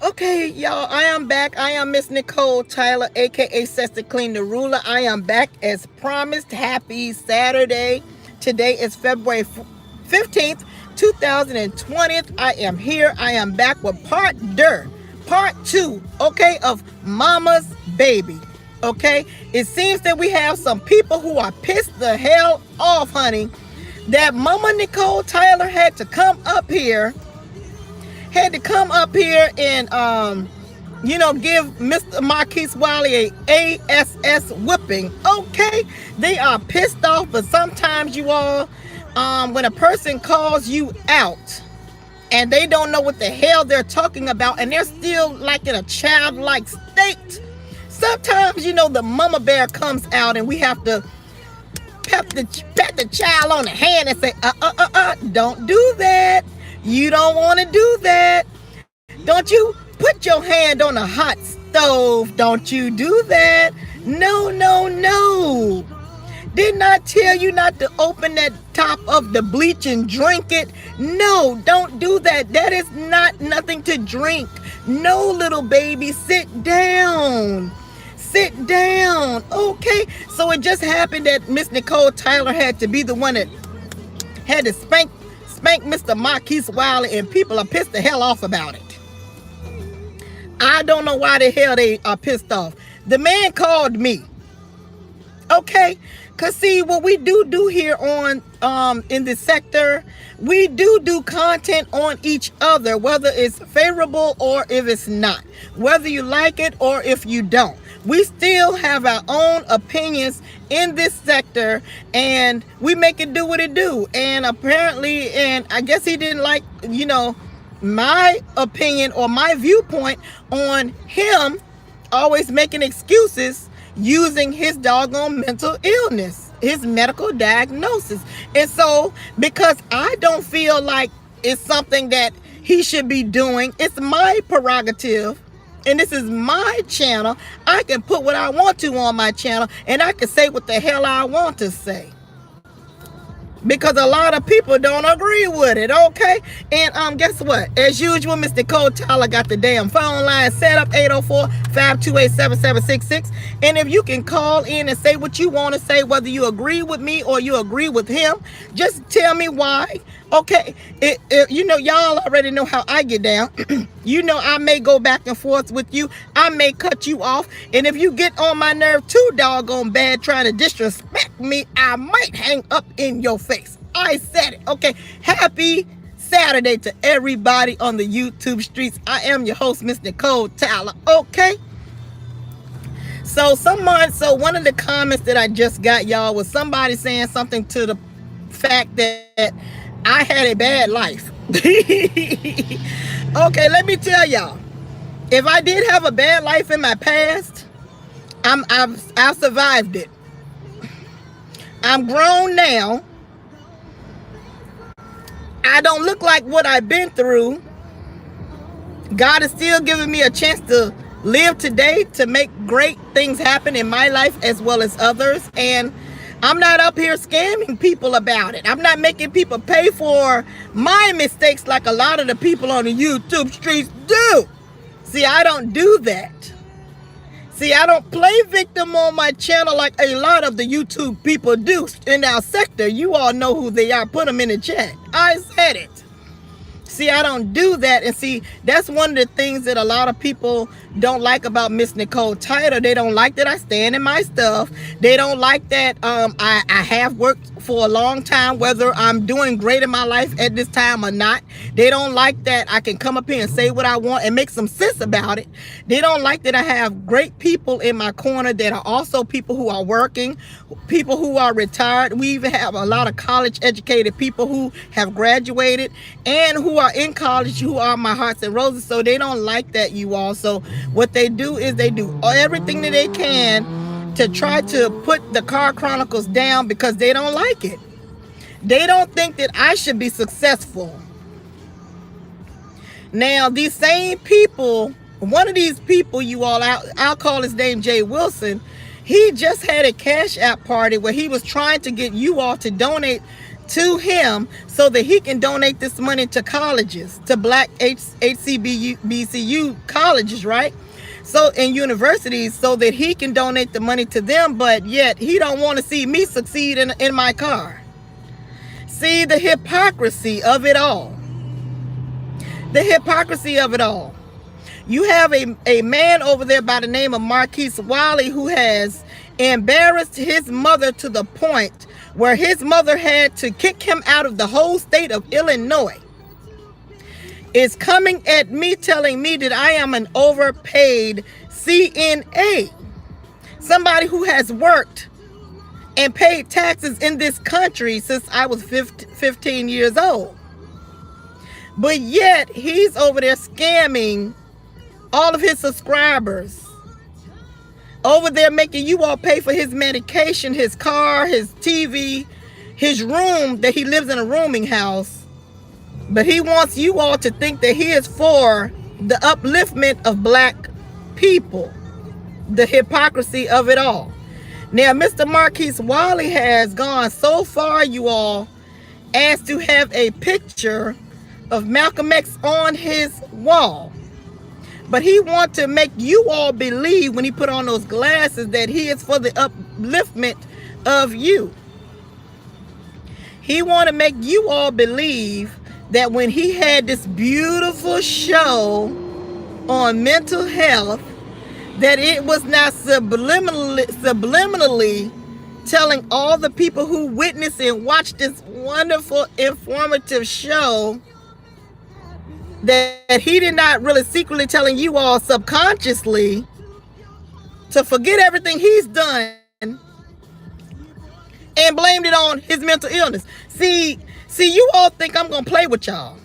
Okay, y'all, I am back. I am Miss Nicole Tyler, aka Sester Clean the Ruler. I am back as promised. Happy Saturday. Today is February 15th, 2020. I am here. I am back with part two, okay, of Mama's Baby. Okay, it seems that we have some people who are pissed the hell off, honey, that Mama Nicole Tyler had to come up here and give Mr. Marquise Wiley a ASS whipping. Okay, they are pissed off, but sometimes you all, when a person calls you out and they don't know what the hell they're talking about and they're still like in a childlike state, sometimes the mama bear comes out and we have to pat the child on the hand and say, don't do that. You don't want to do that. Don't you put your hand on a hot stove. Don't you do that. No, no, no. Didn't I tell you not to open that top of the bleach and drink it? No, don't do that. That is not nothing to drink. No, little baby, sit down. Sit down. Okay, so it just happened that Miss Nicole Tyler had to be the one that had to spank Mr. Marquise Wiley, and people are pissed the hell off about it. I don't know why the hell they are pissed off. The man called me. Okay, cause see what we do here on in this sector, we do content on each other, whether it's favorable or if it's not, whether you like it or if you don't. We still have our own opinions in this sector, and we make it do what it do. And apparently, and I guess he didn't like, my opinion or my viewpoint on him always making excuses using his doggone mental illness, his medical diagnosis. And so, because I don't feel like it's something that he should be doing, it's my prerogative, and this is my channel. I can put what I want to on my channel, and I can say what the hell I want to say, because a lot of people don't agree with it. Okay, and guess what, as usual, Mr. Nicole Tyler got the damn phone line set up, 804-528-7766. And if you can call in and say what you want to say, whether you agree with me or you agree with him, just tell me why. Okay, y'all already know how I get down. I may go back and forth with you, I may cut you off, and if you get on my nerve too doggone bad trying to disrespect me, I might hang up in your face. I said it. Okay, happy Saturday to everybody on the YouTube streets. I am your host, Miss Nicole Tyler. Okay, so one of the comments that I just got, y'all, was somebody saying something to the fact that I had a bad life. Okay, let me tell y'all, if I did have a bad life in my past, I've survived it. I'm grown now. I don't look like what I've been through. God is still giving me a chance to live today to make great things happen in my life as well as others. And I'm not up here scamming people about it. I'm not making people pay for my mistakes like a lot of the people on the YouTube streets do. See, I don't do that. See, I don't play victim on my channel like a lot of the YouTube people do in our sector. You all know who they are. Put them in the chat. I said it. See, I don't do that. And see, that's one of the things that a lot of people don't like about Miss Nicole Tyler. They don't like that I stand in my stuff. They don't like that I have worked for a long time, whether I'm doing great in my life at this time or not. They don't like that I can come up here and say what I want and make some sense about it. They don't like that I have great people in my corner that are also people who are working, people who are retired. We even have a lot of college educated people who have graduated and who are in college, who are my hearts and roses. So they don't like that, you all. So what they do is they do everything that they can to try to put the Car Chronicles down because they don't like it. They don't think that I should be successful. Now, these same people, one of these people, you all, I'll call his name Jay Wilson, he just had a Cash App party where he was trying to get you all to donate to him so that he can donate this money to colleges, to black HBCU colleges, right? So in universities, so that he can donate the money to them, but yet he don't want to see me succeed in my car. See the hypocrisy of it all. The hypocrisy of it all. You have a man over there by the name of Marquise Wiley who has embarrassed his mother to the point where his mother had to kick him out of the whole state of Illinois. Is coming at me telling me that I am an overpaid CNA. Somebody who has worked and paid taxes in this country since I was 15 years old. But yet he's over there scamming all of his subscribers. Over there making you all pay for his medication, his car, his TV, his room, that he lives in a rooming house. But he wants you all to think that he is for the upliftment of black people. The hypocrisy of it all. Now, Mr. Marquise Wiley has gone so far, you all, as to have a picture of Malcolm X on his wall. But he wants to make you all believe, when he put on those glasses, that he is for the upliftment of you. He want to make you all believe that when he had this beautiful show on mental health, that it was not subliminally telling all the people who witnessed and watched this wonderful, informative show, that he did not really secretly telling you all subconsciously to forget everything he's done and blamed it on his mental illness. See, you all think I'm gonna play with y'all.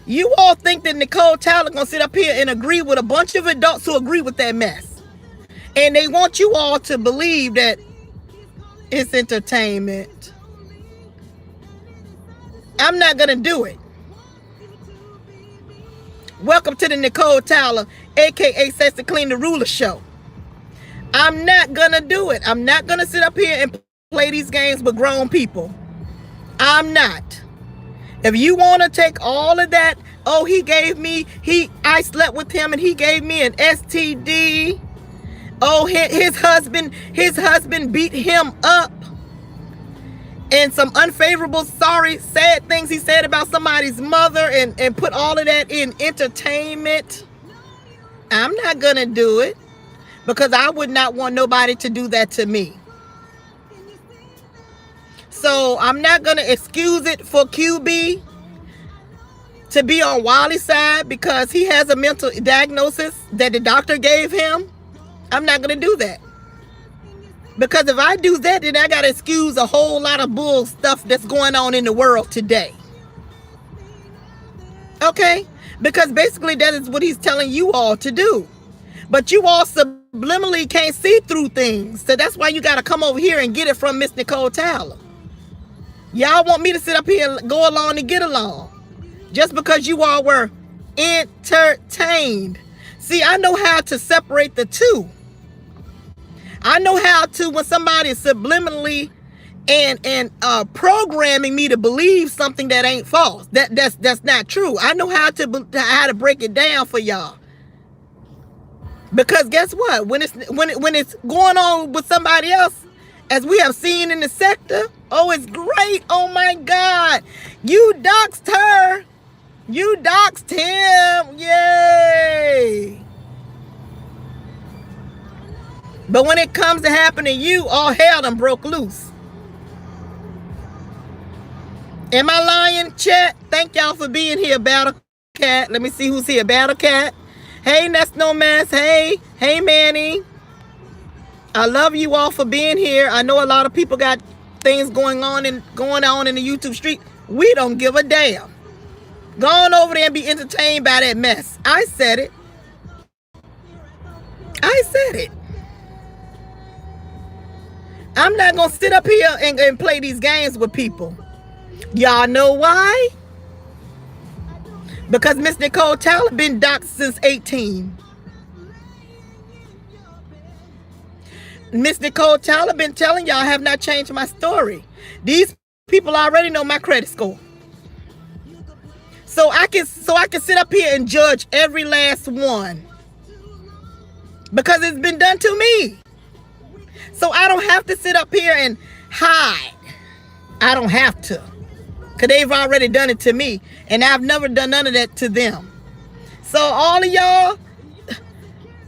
You all think that Nicole Tyler gonna sit up here and agree with a bunch of adults who agree with that mess, and they want you all to believe that it's entertainment. I'm not gonna do it. Welcome to the Nicole Tyler, aka Sexy Clean the Ruler show. I'm not gonna do it. I'm not gonna sit up here and play these games with grown people. I'm not. If you want to take all of that, oh, I slept with him and he gave me an STD. Oh, his husband beat him up. And some unfavorable, sad things he said about somebody's mother, and put all of that in entertainment. I'm not gonna do it, because I would not want nobody to do that to me. So I'm not gonna excuse it for QB to be on Wiley's side because he has a mental diagnosis that the doctor gave him. I'm not gonna do that. Because if I do that, then I got to excuse a whole lot of bull stuff that's going on in the world today. Okay? Because basically that is what he's telling you all to do. But you all subliminally can't see through things. So that's why you got to come over here and get it from Miss Nicole Tyler. Y'all want me to sit up here and go along and get along. Just because you all were entertained. See, I know how to separate the two. I know how to, when somebody is subliminally and programming me to believe something that ain't false, that's not true. I know how to break it down for y'all. Because guess what? When it's going on with somebody else, as we have seen in the sector, oh, it's great. Oh my God, you doxed her, you doxed him, yay! But when it comes to happening to you, all hell done broke loose. Am I lying, chat? Thank y'all for being here, Battle Cat. Let me see who's here. Battle Cat. Hey, that's no mess. Hey, Manny. I love you all for being here. I know a lot of people got things going on in the YouTube street. We don't give a damn. Go on over there and be entertained by that mess. I said it. I said it. I'm not going to sit up here and play these games with people. Y'all know why? Because Miss Nicole Tyler been doxxed since 18. Miss Nicole Tyler been telling y'all I have not changed my story. These people already know my credit score. So I can sit up here and judge every last one. Because it's been done to me. So I don't have to sit up here and hide. I don't have to. Because they've already done it to me. And I've never done none of that to them. So all of y'all,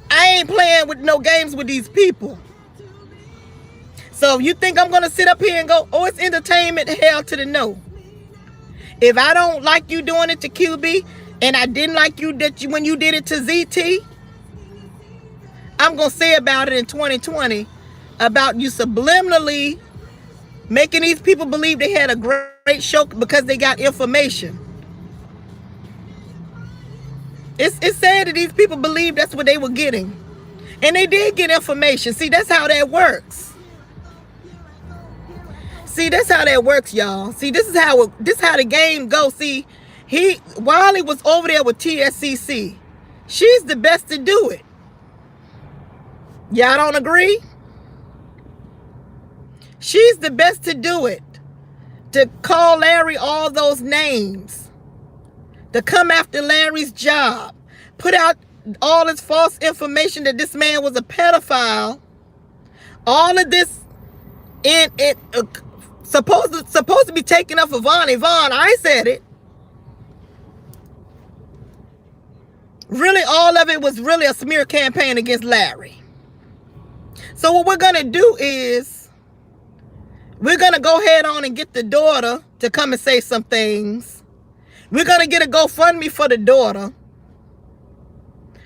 I ain't playing with no games with these people. So if you think I'm going to sit up here and go, oh, it's entertainment, hell to the no. If I don't like you doing it to QB, and I didn't like you when you did it to ZT, I'm going to say about it in 2020 about you subliminally making these people believe they had a great show because they got information. It's sad that these people believe that's what they were getting. And they did get information. See, that's how that works. See, that's how that works, y'all. See, this is how the game goes. See, Wiley was over there with TSCC. She's the best to do it. Y'all don't agree? She's the best to do it. To call Larry all those names. To come after Larry's job. Put out all this false information that this man was a pedophile. All of this supposed to be taken up for Yvonne. Yvonne, I said it. Really, all of it was really a smear campaign against Larry. So what we're going to do is we're going to go ahead on and get the daughter to come and say some things. We're going to get a GoFundMe for the daughter.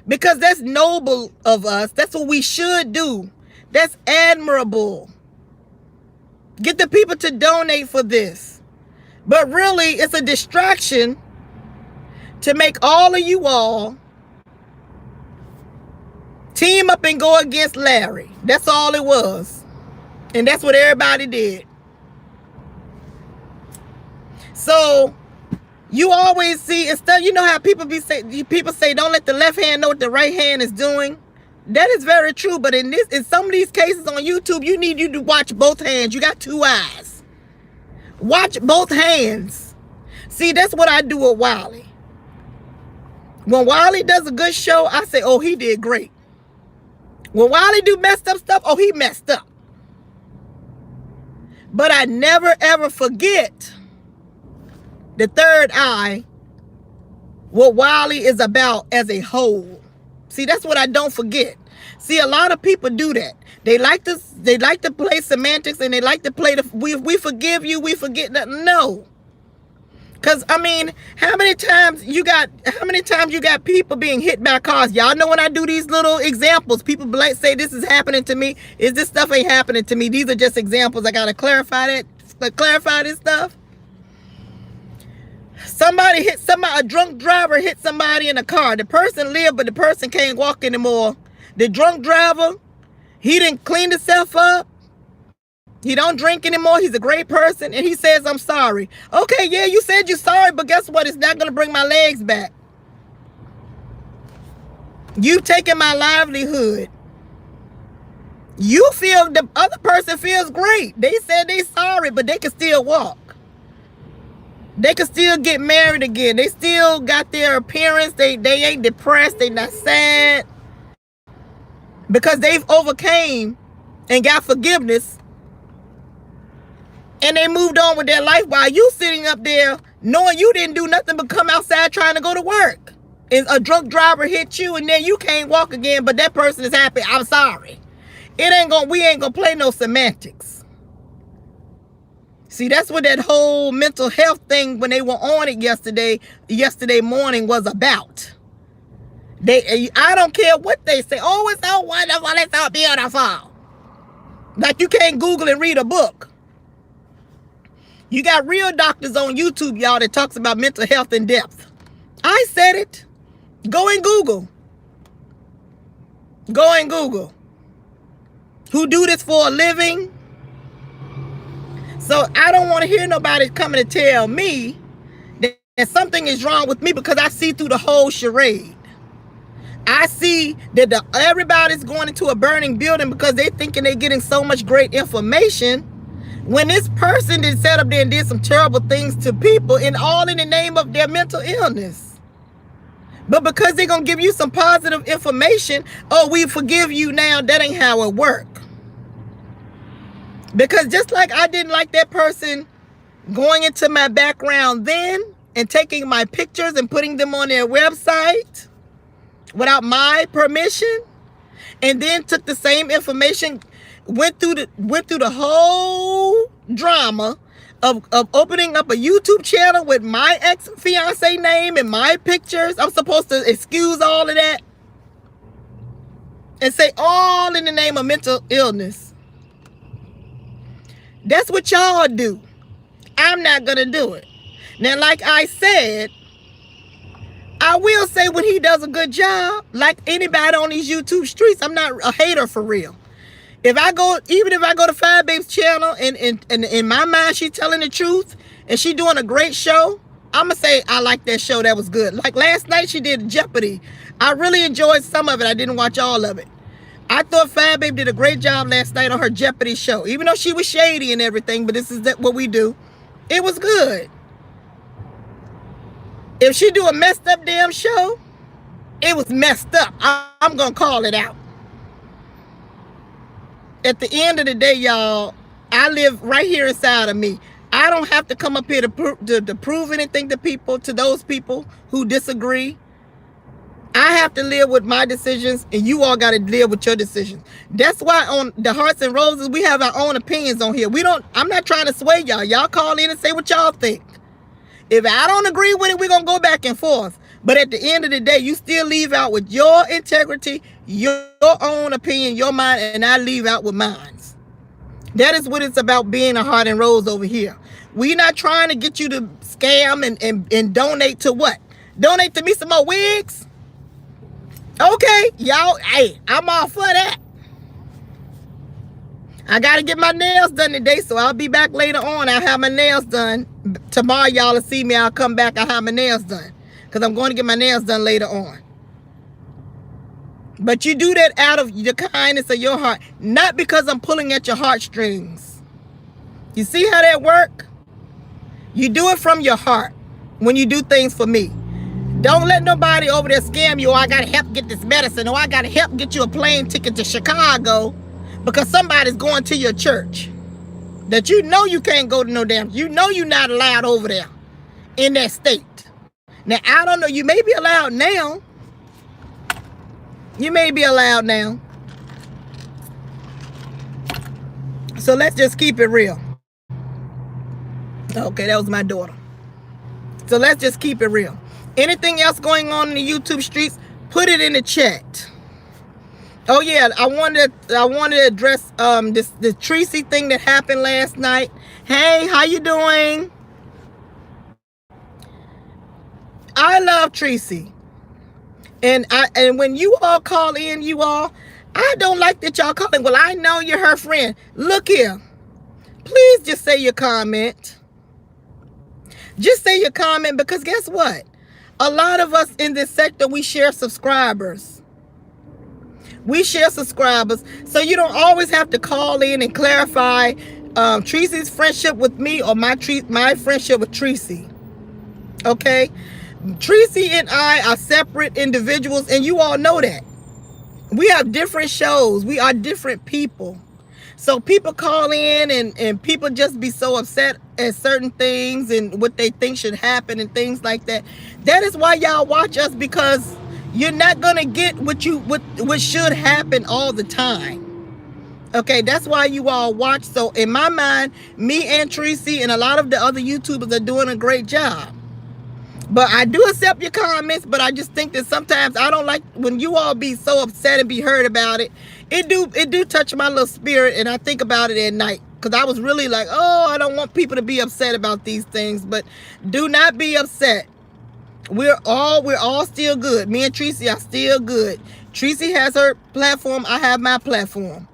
Because that's noble of us. That's what we should do. That's admirable. Get the people to donate for this. But really, it's a distraction to make all of you all team up and go against Larry. That's all it was. And that's what everybody did. So you always see instead, you know how people say don't let the left hand know what the right hand is doing. That is very true, but in some of these cases on YouTube, you need to watch both hands. You got two eyes. Watch both hands. See, that's what I do with Wiley. When Wiley does a good show, I say, oh, he did great. When Wiley do messed up stuff, oh, he messed up. But I never ever forget the third eye, what Wiley is about as a whole. See, that's what I don't forget. See, a lot of people do that. They like to play semantics, and they like to play we forgive you, we forget that. No. Cause I mean, how many times you got people being hit by cars? Y'all know when I do these little examples, people say this is happening to me. This stuff ain't happening to me. These are just examples. I gotta clarify this stuff. A drunk driver hit somebody in a car. The person lived, but the person can't walk anymore. The drunk driver, he didn't clean himself up. He don't drink anymore. He's a great person. And he says, I'm sorry. Okay, yeah, you said you're sorry, but guess what? It's not going to bring my legs back. You've taken my livelihood. You feel, the other person feels great. They said they sorry, but they can still walk. They can still get married again. They still got their appearance. They ain't depressed. They not sad. Because they've overcame and got forgiveness. And they moved on with their life while you sitting up there knowing you didn't do nothing but come outside trying to go to work. And a drunk driver hit you and then you can't walk again, but that person is happy. I'm sorry. We ain't gonna play no semantics. See, that's what that whole mental health thing when they were on it yesterday morning was about. I don't care what they say. Oh, it's so wonderful, it's so beautiful. Like you can't Google and read a book. You got real doctors on YouTube, y'all, that talks about mental health in depth. I said it. Go and Google. Go and Google. Who do this for a living? So I don't want to hear nobody coming to tell me that something is wrong with me because I see through the whole charade. I see that everybody's going into a burning building because they thinking they're getting so much great information, when this person that sat up there and did some terrible things to people, and all in the name of their mental illness. But because they're going to give you some positive information, oh, we forgive you now, that ain't how it work. Because just like I didn't like that person going into my background then and taking my pictures and putting them on their website without my permission, and then took the same information, went through the whole drama of opening up a YouTube channel with my ex-fiance name and my pictures. I'm supposed to excuse all of that and say all in the name of mental illness. That's what y'all do. I'm not gonna do it. Now, like I said, I will say when he does a good job, like anybody on these YouTube streets, I'm not a hater for real. Even if I go to Five Babe's channel and in my mind she's telling the truth and she doing a great show, I'm gonna say I like that show. That was good. Like last night she did Jeopardy. I really enjoyed some of it. I didn't watch all of it. I thought Five Babe did a great job last night on her Jeopardy show, even though she was shady and everything. But this is what we do. It was good. If she do a messed up damn show, it was messed up. I'm gonna call it out. At the end of the day, y'all, I live right here inside of me. I don't have to come up here to prove anything to those people who disagree. I have to live with my decisions, and you all got to live with your decisions. That's why on the Hearts and Roses, we have our own opinions on here. I'm not trying to sway y'all. Y'all call in and say what y'all think. If I don't agree with it, we're going to go back and forth. But at the end of the day, you still leave out with your integrity, your own opinion, your mind, and I leave out with mine. That is what it's about being a Heart and Rose over here. We're not trying to get you to scam and donate to what? Donate to me some more wigs? Okay, y'all, hey, I'm all for that. I got to get my nails done today, so I'll be back later on. I'll have my nails done. Tomorrow, y'all will see me. I'll come back. I'll have my nails done because I'm going to get my nails done later on. But you do that out of the kindness of your heart, not because I'm pulling at your heartstrings. You see how that work? You do it from your heart when you do things for me. Don't let nobody over there scam you. Oh, I got to help get this medicine. Or I got to help get you a plane ticket to Chicago because somebody's going to your church that you know you can't go to no damn. You know you're not allowed over there in that state. Now, I don't know. You may be allowed now. You may be allowed now. So let's just keep it real. Okay, that was my daughter. So let's just keep it real. Anything else going on in the YouTube streets, put it in the chat. Oh yeah, I wanted to address the Tracy thing that happened last night. Hey, how you doing? I love Tracy. And when you all call in, I don't like that y'all calling. Well, I know you're her friend. Look here. Please just say your comment. Just say your comment because guess what? A lot of us in this sector, we share subscribers. We share subscribers. So you don't always have to call in and clarify Tracy's friendship with me or my friendship with Tracy. Okay? Tracy and I are separate individuals, and you all know that. We have different shows. We are different people. So people call in and people just be so upset at certain things and what they think should happen and things like that. That is why y'all watch us, because you're not going to get what should happen all the time. Okay, that's why you all watch. So in my mind, me and Tracy and a lot of the other YouTubers are doing a great job. But I do accept your comments, but I just think that sometimes I don't like when you all be so upset and be hurt about it. It do touch my little spirit, and I think about it at night. Because I was really like, oh, I don't want people to be upset about these things. But do not be upset. We're all still good. Me and Tracy are still good. Tracy has her platform. I have my platform.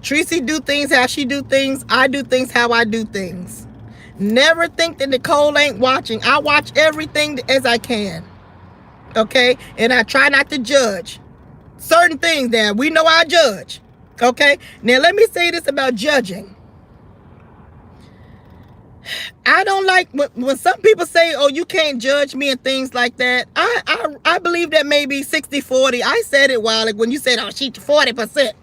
Tracy do things how she do things. I do things how I do things. Never think that Nicole ain't watching. I watch everything as I can. Okay, and I try not to judge certain things that we know I judge. Okay, now let me say this about judging. I don't like when some people say, oh, you can't judge me and things like that. I believe that maybe 60-40. I said it while when you said, oh, she's 40%.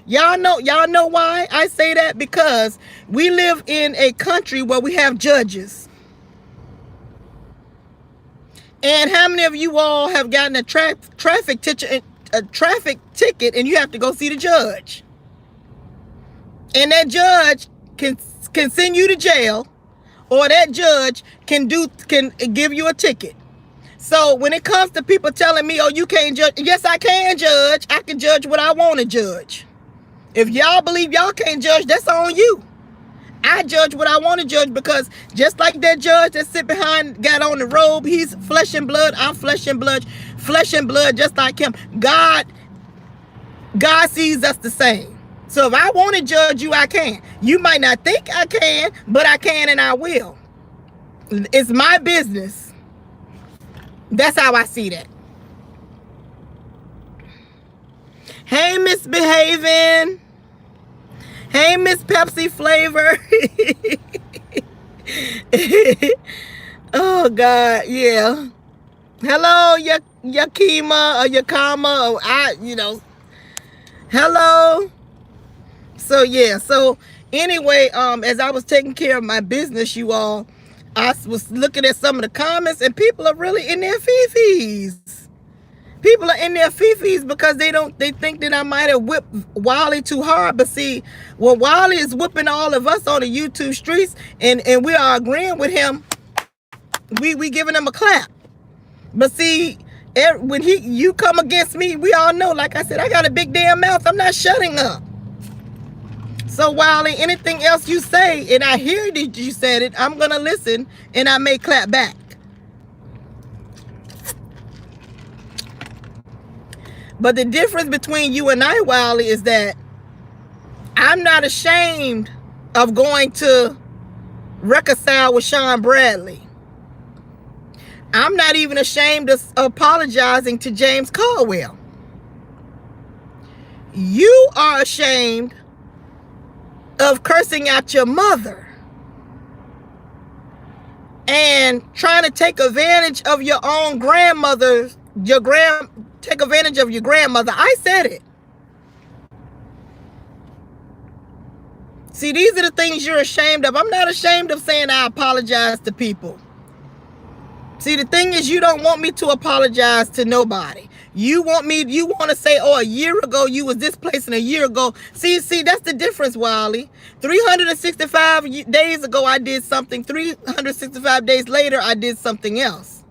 Y'all know why I say that? Because we live in a country where we have judges. And how many of you all have gotten a traffic ticket and you have to go see the judge? And that judge can send you to jail, or that judge can give you a ticket. So when it comes to people telling me, oh, you can't judge, yes, I can judge. I can judge what I want to judge. If y'all believe y'all can't judge, that's on you. I judge what I want to judge, because just like that judge that sit behind, got on the robe, he's flesh and blood, I'm flesh and blood, just like him. God sees us the same. So if I want to judge you, I can. You might not think I can, but I can and I will. It's my business. That's how I see that. Hey, Misbehaving. Hey, Miss Pepsi Flavor. Oh, God, yeah. Hello, Yakima or Yakama, or hello. So, yeah, so anyway, as I was taking care of my business, you all, I was looking at some of the comments, and people are really in their fifis. People are in their fifis because they think that I might have whipped Wally too hard. But see, when Wally is whipping all of us on the YouTube streets, and we are agreeing with him, we giving him a clap. But see, when you come against me, we all know, like I said, I got a big damn mouth. I'm not shutting up. So Wally, anything else you say, and I hear that you said it, I'm gonna listen, and I may clap back. But the difference between you and I, Wally, is that I'm not ashamed of going to reconcile with Sean Bradley. I'm not even ashamed of apologizing to James Caldwell. You are ashamed of cursing out your mother and trying to take advantage of your own grandmother, take advantage of your grandmother. I said it. See, these are the things you're ashamed of. I'm not ashamed of saying I apologize to people. See, the thing is, you don't want me to apologize to nobody. You want to say, oh, a year ago you was this place, and a year ago. See, that's the difference, Wally. 365 days ago I did something. 365 days later I did something else.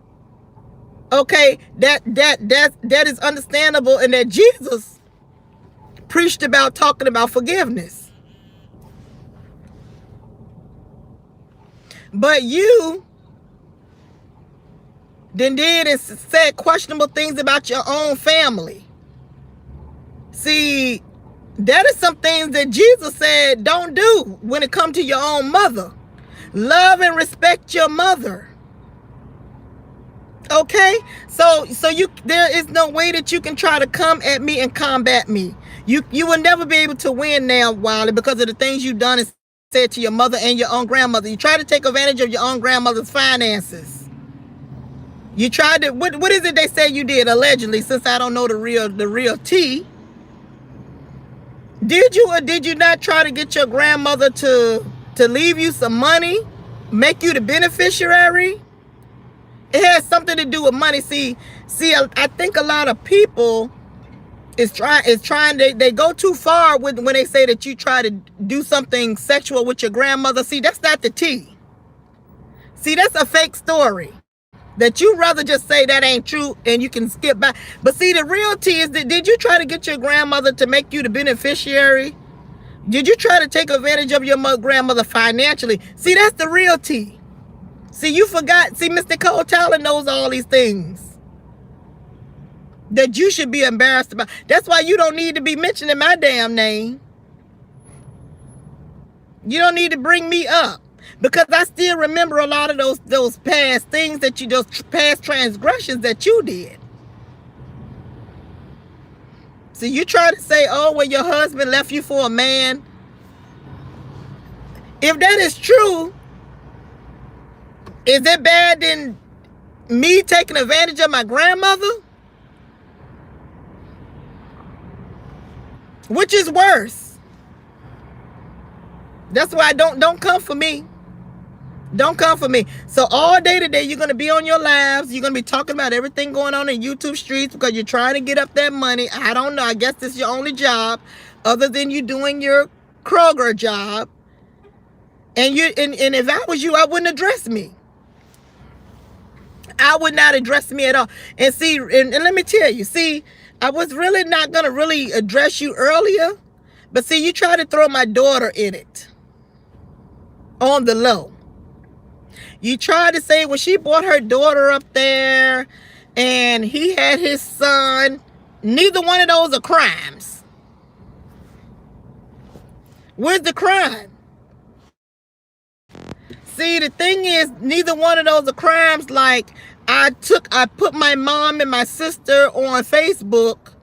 Okay, that is understandable, and that Jesus preached about talking about forgiveness. But you then did and said questionable things about your own family. See, that is some things that Jesus said don't do when it comes to your own mother. Love and respect your mother. Okay? So there is no way that you can try to come at me and combat me. You will never be able to win now, Wiley, because of the things you've done and said to your mother and your own grandmother. You try to take advantage of your own grandmother's finances. You tried to, what is it they say you did, allegedly, since I don't know the real tea. Did you or did you not try to get your grandmother to leave you some money, make you the beneficiary? It has something to do with money. See, I think a lot of people is trying they go too far when they say that you try to do something sexual with your grandmother. See, that's not the tea. See, that's a fake story that you rather just say that ain't true and you can skip by. But see, the real tea is that, did you try to get your grandmother to make you the beneficiary? Did you try to take advantage of your grandmother financially? See, that's the real tea. See, you forgot. See, Miss Nicole Tyler knows all these things that you should be embarrassed about. That's why you don't need to be mentioning my damn name. You don't need to bring me up. Because I still remember a lot of those past things that you, those past transgressions that you did. So you try to say, oh, well, your husband left you for a man. If that is true, is it bad than me taking advantage of my grandmother? Which is worse? That's why don't come for me. Don't come for me. So all day today, you're going to be on your lives. You're going to be talking about everything going on in YouTube streets because you're trying to get up that money. I don't know. I guess this is your only job other than you doing your Kroger job. And if I was you, I wouldn't address me. I would not address me at all. And see, and let me tell you, see, I was really not going to really address you earlier. But see, you try to throw my daughter in it. On the low. You tried to say, well, she brought her daughter up there and he had his son. Neither one of those are crimes. Where's the crime? See, the thing is, neither one of those are crimes. Like, I put my mom and my sister on Facebook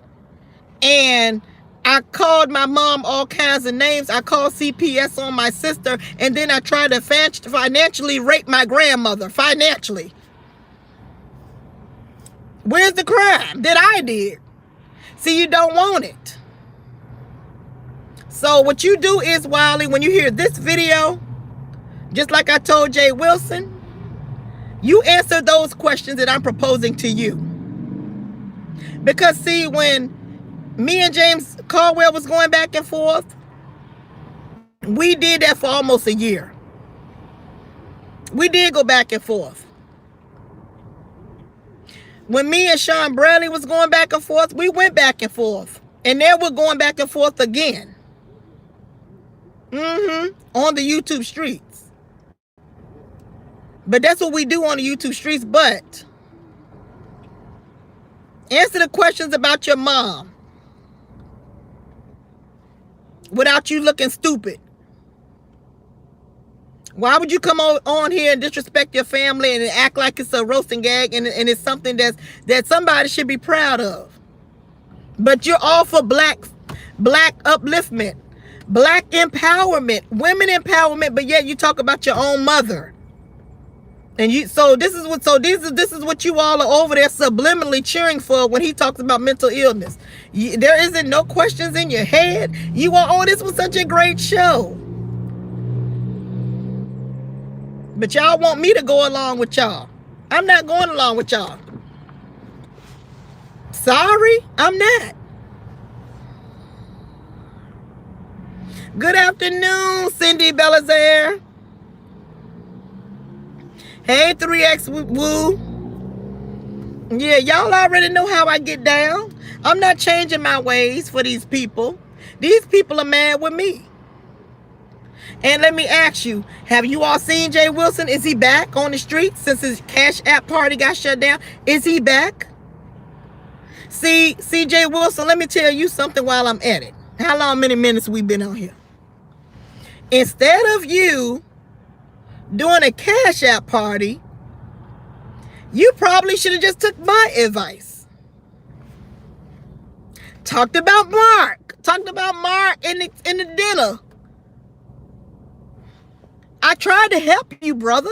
and I called my mom all kinds of names. I called CPS on my sister, and then I tried to financially rape my grandmother. Financially. Where's the crime that I did? See, you don't want it. So what you do is, Wiley, when you hear this video, just like I told Jay Wilson, you answer those questions that I'm proposing to you. Because see, when me and James Caldwell was going back and forth, we did that for almost a year. We did go back and forth. When me and Sean Bradley was going back and forth, we went back and forth. And then we're going back and forth again. On the YouTube streets. But that's what we do on the YouTube streets. But answer the questions about your mom without you looking stupid. Why would you come on here and disrespect your family and act like it's a roasting gag and it's something that somebody should be proud of? But you're all for black upliftment, black empowerment, women empowerment, but yet you talk about your own mother. And this is what you all are over there subliminally cheering for when he talks about mental illness. There isn't no questions in your head. You are, oh, this was such a great show. But y'all want me to go along with y'all. I'm not going along with y'all. Sorry, I'm not. Good afternoon, Cindy Belazaire. Hey, 3X Woo. Yeah, y'all already know how I get down. I'm not changing my ways for these people. These people are mad with me. And let me ask you, have you all seen Jay Wilson? Is he back on the streets since his Cash App party got shut down? Is he back? See, Jay Wilson, let me tell you something while I'm at it. How many minutes we been on here? Instead of you doing a Cash App party, you probably should have just took my advice. Talked about Mark in the dinner. I tried to help you, brother.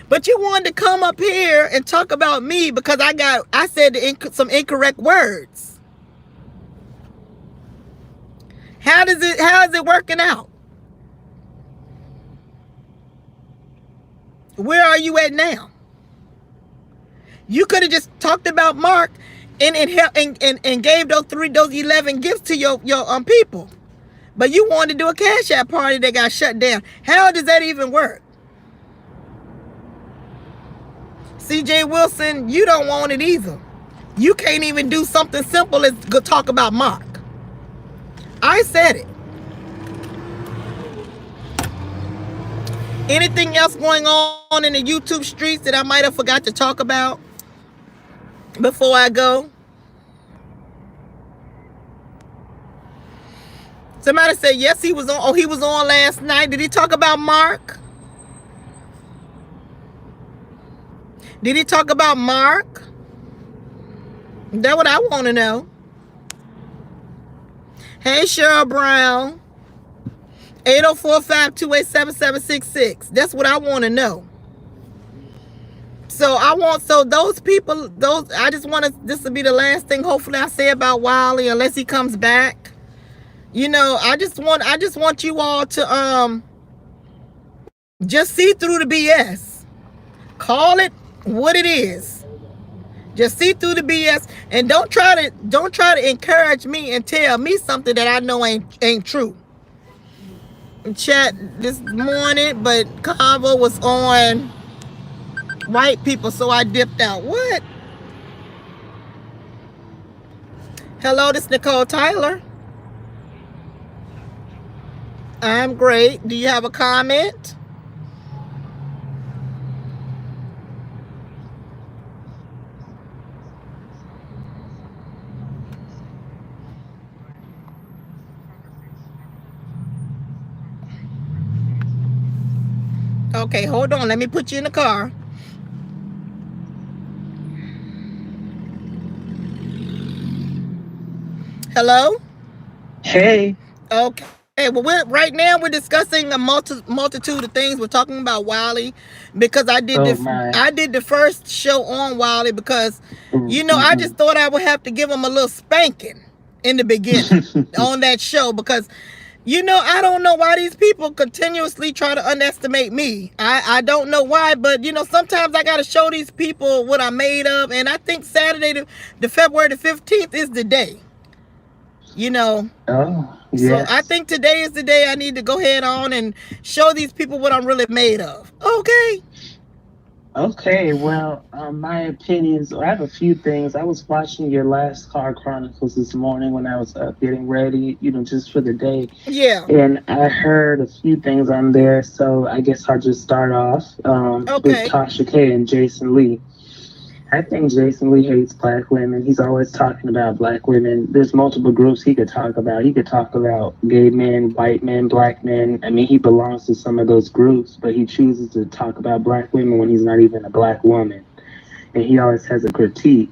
But you wanted to come up here and talk about me because I said some incorrect words. How is it working out? Where are you at now? You could have just talked about Mark and gave those 11 gifts to your people. But you wanted to do a Cash App party that got shut down. How does that even work? CJ Wilson, you don't want it either. You can't even do something simple as go talk about Mark. I said it. Anything else going on in the YouTube streets that I might have forgot to talk about before I go? Somebody said yes, he was on. Oh, he was on last night. Did he talk about Mark? Did he talk about Mark? That's what I want to know. Hey, Cheryl Brown. 804-528-7766. That's what I want to know. So those people, I just want this to be the last thing hopefully I say about Wiley, unless he comes back. I just want you all to just see through the BS. Call it what it is. Just see through the BS, and don't try to encourage me and tell me something that I know ain't true. Chat this morning, but Convo was on white people, so I dipped out. What? Hello, this is Nicole Tyler. I'm great. Do you have a comment? Okay, hold on. Let me put you in the car. Hello? Hey. Okay. Well, right now we're discussing a multitude of things. We're talking about Wiley because I did the first show on Wiley because, I just thought I would have to give him a little spanking in the beginning on that show because, I don't know why these people continuously try to underestimate me. I don't know why, but, sometimes I got to show these people what I'm made of. And I think Saturday, the February the 15th is the day. Oh, yes. So I think today is the day I need to go ahead on and show these people what I'm really made of. Okay, well, my opinions, I have a few things. I was watching your last Car Chronicles this morning when I was getting ready, just for the day. Yeah. And I heard a few things on there, so I guess I'll just start off with Tasha K and Jason Lee. I think Jason Lee hates black women. He's always talking about black women. There's multiple groups he could talk about. He could talk about gay men, white men, black men. I mean, he belongs to some of those groups, but he chooses to talk about black women when he's not even a black woman. And he always has a critique.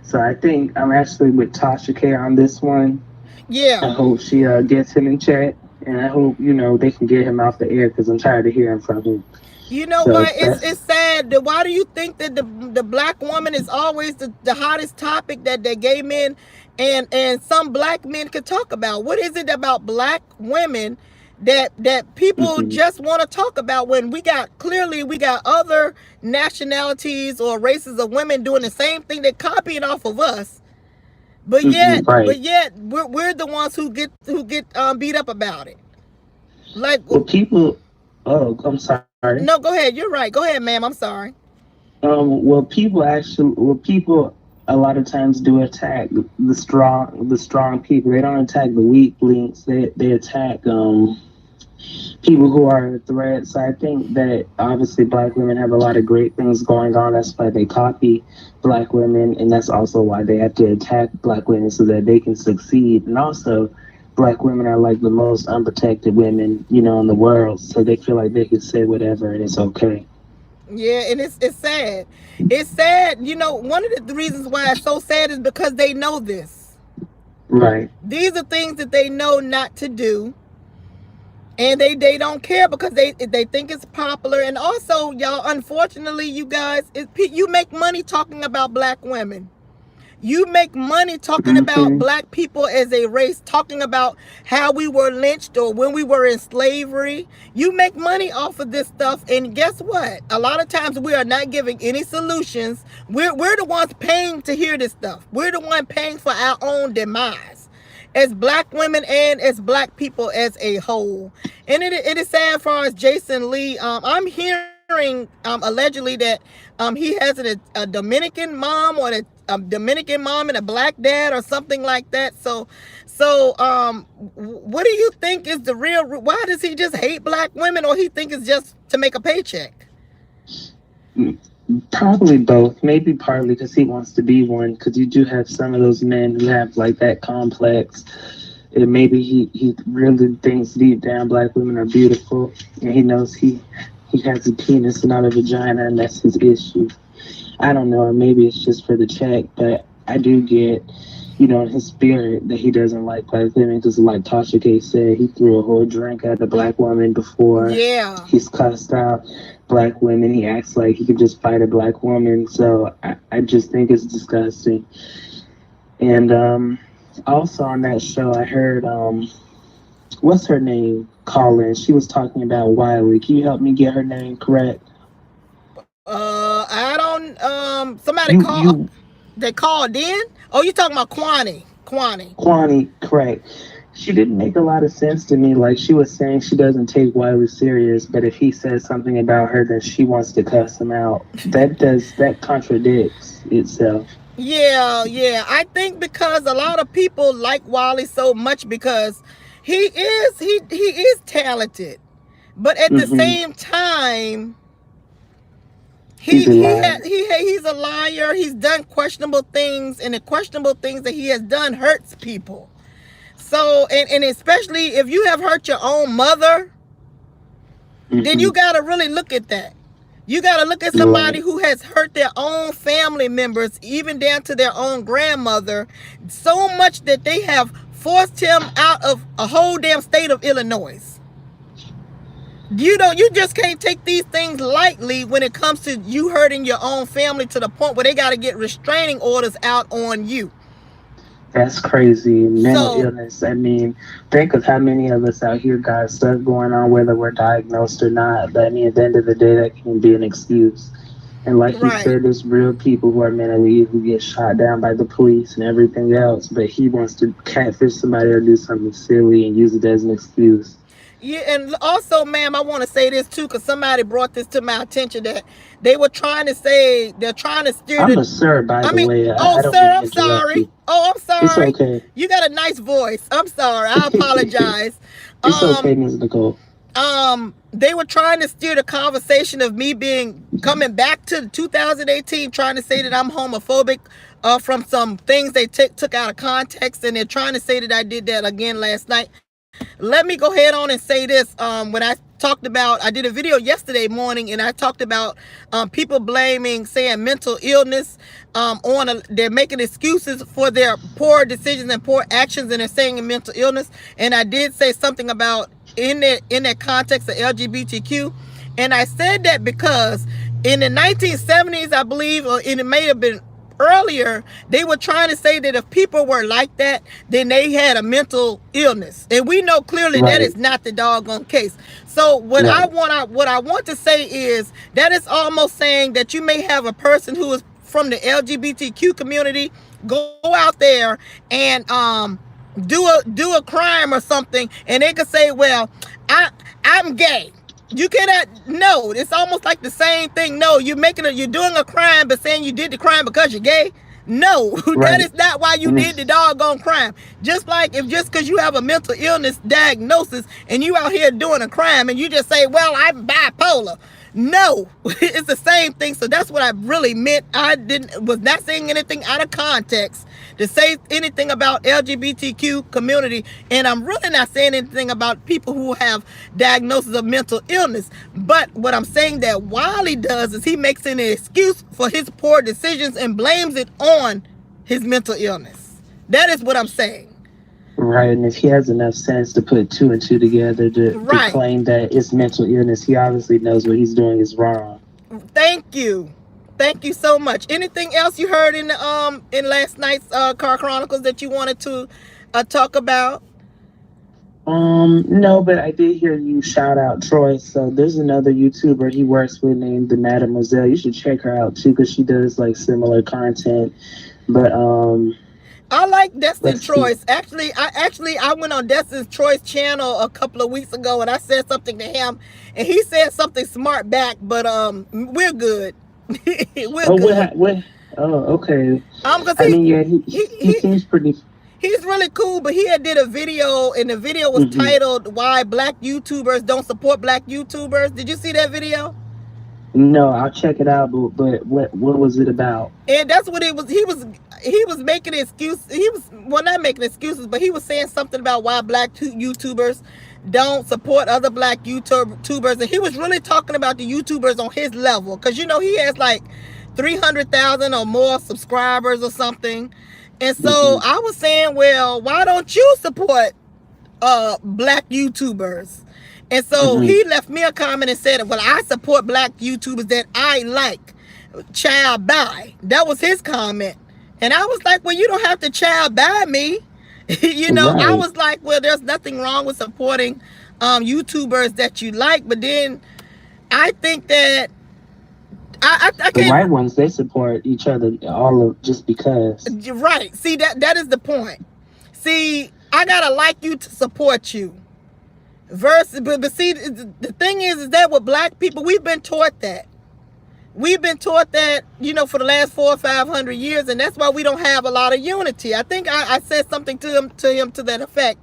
So I think I'm actually with Tasha K on this one. Yeah. I hope she gets him in check. And I hope, they can get him off the air because I'm tired of hearing from him. You know what? It's sad. Why do you think that the black woman is always the hottest topic that gay men and some black men could talk about? What is it about black women that people just want to talk about when we got other nationalities or races of women doing the same thing? They're copying off of us, but yet we're the ones who get beat up about it. Like, well, people. Oh, I'm sorry. No, go ahead. You're right. Go ahead, ma'am. I'm sorry. Well, people a lot of times do attack the strong people. They don't attack the weak links. They attack people who are a threat. So I think that obviously black women have a lot of great things going on. That's why they copy black women, and that's also why they have to attack black women so that they can succeed. And also, black women are like the most unprotected women, in the world. So they feel like they can say whatever and it's okay. Yeah, and it's sad. It's sad. One of the reasons why it's so sad is because they know this. Right. These are things that they know not to do. And they don't care because they think it's popular. And also, y'all, unfortunately, you guys, you make money talking about black women. You make money talking about black people as a race, talking about how we were lynched or when we were in slavery. You make money off of this stuff. And guess what? A lot of times we are not giving any solutions. We're the ones paying to hear this stuff. We're the one paying for our own demise as black women and as black people as a whole. And it is sad as far as Jason Lee. I'm hearing allegedly that he has a Dominican mom or a Dominican mom and a black dad or something like that. So what do you think is the real? Why does he just hate black women, or he think it's just to make a paycheck? Probably both. Maybe partly because he wants to be one. Because you do have some of those men who have like that complex. And maybe he really thinks deep down black women are beautiful, and he knows he has a penis and not a vagina, and that's his issue. I don't know, or maybe it's just for the check, but I do get, in his spirit that he doesn't like black women because, like Tasha K said, he threw a whole drink at a black woman before. Yeah. He's cussed out black women. He acts like he could just fight a black woman. So I just think it's disgusting. And also on that show, I heard, what's her name? Colin. She was talking about Wiley. Can you help me get her name correct? I don't. Somebody You called. you They called in. Oh, you talking about Kwani? Kwani. Kwani, correct. She didn't make a lot of sense to me. Like, she was saying she doesn't take Wiley serious, but if he says something about her, then she wants to cuss him out. That contradicts itself. Yeah, yeah. I think because a lot of people like Wally so much because he is talented, but at the Hmm. same time, He's a liar. he's a liar. He's done questionable things, and the questionable things that he has done hurts people. So, and especially if you have hurt your own mother, then Hmm. you got to really look at that. You got to look at somebody Right. who has hurt their own family members, even down to their own grandmother, so much that they have forced him out of a whole damn state of Illinois. You just can't take these things lightly when it comes to you hurting your own family to the point where they got to get restraining orders out on you. That's crazy. Mental So, illness. I mean, think of how many of us out here got stuff going on, whether we're diagnosed or not. But I mean, at the end of the day, that can be an excuse. And like you right. said, there's real people who are mentally ill who get shot down by the police and everything else. But he wants to catfish somebody or do something silly and use it as an excuse. Yeah, and also, ma'am, I want to say this too, because somebody brought this to my attention that they were trying to say they're trying to steer I'm the. a sir, by I the mean, way. oh, I don't mean sir, to I'm interrupt sorry. you. Oh, I'm It's sorry. okay. You got a nice voice. I'm sorry. I apologize. It's Um, okay, Ms. Nicole. they were trying to steer the conversation of me being coming back to 2018, trying to say that I'm homophobic, from some things they took out of context, and they're trying to say that I did that again last night. Let me go ahead on and say this. When I talked about, I did a video yesterday morning, and I talked about people blaming, saying mental illness, they're making excuses for their poor decisions and poor actions, and they're saying mental illness. And I did say something about in that context of LGBTQ, and I said that because in the 1970s, I believe, or it may have been earlier, they were trying to say that if people were like that, then they had a mental illness, and we know clearly that Right. is not the doggone case. So Right. what I want to say is that it's almost saying that you may have a person who is from the LGBTQ community go out there and do a crime or something, and they could say, well, I'm gay. You cannot. No, it's almost like the same thing. No, you're doing a crime, but saying you did the crime because you're gay. No, that Right. is not why you And did the it's doggone crime. Just like if just because you have a mental illness diagnosis and you out here doing a crime and you just say, well, I'm bipolar. No, it's the same thing. So that's what I really meant. I was not saying anything out of context to say anything about LGBTQ community, and I'm really not saying anything about people who have diagnosis of mental illness. But what I'm saying that Wiley does is he makes an excuse for his poor decisions and blames it on his mental illness. That is what I'm saying. right. And if he has enough sense to put two and two together to Right. claim that it's mental illness, he obviously knows what he's doing is wrong. Thank you. Thank you so much. Anything else you heard in last night's Car Chronicles that you wanted to talk about? No, but I did hear you shout out Troy. So there's another YouTuber he works with named the Mademoiselle. You should check her out too, because she does like similar content. But I like Destin let's see. Troy's. I went on Destin Troy's channel a couple of weeks ago, and I said something to him, and he said something smart back. But we're good. We're Oh, good. what? Oh, okay. Cause I mean, yeah, he he he seems pretty. he's really cool. But he had did a video, and the video was Hmm. titled "Why Black YouTubers Don't Support Black YouTubers." Did you see that video? No, I'll check it out. But what was it about? And that's what it was. He was making excuses. He was, well, not making excuses, but he was saying something about why black YouTubers don't support other black YouTubers, and he was really talking about the YouTubers on his level, because he has like 300,000 or more subscribers or something. And so Hmm. I was saying, well, why don't you support black YouTubers? And so Hmm. he left me a comment and said, well, I support black YouTubers that I like. Child, bye. That was his comment. And I was like, well, you don't have to child bye me. I Right. was like, well, there's nothing wrong with supporting YouTubers that you like. But then I think that I The can't. white ones, they support each other all of just because. Right. See, that is the point. See, I gotta like you to support you. Versus, but see, the thing is that with black people, we've been taught that. We've been taught that, for the last 400 or 500 years, and that's why we don't have a lot of unity. I think I said something to him to that effect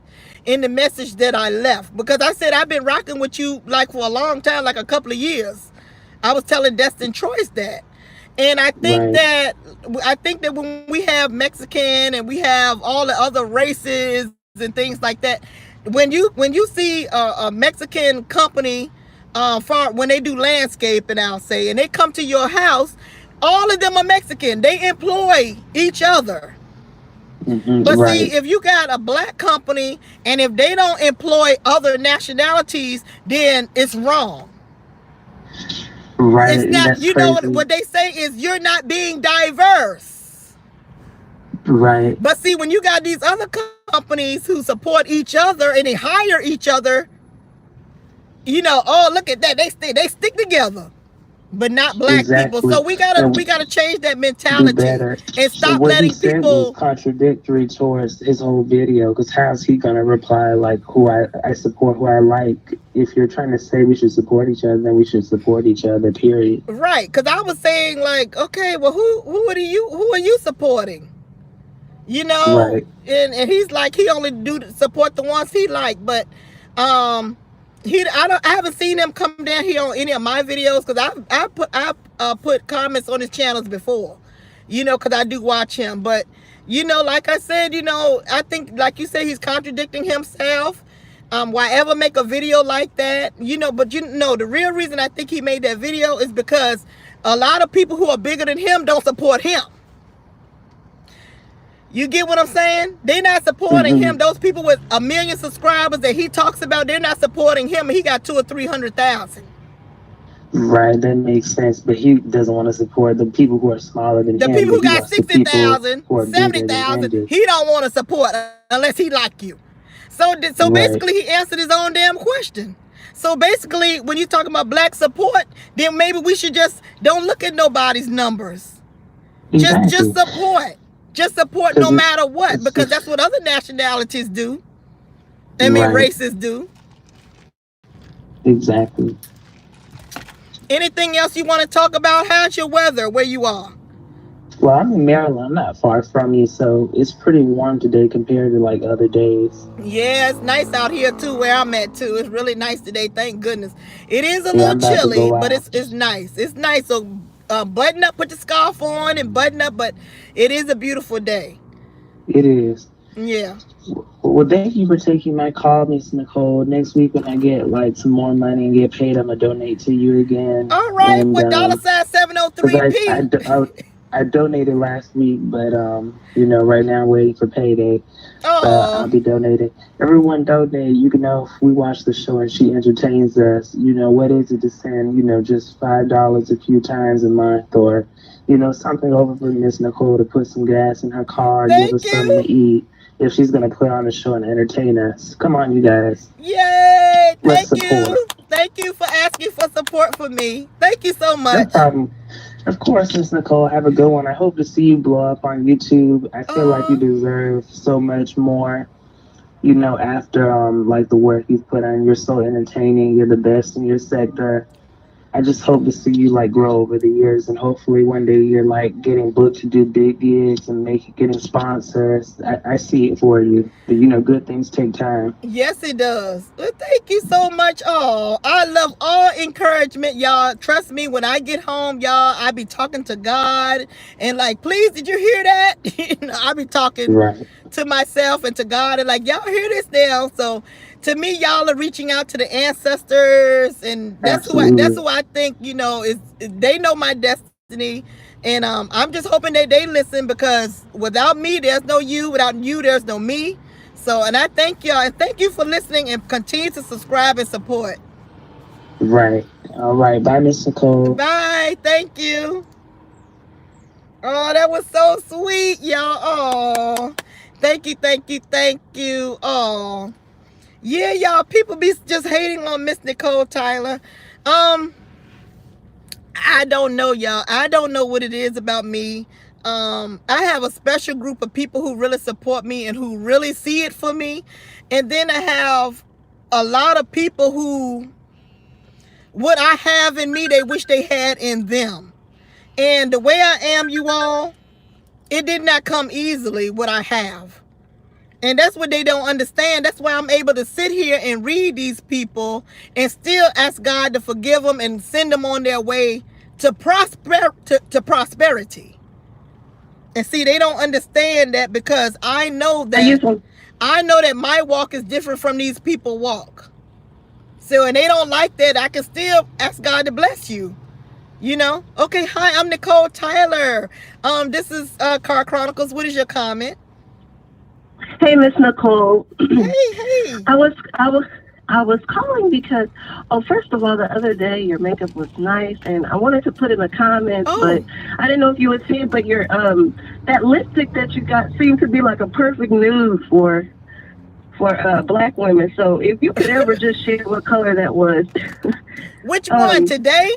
in the message that I left, because I said I've been rocking with you like for a long time, like a couple of years. I was telling Destin Troyce that. And Right. I think that when we have Mexican and we have all the other races and things like that, when you see a Mexican company, when they do landscaping, I'll say, and they come to your house, all of them are Mexican. They employ each other. Hmm. But see, Right. if you got a black company and if they don't employ other nationalities, then it's wrong. Right. It's And not, that's what crazy. they say is you're not being diverse. Right. But see, when you got these other companies who support each other and they hire each other, oh, look at that, they stick together, but not black people. So Exactly. we gotta And change that do mentality better. and And stop what he letting said was people. contradictory towards his whole video. Because how's he gonna reply like who I support, who I like? If you're trying to say we should support each other, then we should support each other. Period. Right, because I was saying, like, okay, well, who are you supporting? Right. And he's like, he only do support the ones he like. But um I haven't seen him come down here on any of my videos, because I put comments on his channels before, because I do watch him. But like I said, I think, like you said, he's contradicting himself. Why ever make a video like that? But the real reason I think he made that video is because a lot of people who are bigger than him don't support him. You get what I'm saying? They're not supporting Hmm. him. Those people with a million subscribers that he talks about, they're not supporting him. And he got 200,000 or 300,000. Right. That makes sense. But he doesn't want to support the people who are smaller than The him. people But who he got wants the sixty people thousand, who are seventy bigger than him thousand, to. he don't want to support unless he like you. So Right. basically, he answered his own damn question. So basically, when you talking about black support, then maybe we should just don't look at nobody's numbers. Just Exactly. support. Just support no Because matter what, it's because just that's what other nationalities do. I mean, right. races do. Exactly. Anything else you want to talk about? How's your weather where you are? Well, I'm in Maryland. I'm not far from you, so it's pretty warm today compared to like other days. Yeah, it's nice out here too, where I'm at too. It's really nice today, thank goodness. It is a Yeah, little I'm about to chilly, go but out. it's nice. It's nice. So button up, put the scarf on, and button up. But it is a beautiful day. It is. Yeah. Well, thank you for taking my call, Miss Nicole. Next week, when I get like some more money and get paid, I'm gonna donate to you again. All right. And What dollar sign because 703p? I donated last week, but right now I'm waiting for payday. But I'll Oh, be donating. Everyone donate. You can know if we watch the show and she entertains us. What is it to send? Just $5 a few times a month, or something over for Miss Nicole to put some gas in her car, give thank us something you. to eat. If she's gonna put on a show and entertain us, come on, you guys, Yay! let's Thank support. you. Thank you for asking for support for me. Thank you so No much. problem. Of course, Miss Nicole, have a good one. I hope to see you blow up on YouTube. I feel like you Oh, deserve so much more. After like the work you've put on, you're so entertaining. You're the best in your sector. I just hope to see you like grow over the years, and hopefully one day you're like getting booked to do big gigs and getting sponsors. I see it for you. But you know, good things take time. Yes, it does. Well, thank you so much. Oh, I love all encouragement, y'all. Trust me, when I get home, y'all, I be talking to God and like, please, did you hear that? I be talking Right. to myself and to God and like, y'all hear this now. So to me, y'all are reaching out to the ancestors, and that's Absolutely. who I think, is they know my destiny. And I'm just hoping that they listen, because without me, there's no you. Without you, there's no me. So, and I thank y'all, and thank you for listening, and continue to subscribe and support. Right. All right. Bye, Miss Nicole. Bye. Thank you. Oh, that was so sweet, y'all. Oh, thank you, thank you, thank you. Oh, yeah, y'all. People be just hating on Miss Nicole Tyler. Um, I don't know, y'all. I don't know what it is about me. I have a special group of people who really support me and who really see it for me. And then I have a lot of people who, what I have in me, they wish they had in them. And the way I am, you all, it did not come easily, what I have. And that's what they don't understand. That's why I'm able to sit here and read these people and still ask God to forgive them and send them on their way to prosperity. And see, they don't understand that, because I know that my walk is different from these people walk. So, and they don't like that. I can still ask God to bless you. Okay, hi, I'm Nicole Tyler. This is Car Chronicles. What is your comment? Hey, Miss Nicole. Hey, hey. I was calling because, oh, first of all, the other day your makeup was nice, and I wanted to put in the comments, but Oh, I didn't know if you would see it. But your that lipstick that you got seemed to be like a perfect nude for black women. So if you could ever just share what color that was. which one um, today?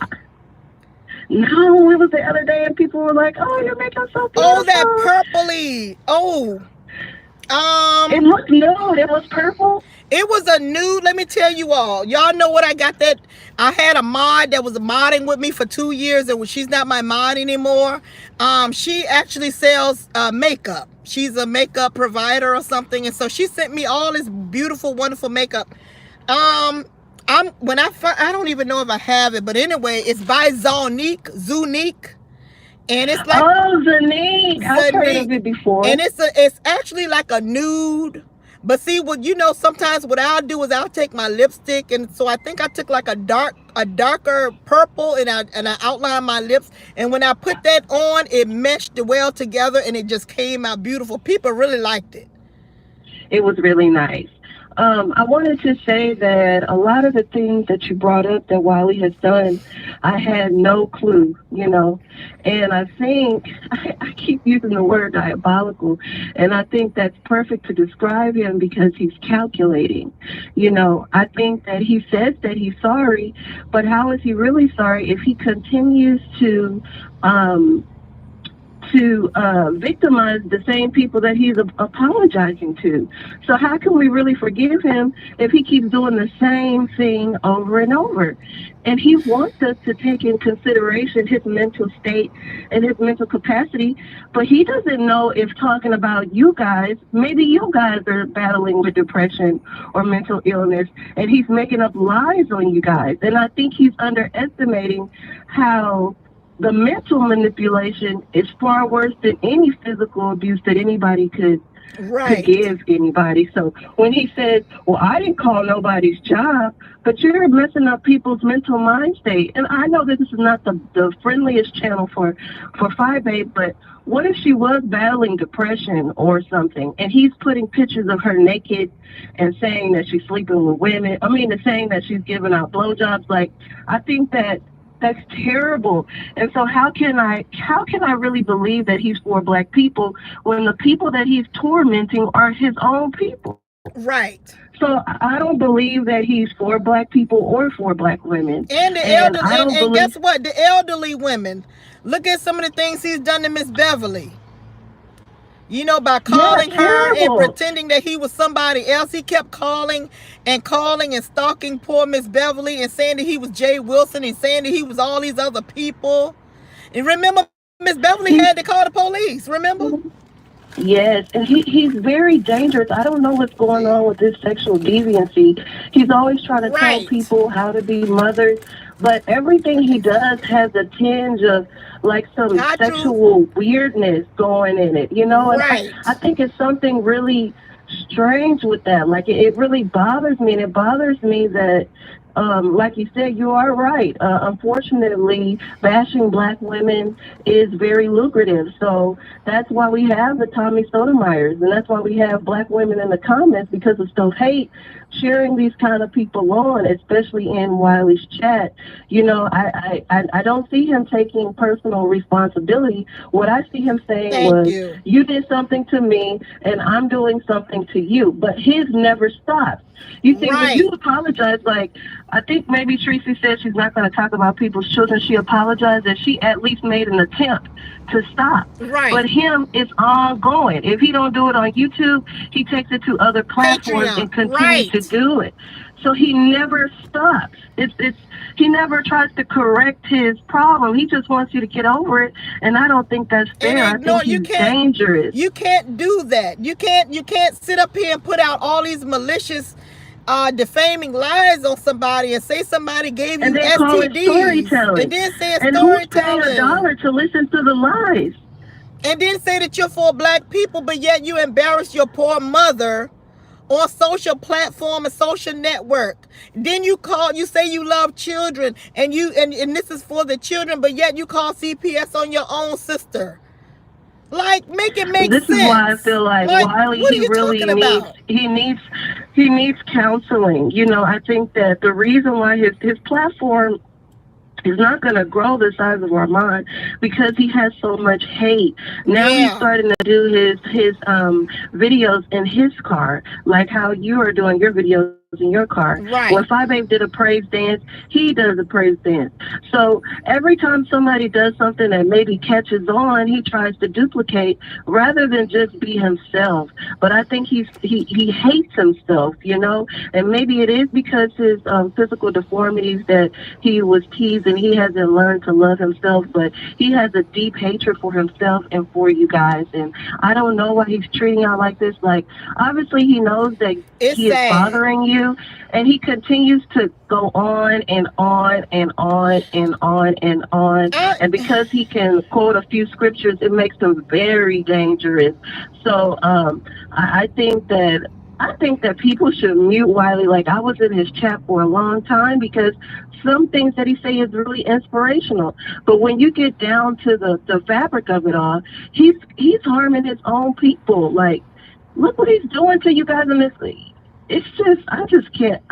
no, it was the other day, and people were like, "Oh, your makeup's so Oh, that beautiful." purpley. Oh, It um, looked nude. It was purple. it was a nude. Let me tell you all. Y'all know what I got that. I had a mod that was modding with me for 2 years, and she's not my mod anymore. She actually sells makeup. She's a makeup provider or something, and so she sent me all this beautiful, wonderful makeup. Um, I don't even know if I have it, but anyway, it's by Zunique, and it's like Oh, Zanique. I've heard of Zanique, it before. and it's actually like a nude. But see, what sometimes what I'll do is I'll take my lipstick, and so I think I took like a darker purple, and I outlined my lips, and when I put that on, it meshed well together, and it just came out beautiful. People really liked it. It was really nice. I wanted to say that a lot of the things that you brought up that Wiley has done, I had no clue, And I think I keep using the word diabolical, and I think that's perfect to describe him because he's calculating. I think that he says that he's sorry, but how is he really sorry if he continues um, to victimize the same people that he's apologizing to? So how can we really forgive him if he keeps doing the same thing over and over? And he wants us to take in consideration his mental state and his mental capacity, but he doesn't know if talking about you guys, maybe you guys are battling with depression or mental illness, and he's making up lies on you guys. And I think he's underestimating how the mental manipulation is far worse than any physical abuse that anybody could Right. give anybody. So when he says, "Well, I didn't call nobody's job," but you're messing up people's mental mind state. And I know that this is not the friendliest channel for 5A, but what if she was battling depression or something, and he's putting pictures of her naked and saying that she's sleeping with women? I mean, saying that she's giving out blowjobs. Like, I think that's terrible. And so how can I really believe that he's for black people when the people that he's tormenting are his own people? Right. So I don't believe that he's for black people or for black women. And the And elderly, I don't and believe guess what? The elderly women. Look at some of the things he's done to Miss Beverly. by Yeah, calling her and terrible. pretending that he was somebody else. He kept calling and stalking poor Miss Beverly and saying that he was Jay Wilson and saying that he was all these other people. And remember, Miss Beverly had to call He's the police, remember? Yes, and he's very dangerous. I don't know what's going on with his sexual deviancy. He's always trying to tell Right. people how to be mothers, but everything he does has a tinge of like some High truth. sexual weirdness going in it, And I Right. think it's something really strange with that. Like it really bothers me, and it bothers me that like you said, you are right. Unfortunately, bashing black women is very lucrative. So that's why we have the Tommy Sotomayers, and that's why we have black women in the comments because of still hate cheering these kind of people on, especially in Wiley's chat. I don't see him taking personal responsibility. What I see him saying Thank was, you. you did something to me, and I'm doing something to you. But his never stops. You see, when you Right. apologize, like I think maybe Tracy said she's not going to talk about people's children. She apologized that she at least made an attempt to stop. But Right. him, it's ongoing. If he don't do it on YouTube, he takes it to other platforms Patreon. and continues to Right. do it. So he never stops. It's he never tries to correct his problem. He just wants you to get over it, and I don't think that's And fair. I think ignore, he's dangerous. you can't do that. You can't sit up here and put out all these malicious defaming lies on somebody and say somebody gave And you then call it STDs and storytelling. then say it's And who's paying a storytelling dollar to listen to the lies? and then say that you're for black people, but yet you embarrass your poor mother on social platform and social network. Then you say you love children and this is for the children, but yet you call CPS on your own sister. Like, make it make This is why I sense. feel like Like, Wiley, what are he you really talking needs about? he needs counseling. I think that the reason why his platform is not going to grow the size of Armand because he has so much hate. Now he's Yeah. starting to do his videos in his car, like how you are doing your videos in your car. When Right. Five Babe did a praise dance, he does a praise dance. So every time somebody does something that maybe catches on, he tries to duplicate rather than just be himself. But I think he hates himself, and maybe it is because his physical deformities that he was teased and he hasn't learned to love himself, but he has a deep hatred for himself and for you guys. And I don't know why he's treating y'all like this. Like, obviously he knows that It's he is sad. bothering you, and he continues to go on and on and on and on and on. I, And because he can quote a few scriptures, it makes him very dangerous. So I think that people should mute Wiley. Like, I was in his chat for a long time because some things that he say is really inspirational. But when you get down to the fabric of it all, he's harming his own people. Like, look what he's doing to you guys in this. It's just, I just can't.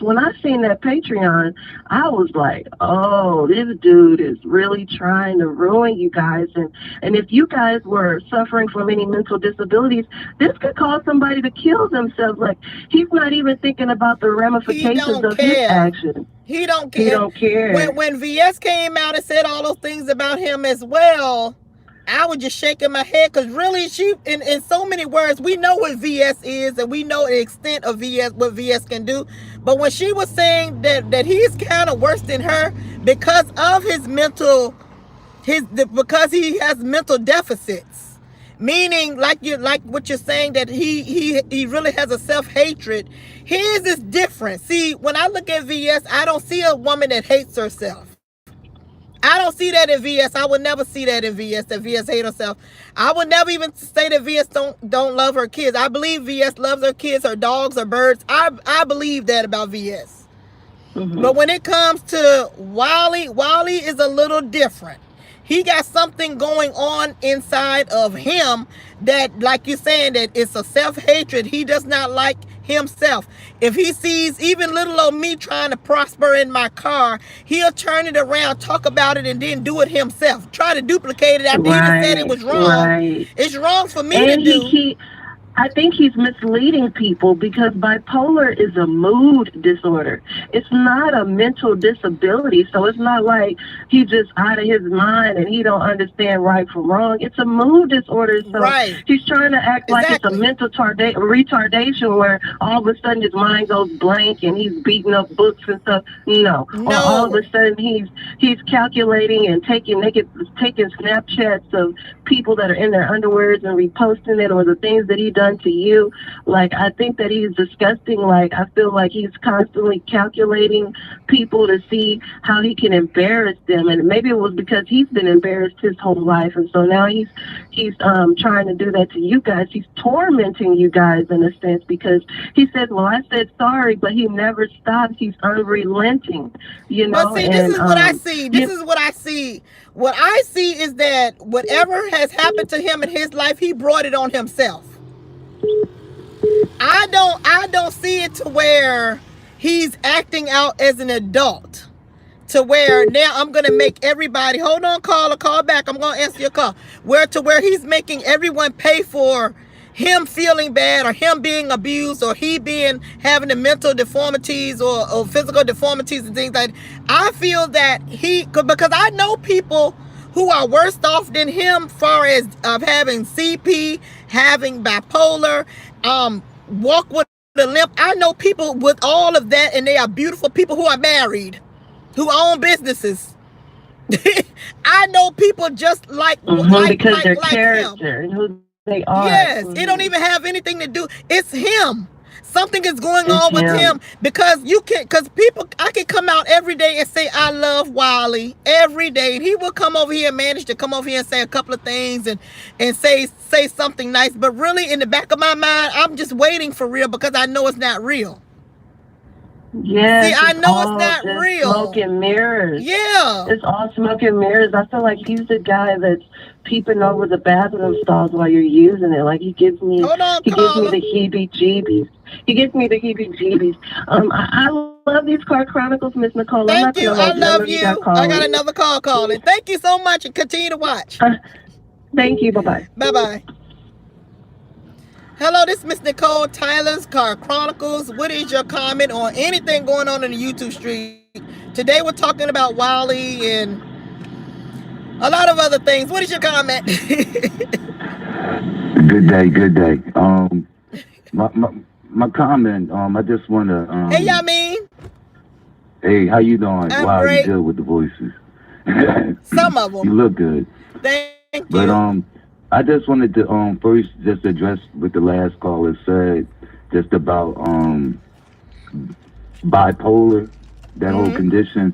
When I seen that Patreon, I was like, oh, this dude is really trying to ruin you guys. And if you guys were suffering from any mental disabilities, this could cause somebody to kill themselves. Like, he's not even thinking about the he ramifications don't of his care. actions. He don't He care. don't care. When VS came out and said all those things about him as well, I was just shaking my head because really, she in so many words, we know what VS is and we know the extent of VS, what VS can do. But when she was saying that he's kind of worse than her because of his mental, because he has mental deficits, meaning like what you're saying, that he really has a self-hatred. His is different. See, when I look at VS, I don't see a woman that hates herself. I don't see that in VS. I would never see that in VS, that VS hate herself. I would never even say that VS don't love her kids. I believe VS loves her kids, her dogs, her birds. I believe that about VS. Hmm. But when it comes to Wally is a little different. He got something going on inside of him that, like you're saying, that it's a self-hatred. He does not like himself. If he sees even little old me trying to prosper in my car, he'll turn it around, talk about it, and then do it himself. Try to duplicate it after he done said it Right, was wrong. right. It's wrong for me to And he do. keep I think he's misleading people because bipolar is a mood disorder. It's not a mental disability. So it's not like he's just out of his mind and he don't understand right from wrong. It's a mood disorder. So Right. he's trying to act like it's a Exactly. mental retardation where all of a sudden his mind goes blank and he's beating up books and stuff. No. Or all of No. a sudden he's calculating and taking Snapchats of people that are in their underwears and reposting it, or the things that he done to you. Like, I think that he's disgusting. Like, I feel like he's constantly calculating people to see how he can embarrass them, and maybe it was because he's been embarrassed his whole life, and so now he's trying to do that to you guys. He's tormenting you guys in a sense, because he said, well, I said sorry, but he never stops. He's unrelenting, you know. But see, this is what I see. This is what I see. What I see is that whatever has happened to him in his life, he brought it on himself. I don't see it to where he's acting out as an adult. To where now I'm gonna make everybody, hold on, caller, call back. I'm gonna answer your call. To where he's making everyone pay for him feeling bad, or him being abused, or he being having the mental deformities, or physical deformities and things like that. I feel that because I know people who are worse off than him, far as having CP, having bipolar, walk with a limp. I know people with all of that, and they are beautiful people who are married, who own businesses. I know people just because their character him. and who they are. Yes, it don't even have anything to do. It's him. Something is going on with him, because I can come out every day and say I love Wiley every day, and he will come over here and manage to come over here and say a couple of things and say something nice, but really in the back of my mind, I'm just waiting for real, because I know it's not real. Yeah, see, I know it's not real. Smoke and mirrors. Yeah, it's all smoke and mirrors. I feel like he's the guy that's peeping over the bathroom stalls while you're using it. Like, he gives me the heebie-jeebies. He gives me the heebie-jeebies. I love these car chronicles, Miss Nicole. Thank you. I love you. I got another call calling. Thank you so much, and continue to watch. Thank you. Bye-bye. Bye-bye. Hello, this is Miss Nicole, Tyler's Car Chronicles. What is your comment on anything going on in the YouTube street? Today we're talking about Wiley and a lot of other things. What is your comment? Good day. My comment, I just want to... hey, Yamin. Hey, how you doing? I'm great. You good with the voices. Some of them. You look good. Thank you. But, I just wanted to first just address what the last caller said, just about bipolar, that whole condition.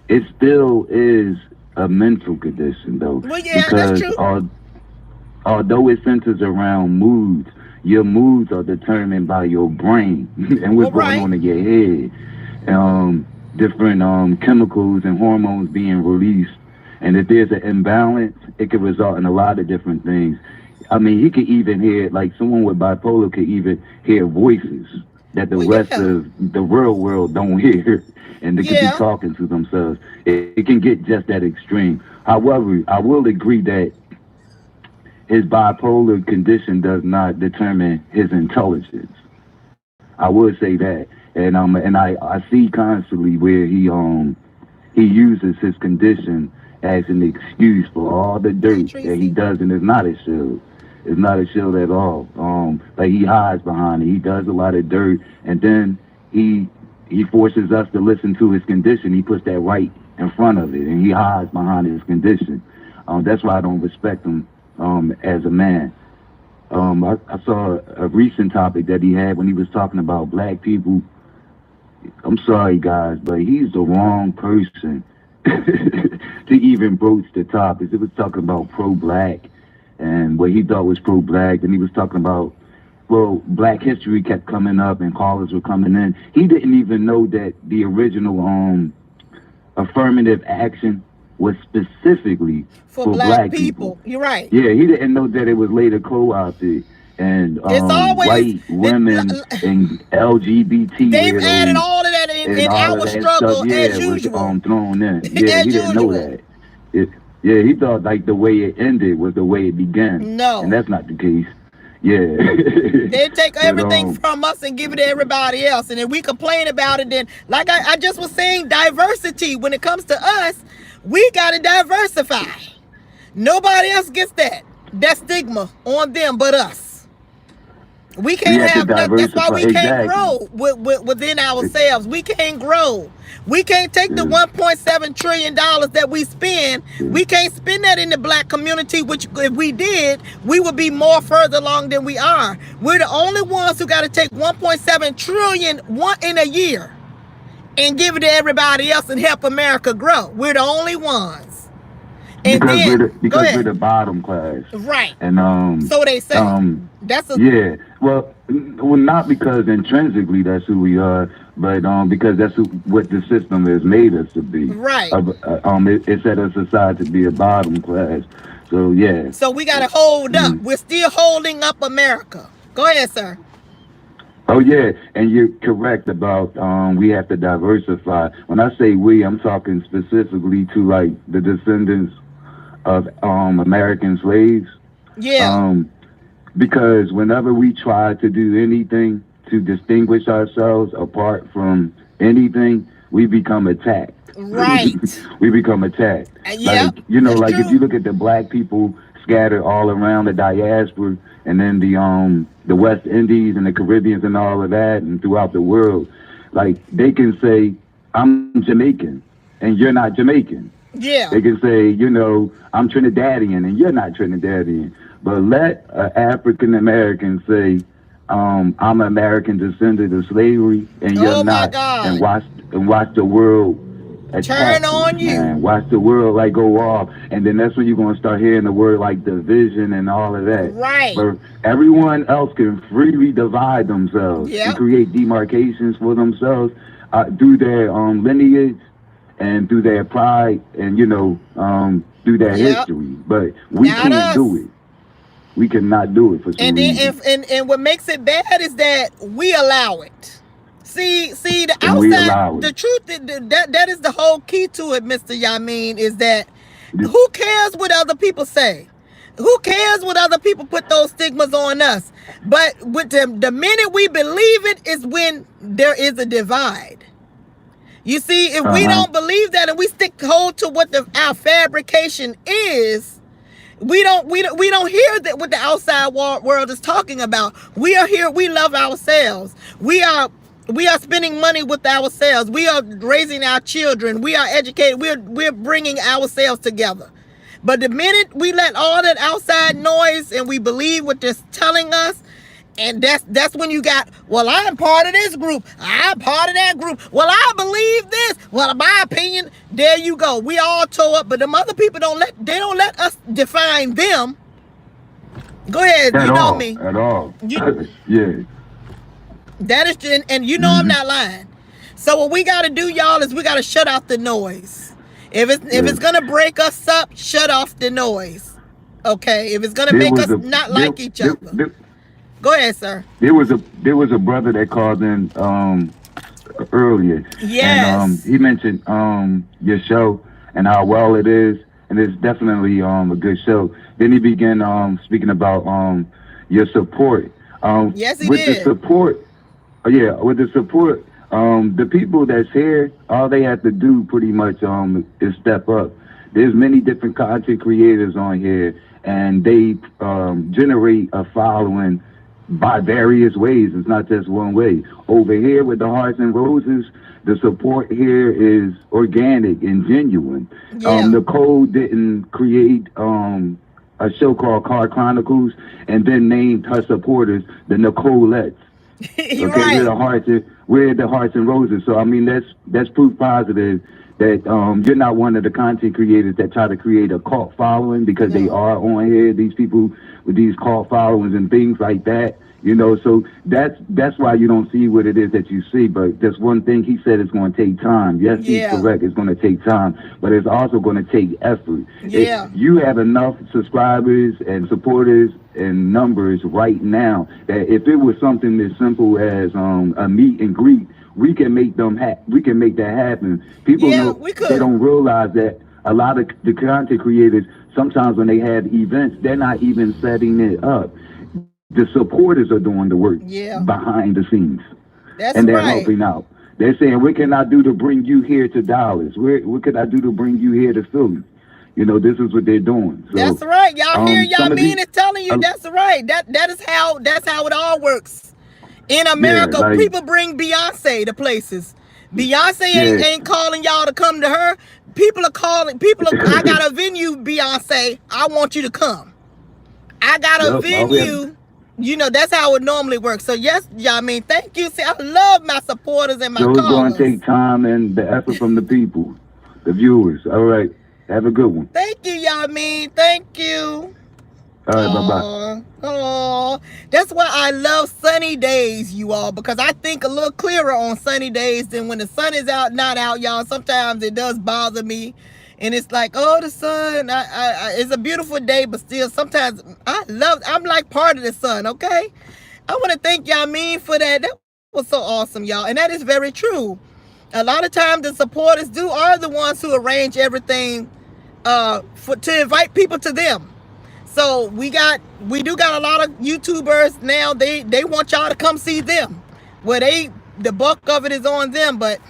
It still is a mental condition, though. Well, yeah, because that's true. Although it centers around moods, your moods are determined by your brain and what's going on in your head. Different chemicals and hormones being released. And if there's an imbalance, it could result in a lot of different things. I mean, he could even hear, like someone with bipolar could even hear voices that the rest of the real world don't hear, and they could be talking to themselves. It can get just that extreme. However, I will agree that his bipolar condition does not determine his intelligence. I would say that. And I see constantly where he uses his condition as an excuse for all the dirt that he does, and it's not a shield. It's not a shield at all. Like, he hides behind it. He does a lot of dirt, and then he forces us to listen to his condition. He puts that right in front of it, and he hides behind his condition. That's why I don't respect him as a man. I saw a recent topic that he had when he was talking about black people. I'm sorry, guys, but he's the wrong person to even broach the topic. It was talking about pro-black and what he thought was pro-black. And he was talking about, well, black history kept coming up and callers were coming in. He didn't even know that the original affirmative action was specifically for black people. You're right. Yeah, he didn't know that it was later co-opted. And white women and LGBT. They've added all of that in our struggle as usual. Thrown in. Yeah, he didn't know that. He thought like the way it ended was the way it began. No. And that's not the case. Yeah. They take But everything from us and give it to everybody else. And then we complain about it. Then, like I just was saying, diversity. When it comes to us, we got to diversify. Nobody else gets that stigma on them but us. We we can't have to have nothing. That's why diversify. we can't Exactly. grow within ourselves. We can't grow. We can't take the Yeah. $1.7 trillion that we spend. Yeah. We can't spend that in the black community, which if we did, we would be more further along than we are. We're the only ones who got to take 1.7 trillion in a year and give it to everybody else and help America grow. We're the only ones. And Because then, go we're ahead. the bottom class. Right. And So they say. That's a yeah. Well, not because intrinsically that's who we are, but because that's what the system has made us to be. right. It set us aside to be a bottom class. So yeah. So we got to hold up. Mm. We're still holding up America. Go ahead, sir. Oh yeah, and you're correct about we have to diversify. When I say we, I'm talking specifically to like the descendants of American slaves. Yeah. Because whenever we try to do anything to distinguish ourselves apart from anything, we become attacked. Right. We become attacked. Yeah. Like, you know, That's like true. if you look at the black people scattered all around the diaspora and then the West Indies and the Caribbeans and all of that and throughout the world, like they can say, I'm Jamaican and you're not Jamaican. Yeah. They can say, you know, I'm Trinidadian and you're not Trinidadian. But let an African American say, I'm an American descendant of slavery and you're Oh my not, God. and watch the world attack Turn on you. and watch the world like go off, and then that's when you're gonna start hearing the word like division and all of that. Right. But everyone else can freely divide themselves Yep. and create demarcations for themselves through their lineage and through their pride and through their Yep. history. But we Not can't us. do it. We cannot do it for some And then reason. and what makes it bad is that we allow it. See the And we outside, allow the it. truth that is the whole key to it, Mr. Yamin, is that This- who cares what other people say? Who cares what other people put those stigmas on us? But with the minute we believe it is when there is a divide. You see, if we don't believe that and we hold to what our fabrication is, we don't hear that what the outside world is talking about. We are here. We love ourselves. We are spending money with ourselves. We are raising our children. We are educated. We're bringing ourselves together. But the minute we let all that outside noise and we believe what they're telling us, and that's when you got, well, I'm part of this group. I'm part of that group. Well, I believe this. Well, in my opinion, there you go. We all toe up, but them other people don't let us define them. Go ahead. At You know all. me. At all. You- Yeah. That is, and you know I'm not lying. So what we got to do, y'all, is we got to shut out the noise. If it's gonna break us up, shut off the noise. Okay. If it's gonna There make was us a- not there- like each there- other. there- Go ahead, sir. There was a brother that called in earlier. Yes. And he mentioned your show and how well it is, and it's definitely a good show. Then he began speaking about your support. Yes, he with did. the support, with the support, the people that's here, all they have to do pretty much is step up. There's many different content creators on here, and they generate a following by various ways. It's not just one way. Over here with the Hearts and Roses, the support here is organic and genuine. Yeah. Nicole didn't create a show called Car Chronicles and then named her supporters the Nicolettes. You're Okay, right. we're the Hearts and Roses. So I mean that's proof positive that you're not one of the content creators that try to create a cult following, because they are on here, these people with these cult followings and things like that. So that's why you don't see what it is that you see. But there's one thing he said, it's going to take time. Yes, Yeah. he's correct. It's going to take time, but it's also going to take effort. Yeah. If you have enough subscribers and supporters and numbers right now that if it was something as simple as a meet and greet, we can make we can make that happen. People Yeah, know we could. they don't realize that a lot of the content creators, sometimes when they have events, they're not even setting it up. The supporters are doing the work behind the scenes. And they're helping out. They're saying, what can I do to bring you here to Dallas? What can I do to bring you here to Philly? You know, this is what they're doing. So, that's right. Y'all hear y'all mean is telling you that's right. That's how it all works. In America, people bring Beyonce to places. Beyonce ain't calling y'all to come to her. People are calling. I got a venue, Beyonce. I want you to come. I got a venue. You know, that's how it normally works. So yes, y'all mean, thank you. See, I love my supporters and my callers. So it's going to take time and the effort from the people, the viewers. All right. Have a good one. Thank you, y'all mean. Thank you. All right, bye-bye. Oh, that's why I love sunny days, you all, because I think a little clearer on sunny days than when the sun is out, not out, y'all. Sometimes it does bother me. And it's like, oh, the sun, it's a beautiful day, but still sometimes I'm like part of the sun, okay? I want to thank y'all mean for that. That was so awesome, y'all. And that is very true. A lot of times the supporters are the ones who arrange everything to invite people to them. So we do got a lot of YouTubers now. They want y'all to come see them. Well, the bulk of it is on them. But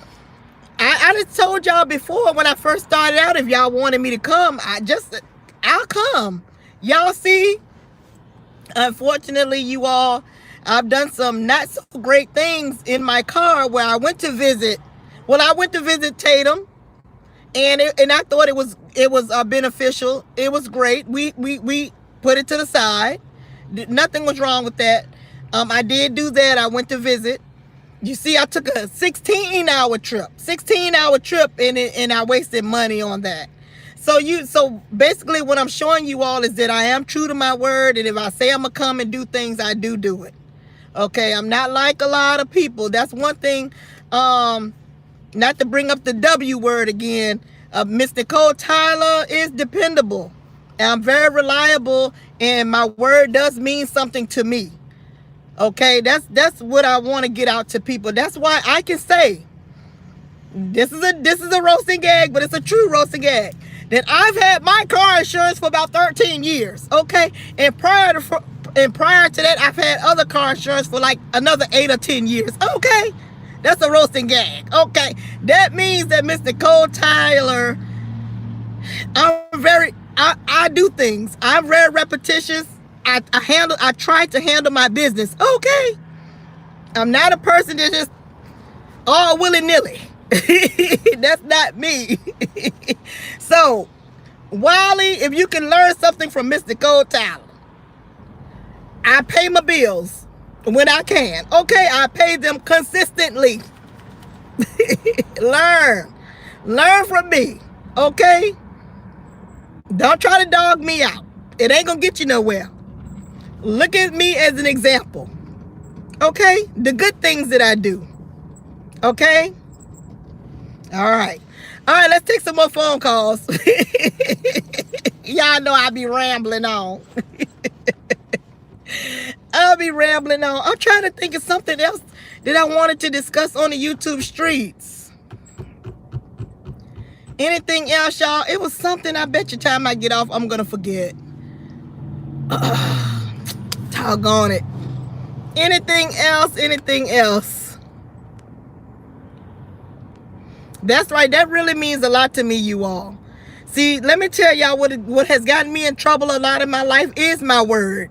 I just told y'all before when I first started out, if y'all wanted me to come, I'll come. Y'all see, unfortunately, you all, I've done some not so great things in my car where I went to visit. Well, I went to visit Tatum. And I thought it was beneficial. It was great. We put it to the side. Nothing was wrong with that. I did do that. I went to visit. You see, I took a 16-hour trip. 16-hour trip, and I wasted money on that. So basically, what I'm showing you all is that I am true to my word, and if I say I'm gonna come and do things, I do it. Okay, I'm not like a lot of people. That's one thing. Not to bring up the W word again, Miss Nicole Tyler is dependable. I'm very reliable, and my word does mean something to me. Okay, that's what I want to get out to people. That's why I can say this is a roasting gag, but it's a true roasting gag. That I've had my car insurance for about 13 years. Okay, and prior to that, I've had other car insurance for like another 8 or 10 years. Okay. That's a roasting gag. Okay. That means that Miss Nicole Tyler, I do things. I'm very repetitious. I try to handle my business. Okay. I'm not a person that just all willy-nilly. That's not me. So, Wiley, if you can learn something from Miss Nicole Tyler, I pay my bills when I can. Okay, I pay them consistently. Learn from me. Okay, don't try to dog me out. It ain't gonna get you nowhere. Look at me as an example. Okay, the good things that I do. Okay, all right, let's take some more phone calls. Y'all know I be rambling on. I'll be rambling on. I'm trying to think of something else that I wanted to discuss on the YouTube streets. Anything else, y'all? It was something I bet you time I get off, I'm going to forget. Doggone it. Anything else? That's right. That really means a lot to me, you all. See, let me tell y'all what has gotten me in trouble a lot in my life is my word.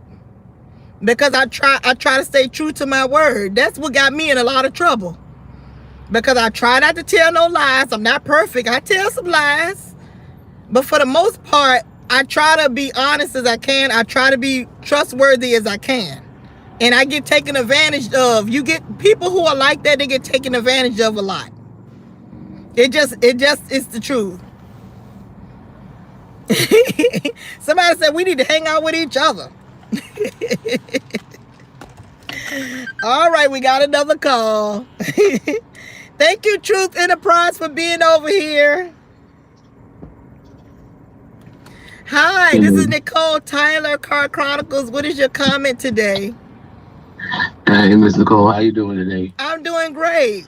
Because I try to stay true to my word. That's what got me in a lot of trouble. Because I try not to tell no lies. I'm not perfect. I tell some lies. But for the most part, I try to be honest as I can. I try to be trustworthy as I can. And I get taken advantage of. You get people who are like that, they get taken advantage of a lot. It just it's the truth. Somebody said we need to hang out with each other. All right, we got another call. Thank you, Truth Enterprise, for being over here. Hi, this is Nicole Tyler, Car Chronicles. What is your comment today? Hey, Miss Nicole, how you doing today? I'm doing great.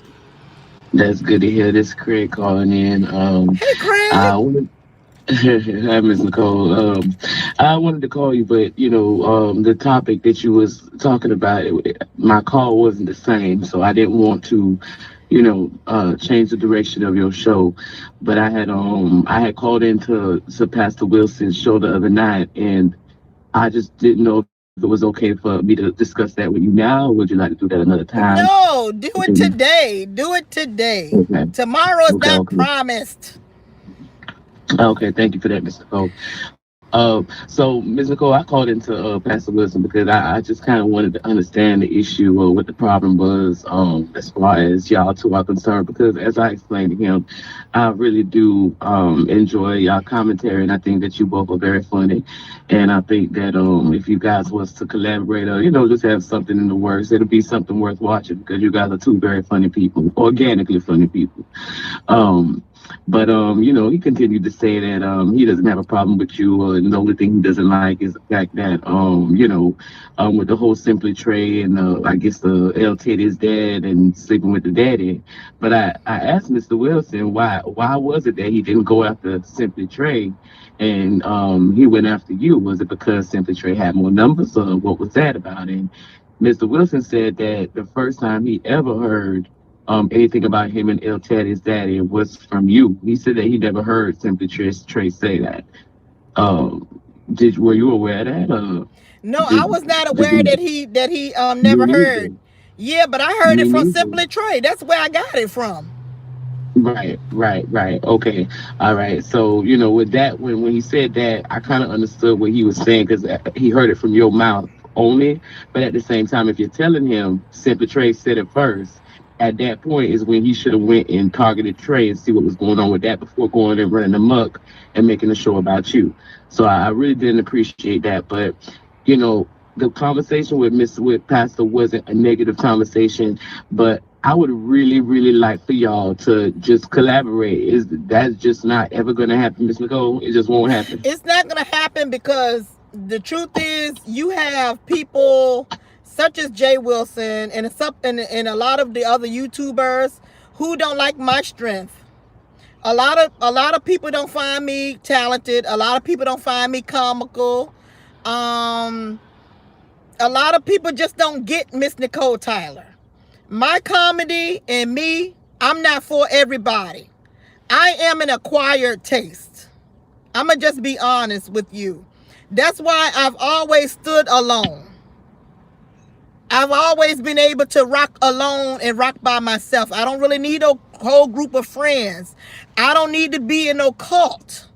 That's good to hear. This is Craig calling in. Hey, Craig. Hi, Miss Nicole. I wanted to call you, but the topic that you was talking about, my call wasn't the same, so I didn't want to, change the direction of your show. But I had called into Pastor Wilson's show the other night, and I just didn't know if it was okay for me to discuss that with you now. Or would you like to do that another time? No, do it Okay. today. Do it today. Okay. Tomorrow is Okay. not Okay. promised. Okay, thank you for that, Mr. Cole. So, Ms. Nicole, I called into Pastor Wilson because I just kind of wanted to understand the issue or what the problem was as far as y'all two are concerned. Because as I explained to him, I really do enjoy y'all commentary, and I think that you both are very funny. And I think that if you guys was to collaborate or just have something in the works, it'll be something worth watching because you guys are two very funny people, organically funny people. Um, but he continued to say that he doesn't have a problem with you. And the only thing he doesn't like is the fact that with the whole Simply Trey and I guess the L Teddy's dad and sleeping with the daddy. But I asked Mr. Wilson why was it that he didn't go after Simply Trey and he went after you? Was it because Simply Trey had more numbers, or what was that about? And Mr. Wilson said that the first time he ever heard anything about him and El Teddy's daddy was from you. He said that he never heard Simply Trey say that. Were you aware of that? No, I Did was not did aware you, that he me never heard. neither. Yeah, but I heard Me it from neither. Simply Trey. That's where I got it from. Right, right, right. Okay, all right. So with that, when he said that, I kind of understood what he was saying because he heard it from your mouth only. But at the same time, if you're telling him Simply Trey said it first, at that point is when he should have went and targeted Trey and see what was going on with that before going and running amok and making a show about you. So I really didn't appreciate that. But you know, the conversation with Pastor wasn't a negative conversation, but I would really, really like for y'all to just collaborate. Is that's just not ever gonna happen, Miss Nicole? It just won't happen. It's not going to happen because the truth is you have people such as Jay Wilson and a lot of the other YouTubers who don't like my strength. A lot of people don't find me talented. A lot of people don't find me comical. Um, a lot of people just don't get Miss Nicole Tyler. My comedy and me, I'm not for everybody. I am an acquired taste. I'm going to just be honest with you. That's why I've always stood alone. I've always been able to rock alone and rock by myself. I don't really need a whole group of friends. I don't need to be in no cult.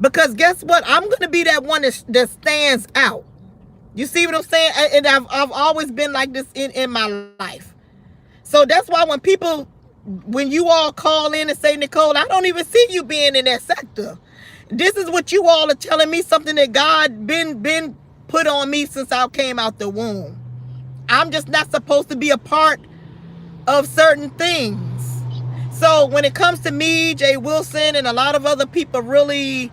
Because guess what? I'm going to be that one that stands out. You see what I'm saying? And I've always been like this in my life. So that's why when you all call in and say, Nicole, I don't even see you being in that sector. This is what you all are telling me, something that God been put on me since I came out the womb. I'm just not supposed to be a part of certain things. So when it comes to me, Jay Wilson, and a lot of other people, really,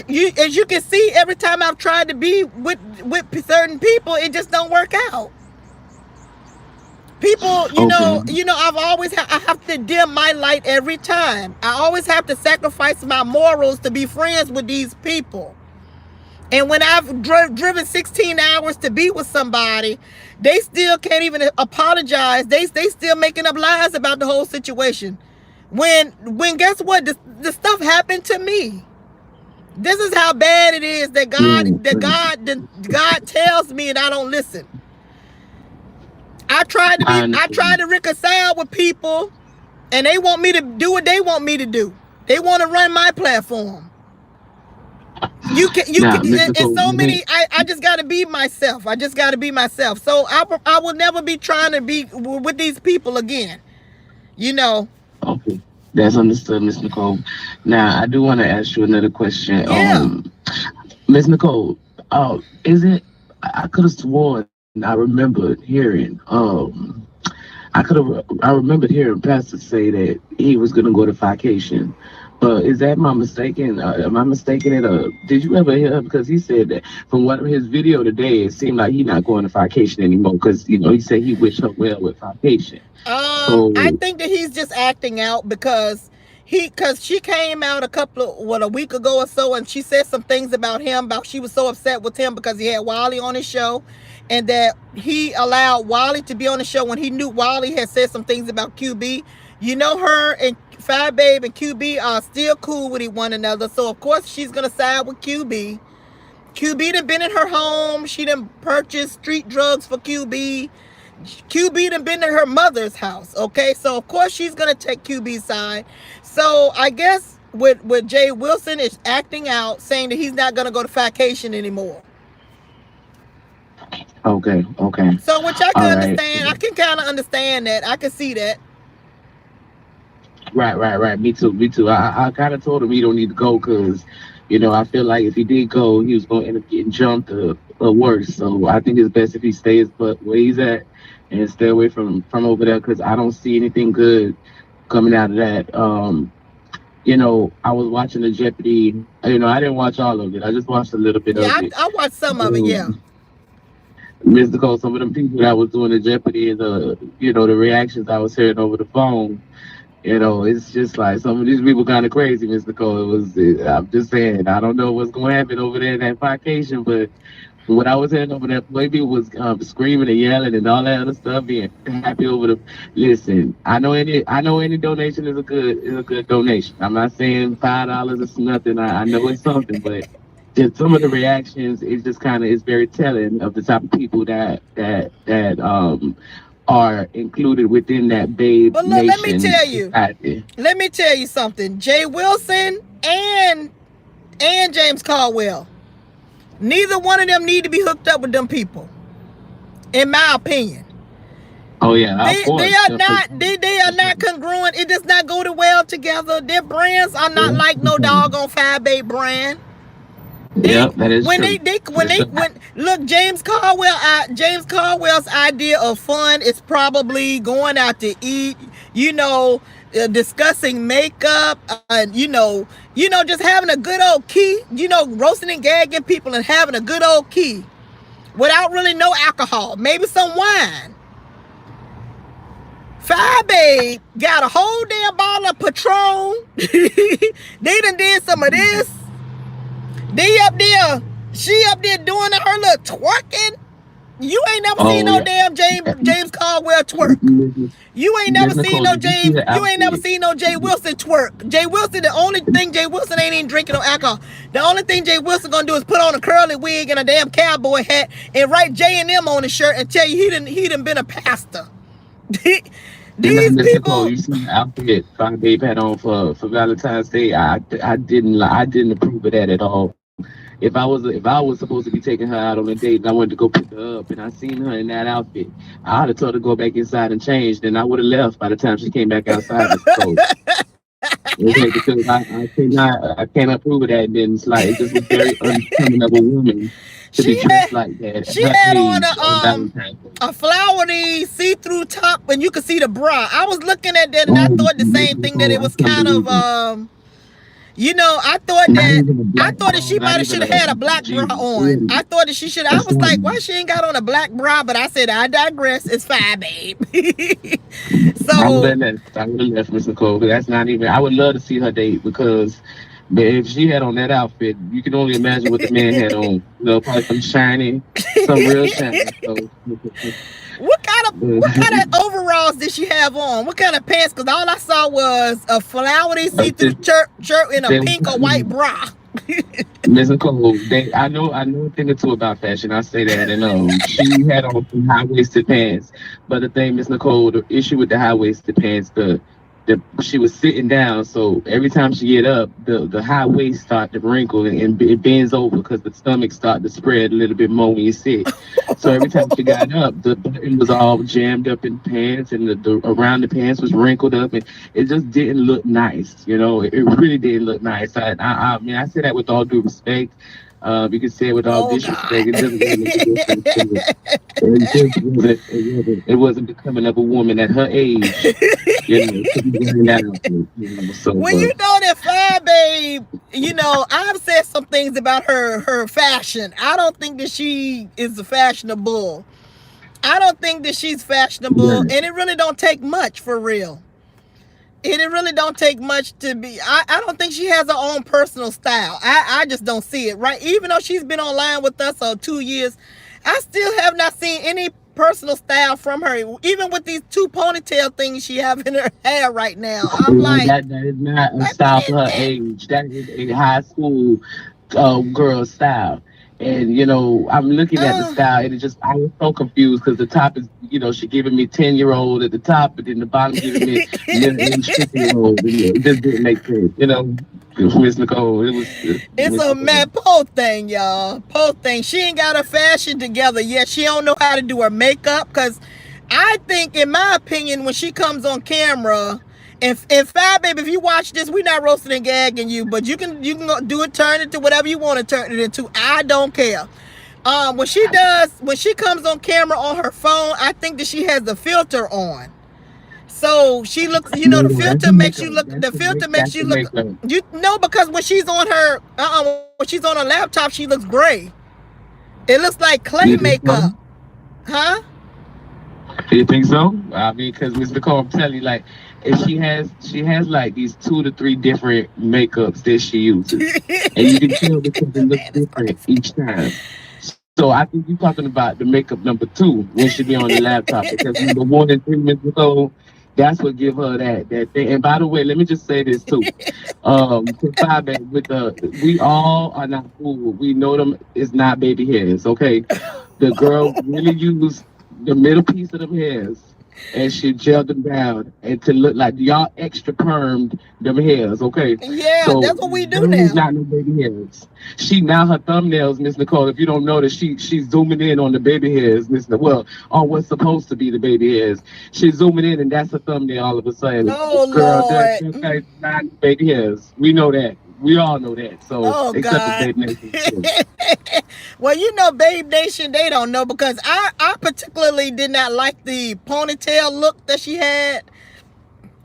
as you can see, every time I've tried to be with certain people, it just don't work out. People, Okay. I've always I have to dim my light every time. I always have to sacrifice my morals to be friends with these people. And when I've driven 16 hours to be with somebody, they still can't even apologize. They still making up lies about the whole situation. When guess what? The stuff happened to me. This is how bad it is that God tells me and I don't listen. I I tried understand. to reconcile with people and they want me to do what they want me to do. They want to run my platform. You can, Now, Miss and Nicole, so many, I just got to be myself. I just got to be myself. So I will never be trying to be with these people again. You know, okay, that's understood, Miss Nicole. Now, I do want to ask you another question. yeah. Miss Nicole, is it? I could have sworn I remembered hearing. I remembered hearing Pastor say that he was gonna go to vacation. Is that my mistaken? Am I mistaken? It. Did you ever hear? Because he said that from what his video today, it seemed like he's not going to vacation anymore. Because he said he wished her well with vacation. I So think that he's just acting out because because she came out a week ago or so, and she said some things about him, about she was so upset with him because he had Wally on his show, and that he allowed Wally to be on the show when he knew Wally had said some things about QB. You know, her and Fat Babe and QB are still cool with one another, so of course she's gonna side with QB. QB done been in her home. She done purchased street drugs for QB. QB done been in her mother's house. Okay, so of course she's gonna take QB's side. So I guess with Jay Wilson is acting out, saying that he's not gonna go to vacation anymore. Okay. So which I can understand. I can kind of understand that. I can see that. Right. Me too. I kind of told him he don't need to go because, I feel like if he did go, he was going to end up getting jumped or worse. So I think it's best if he stays but where he's at and stay away from over there because I don't see anything good coming out of that. I was watching the Jeopardy. I didn't watch all of it. I just watched a little bit of it. I watched some of it, yeah. Ms. Nicole, some of the people that was doing the Jeopardy and the reactions I was hearing over the phone, it's just like some of these people kind of crazy, Ms. Nicole. I'm just saying, I don't know what's going to happen over there in that vacation, but what I was hearing over there, maybe was screaming and yelling and all that other stuff, being happy over the. Listen, I know any donation is a good donation. I'm not saying $5 is nothing. I know it's something, but just some of the reactions is just it's very telling of the type of people that are included within that babe but look, nation. Let me tell you something. Jay Wilson and James Caldwell, neither one of them need to be hooked up with them people, in my opinion. Oh yeah, they are not congruent. It does not go well together. Their brands are not like no doggone Fat Babe brand. That is true. Look, James Caldwell's idea of fun is probably going out to eat, discussing makeup, just having a good old key, roasting and gagging people and having a good old key without really no alcohol, maybe some wine. Fat Babe got a whole damn bottle of Patron. They done did some of this. She up there doing her little twerking. You ain't never seen no damn James Caldwell twerk. You ain't never seen no James. You ain't never seen no Jay Wilson twerk. Jay Wilson, the only thing Jay Wilson ain't even drinking no alcohol. The only thing Jay Wilson gonna do is put on a curly wig and a damn cowboy hat and write J&M on his shirt and tell you he done been a pastor. These people. You see the outfit Fat Babe had on for Valentine's Day. I didn't approve of that at all. If I was supposed to be taking her out on a date and I wanted to go pick her up and I seen her in that outfit, I'd have told her to go back inside and change. Then I would have left by the time she came back outside. Because I cannot approve of that. And then it's like it just was very uncommon of a woman to be dressed like that. She had on a flowery see-through top and you could see the bra. I was looking at that and I thought the same thing, that it was kind of I thought that she should have had a black bra on. I thought that she should. I was like, why she ain't got on a black bra? But I said, I digress. It's Fat Babe. So I would have left Miss Nicole. But that's not even. I would love to see her date because if she had on that outfit, you can only imagine what the man had on. Probably some real shiny. So, What kind of overalls did she have on? What kind of pants? Because all I saw was a flowery see-through shirt and a pink or white bra. Miss Nicole, I know a thing or two about fashion. I say that, and she had on some high-waisted pants. But the thing, Miss Nicole, the issue with the high-waisted pants, she was sitting down, so every time she get up, the high waist start to wrinkle and it bends over because the stomach start to spread a little bit more when you sit. So every time she got up, the button was all jammed up in pants and the around the pants was wrinkled up and it just didn't look nice. It really didn't look nice. I mean, I say that with all due respect. You can say it with all disrespect. It wasn't becoming of a woman at her age. So, when you know that Fat Babe, I've said some things about her fashion. I don't think that she is fashionable. I don't think that she's fashionable, and it really don't take much for real. It really don't take much to be. I don't think she has her own personal style. I just don't see it, right? Even though she's been online with us for 2 years, I still have not seen any personal style from her. Even with these two ponytail things she have in her hair right now, I'm like, That is not a like style what for is her that? age. That is a high school girl style. And I'm looking at the Uh, style, and I was so confused because the top is, she giving me 10-year-old at the top, but then the bottom giving me middle age 50-year-old. It just didn't make sense. Miss Nicole, it was it's Miss a Nicole. mad pole thing, y'all. Pole thing. She ain't got her fashion together yet. She don't know how to do her makeup. Cause I think, in my opinion, when she comes on camera, if Fat Baby, if you watch this, we're not roasting and gagging you, but you can go do it, turn it to whatever you want to turn it into. I don't care. When she comes on camera on her phone, I think that she has the filter on. So she looks, No, the no, that's filter the makes makeup. you look, That's the makeup. you know, because when she's on her, when she's on her laptop, she looks gray. It looks like clay You think so? makeup. Huh? You think so? I mean, because Miss Nicole, I'm telling you, like, if she has like these 2 to 3 different makeups that she uses, and you can tell because it looks Man, it's different crazy. each time. So I think you're talking about the makeup number 2 when she be on the laptop, because number 1 and 3, Miss Nicole, that's what give her that thing. And by the way, let me just say this too. To five back with we all are not fooled. We know them is not baby hairs. Okay, the girl really used the middle piece of them hairs, and she gelled them down and to look like y'all extra permed them hairs. Okay, Yeah, so that's what we do those is now. not no baby hairs. She now her thumbnails, Miss Nicole. If you don't notice, she's zooming in on the baby hairs, well, on what's supposed to be the baby hairs. She's zooming in, and that's a thumbnail. All of a sudden, Oh girl, Lord. that's not baby hairs. We know that. We all know that. So Oh except for God. Baby Nation. Well, Babe Nation, they don't know, because I particularly did not like the ponytail look that she had.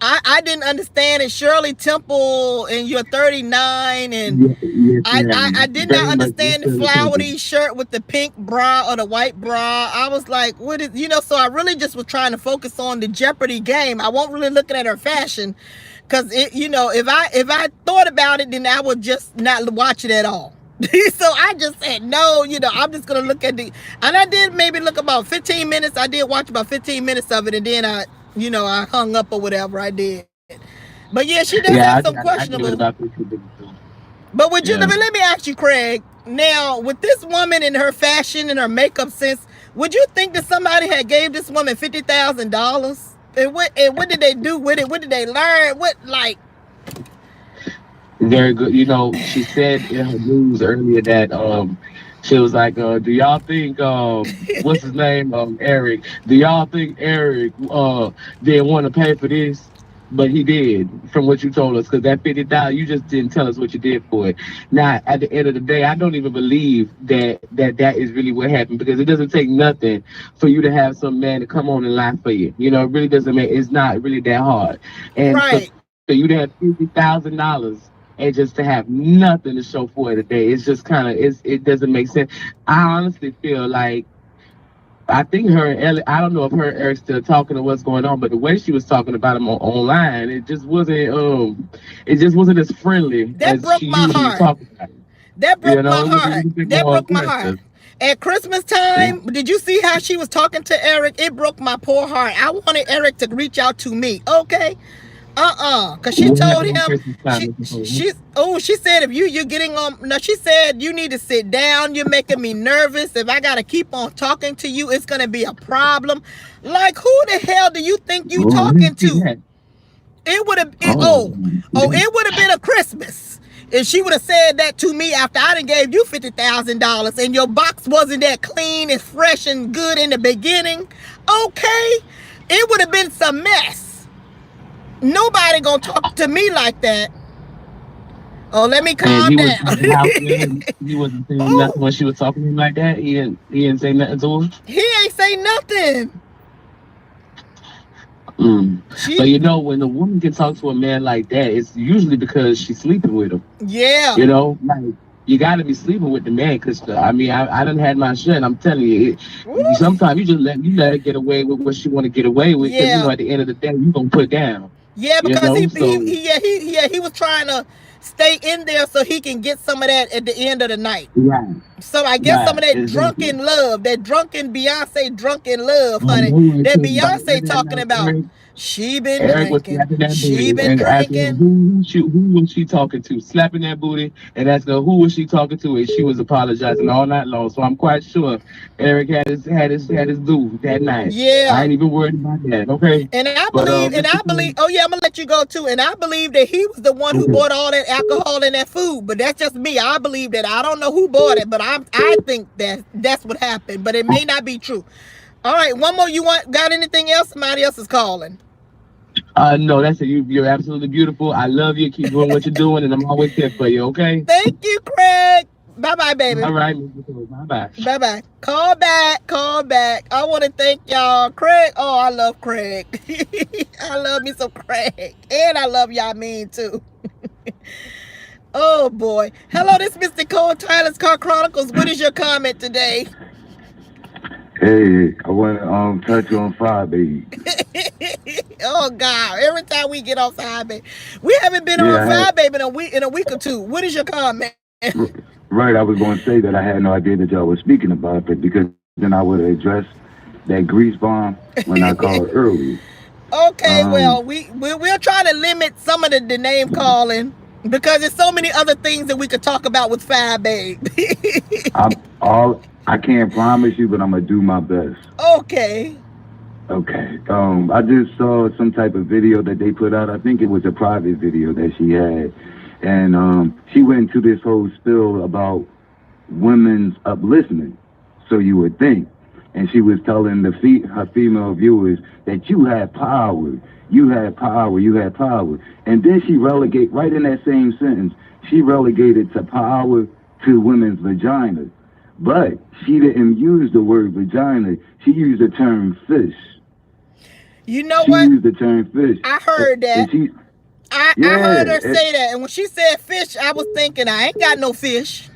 I didn't understand it. Shirley Temple, and you're 39, and Yes, I ma'am. did not Very much understand the discriminatory. flowery shirt with the pink bra or the white bra. I was like, what is, so I really just was trying to focus on the Jeopardy game. I wasn't really looking at her fashion, because if I thought about it, then I would just not watch it at all. So I just said no. I'm just gonna look at and I did maybe look about 15 minutes. I did watch about 15 minutes of it, and then I hung up or whatever I did. But yeah, she does have some Yeah, I give questionable. it about 50 minutes. But Yeah. let me ask you, Craig. Now, with this woman and her fashion and her makeup sense, would you think that somebody had gave this woman $50,000? And what did they do with it? What did they learn? Very good. She said in her news earlier that she was like, do y'all think what's his name? Eric. Do y'all think Eric didn't want to pay for this? But he did, from what you told us, because that 50,000, you just didn't tell us what you did for it. Now, at the end of the day, I don't even believe that is really what happened, because it doesn't take nothing for you to have some man to come on and lie for you. It really doesn't make. It's not really that hard, and for Right. you to have $50,000 and just to have nothing to show for it today, it's just kind of it doesn't make sense. I honestly feel like I think her and Ellie, I don't know if her and Eric still talking or what's going on, but the way she was talking about him online, it just wasn't as friendly That as broke she my usually heart. talks about it. That broke my It was a heart. little bit That more broke my heart. aggressive. At Christmas time, did you see how she was talking to Eric? It broke my poor heart. I wanted Eric to reach out to me. Okay. Cause she What told happened on him, Christmas time, Mr. Cole? she said, if you're getting on, no, she said, you need to sit down. You're making me nervous. If I gotta keep on talking to you, it's gonna be a problem. Like, who the hell do you think you Oh, I didn't talking see to? that. It would have it, Oh, oh it would have been a Christmas if she would have said that to me after I done gave you $50,000 and your box wasn't that clean and fresh and good in the beginning. Okay, it would have been some mess. Nobody gonna talk to me like that. Oh, let me and calm he was down. in the house with her. He wasn't saying nothing Oh, when she was talking to him like that. He didn't say nothing to her. he ain't say nothing. Mm. She, But when a woman can talk to a man like that, it's usually because she's sleeping with him. yeah. Like you got to be sleeping with the man, because I mean, I done had my shit. I'm telling you, Woo. sometimes you just let her get away with what she want to get away with, because Yeah. at the end of the day, you gonna put down. Yeah, You because know, so he was trying to stay in there so he can get some of that at the end of the night. right, So I guess some right, of that exactly. drunken love, that drunken Beyonce drunken love, I honey, know it that too. By the Beyonce end of that talking about. night, She been Eric was drinking. slapping that She booty been and asking her drinking. who was she talking to, slapping that booty and asking her who was she talking to, and she was apologizing all night long. So I'm quite sure Eric had his due that night. I Yeah. ain't even worried about that. Okay, And I but believe, Mr. Cole, oh yeah, I'm gonna let you go too. And I believe that he was the one who okay, bought all that alcohol and that food. But that's just me. I believe that. I don't know who bought it, but I think that that's what happened. But it may not be true. All right, one more. You got anything else? Somebody else is calling. no, that's it. You're absolutely beautiful. I love you. Keep doing what you're doing, and I'm always here for you. Okay. Thank you, Craig. Bye bye, baby. All right, Mr. Cole. Bye bye. Bye bye. Call back. Call back. I want to thank y'all. Craig. Oh, I love Craig. I love me some Craig. And I love y'all mean too. Oh boy. Hello, this is Mr. Cole, Tyler's Car Chronicles. What is your comment today? Hey, I want to touch on fire, baby. Oh God. Every time we get off Fire Baby. We haven't been Yeah, on Fire Baby in a week or two. What is your comment? right. I was going to say that I had no idea that y'all were speaking about it because then I would address that grease bomb when I called earlier. Okay, well, Um, we're trying to limit some of the name calling because there's so many other things that we could talk about with Fire Babe. I can't promise you, but I'm gonna do my best. Okay. Okay. I just saw some type of video that they put out. I think it was a private video that she had, and she went into this whole spill about women's upliftment. So you would think, and she was telling her female viewers that you have power, you have power, you have power, and then she relegate right in that same sentence. She relegated to power to women's vagina, but she didn't use the word vagina. She used the term fish. You know She what? used the term fish. I heard that. And she, I heard her yeah, say that, and when she said fish, I was thinking I ain't got no fish.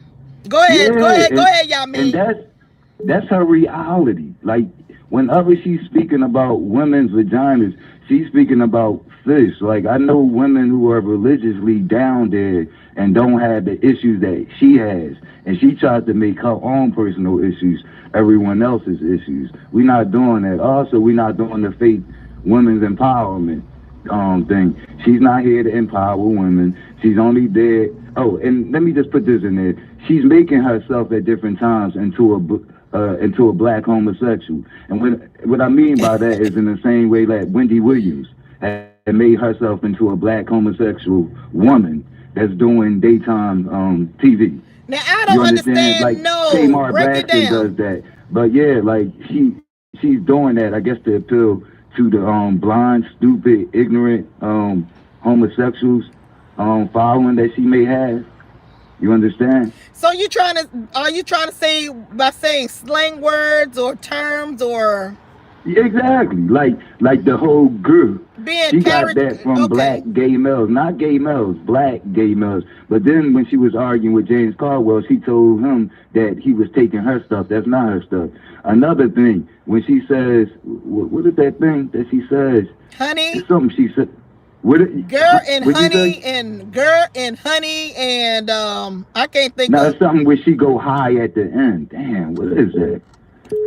Go ahead, yeah, y'all and mean. that's her reality. Like whenever she's speaking about women's vaginas, she's speaking about fish. Like I know women who are religiously down there and don't have the issues that she has, and she tries to make her own personal issues everyone else's issues. We're not doing that. Also, we're not doing the fake women's empowerment thing. She's not here to empower women. She's only there. Oh, and let me just put this in there. She's making herself at different times into a black homosexual. And what I mean by that is in the same way that Wendy Williams had made herself into a black homosexual woman that's doing daytime TV. Now I You don't understand? understand. Like No, Tamar break it Braxton does down. that. But yeah, like she's doing that, I guess, to appeal to the blind, stupid, ignorant homosexuals following that she may have. You understand? So are you trying to say by saying slang words or terms or Yeah, exactly. Like the whole girl. being She got that character? from Okay. black gay males, not gay males, black gay males. But then when she was arguing with James Caldwell, she told him that he was taking her stuff. That's not her stuff. Another thing, when she says, what is that thing that she says? Honey, It's something she said. girl and What'd you honey say? and girl and honey and I can't think No, of. it's something where she go high at the end. Damn, what is that?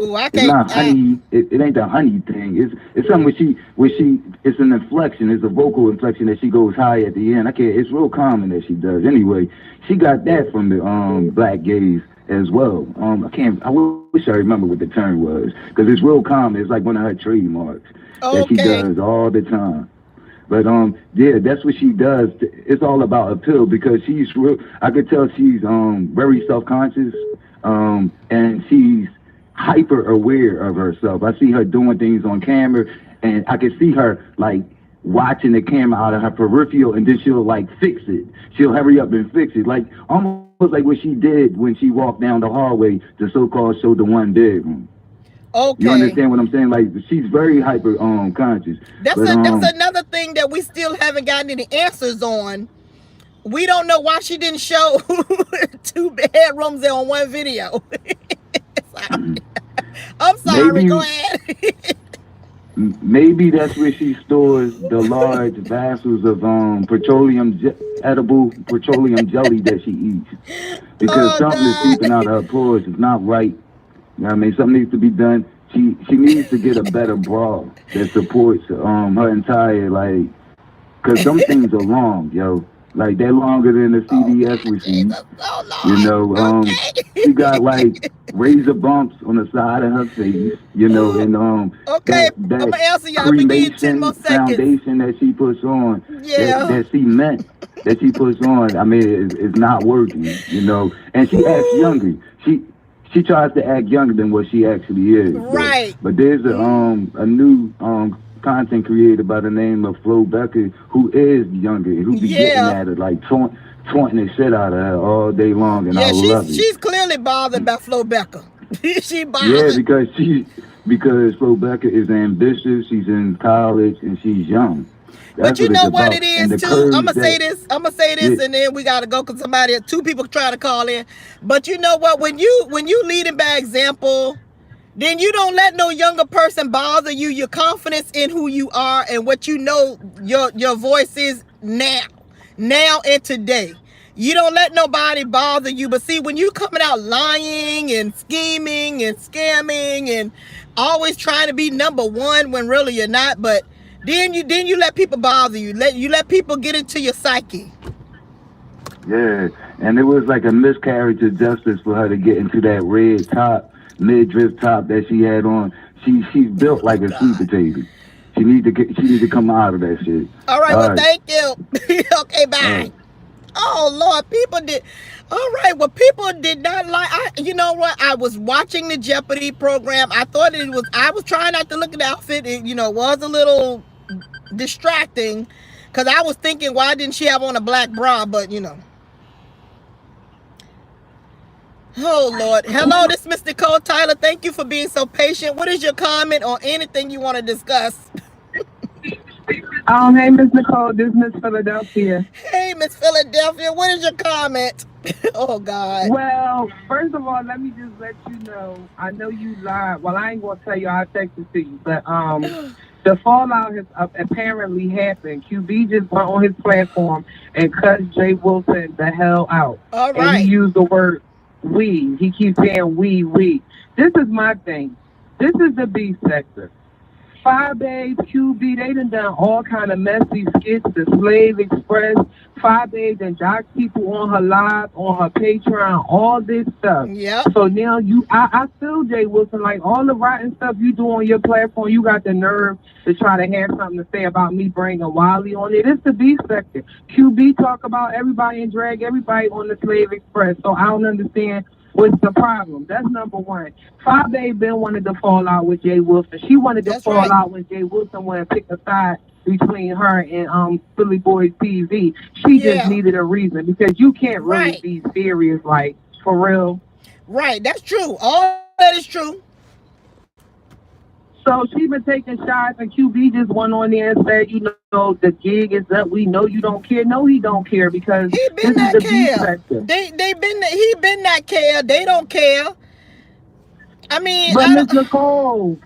Ooh, I It's can't. not honey. It ain't the honey thing. It's something where she it's an inflection. It's a vocal inflection that she goes high at the end. I can't. It's real common that she does. Anyway, she got that from the black gays as well. I can't. I wish I remember what the term was because it's real common. It's like one of her trademarks that she Okay. does all the time. But yeah, that's what she does. It's all about appeal because she's real. I could tell she's very self-conscious, and she's hyper aware of herself. I see her doing things on camera, and I can see her like watching the camera out of her peripheral, and then she'll like fix it. She'll hurry up and fix it, like almost like what she did when she walked down the hallway to so-called show the one bedroom. You Okay. understand what I'm saying? Like she's very hyper conscious. That's But another thing that we still haven't gotten any answers on. We don't know why she didn't show 2 bedrooms on one video. Sorry. I'm sorry. Go maybe ahead. maybe that's where she stores the large vessels of edible petroleum jelly that she eats. Because Oh something is God. seeping out of her pores. It's not right. You know what I mean? Something needs to be done. She needs to get a better bra that supports her entire, like, because some things are long, yo. Like, they're longer than the Oh CVS God, receipt. Jesus. Oh You know, Lord. she got Okay. like razor bumps on the side of her face, you know, and Okay. I'm that gonna answer y'all. We give you 10 more cremation seconds. foundation that she puts on, Yeah. that cement that she puts on, I mean, is not working, you know. And she acts Woo. younger. She tries to act younger than what she actually is, Right. but there's a new content creator by the name of Flo Becker who is younger, who be getting Yeah. at it like taunting the shit out of her all day long, and I Yeah, love it. she's clearly bothered by Flo Becker. She Yeah, bothered. because Flo Becker is ambitious, she's in college, and she's young. But That's you what it's know what about. it And is the too. I'm curves gonna say that, this. I'm gonna say yeah, this, and then we gotta go because two people trying to call in. But you know what? When you leading by example, then you don't let no younger person bother you. Your confidence in who you are and what you know your voice is now and today. You don't let nobody bother you. But see, when you coming out lying and scheming and scamming and always trying to be number one when really you're not, but then you let people bother you. Let people get into your psyche. yeah. And it was like a miscarriage of justice for her to get into that red top, midriff top that she had on. She's built Oh like a sweet God. potato. She need to come out of that shit. All right. Well, All right. thank you. Okay. All Bye. right. Oh Lord, people did. All right, well, people did not like. You know what? I was watching the Jeopardy program. I thought it was. I was trying not to look at the outfit. It, was a little distracting, because I was thinking, why didn't she have on a black bra? But Oh Lord. Hello, this is Miss Nicole Tyler. Thank you for being so patient. What is your comment on anything you want to discuss? Hey, Miss Nicole, this is Miss Philadelphia. Hey, Miss Philadelphia. What is your comment? Oh God. Well, first of all, let me just let you know. I know you lied. Well, I ain't gonna tell you. I'll text it to you. But the fallout has apparently happened. QB just went on his platform and cut Jay Wilson the hell out, All and he right. used the word "we." He keeps saying "we." This is my thing. This is the B sector. Five Babes, QB, they done all kind of messy skits. The Slave Express, Five Babes, and doc people on her live, on her Patreon, all this stuff. Yep. So now I feel Jay Wilson, like all the rotten stuff you do on your platform, you got the nerve to try to have something to say about me bringing Wiley on it. It's the B sector. QB talk about everybody and drag everybody on the Slave Express. So I don't understand. What's the problem? That's number one. Five Babe been wanted to fall out with Jay Wilson. She wanted to That's fall right. out when Jay Wilson wanted to pick a side between her and Philly Boys TV. She just Yeah. needed a reason because you can't really Right. be serious, like, for real. Right. That's true. All that is true. So she been taking shots, and QB just went on there and said, the gig is up. We know you don't care. No, he don't care because He this been is not the B care. sector. He been not care. They don't care. I mean, But I Miss don't. Nicole,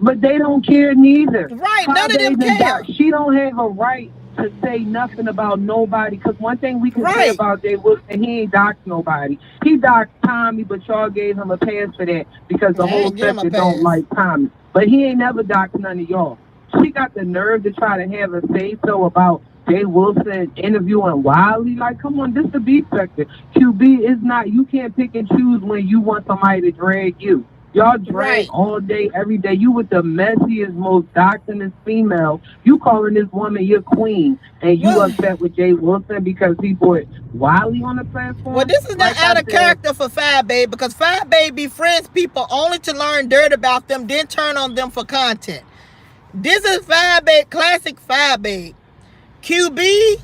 but they don't care neither. Right. None Five of them days and care. Doc, she don't have a right to say nothing about nobody. Because one thing we can say Right. about Jay Wilson, he ain't doxed nobody. He doxed Tommy, but y'all gave him a pass for that because the I whole ain't give him a sector don't pass. like Tommy. But he ain't never doxed none of y'all. She got the nerve to try to have a say so about Jay Wilson interviewing Wiley. Like, come on, this is the B sector. QB is not. You can't pick and choose when you want somebody to drag you. Y'all drag Right. all day, every day. You with the messiest, most doctrinous female. You calling this woman your queen, and you Well, upset with Jay Wilson because he put Wiley on the well, platform. this is not Like I out of said, character for Five Babe, because Five Babe befriends people only to learn dirt about them, then turn on them for content. This is Five Babe, classic Five Babe. QB,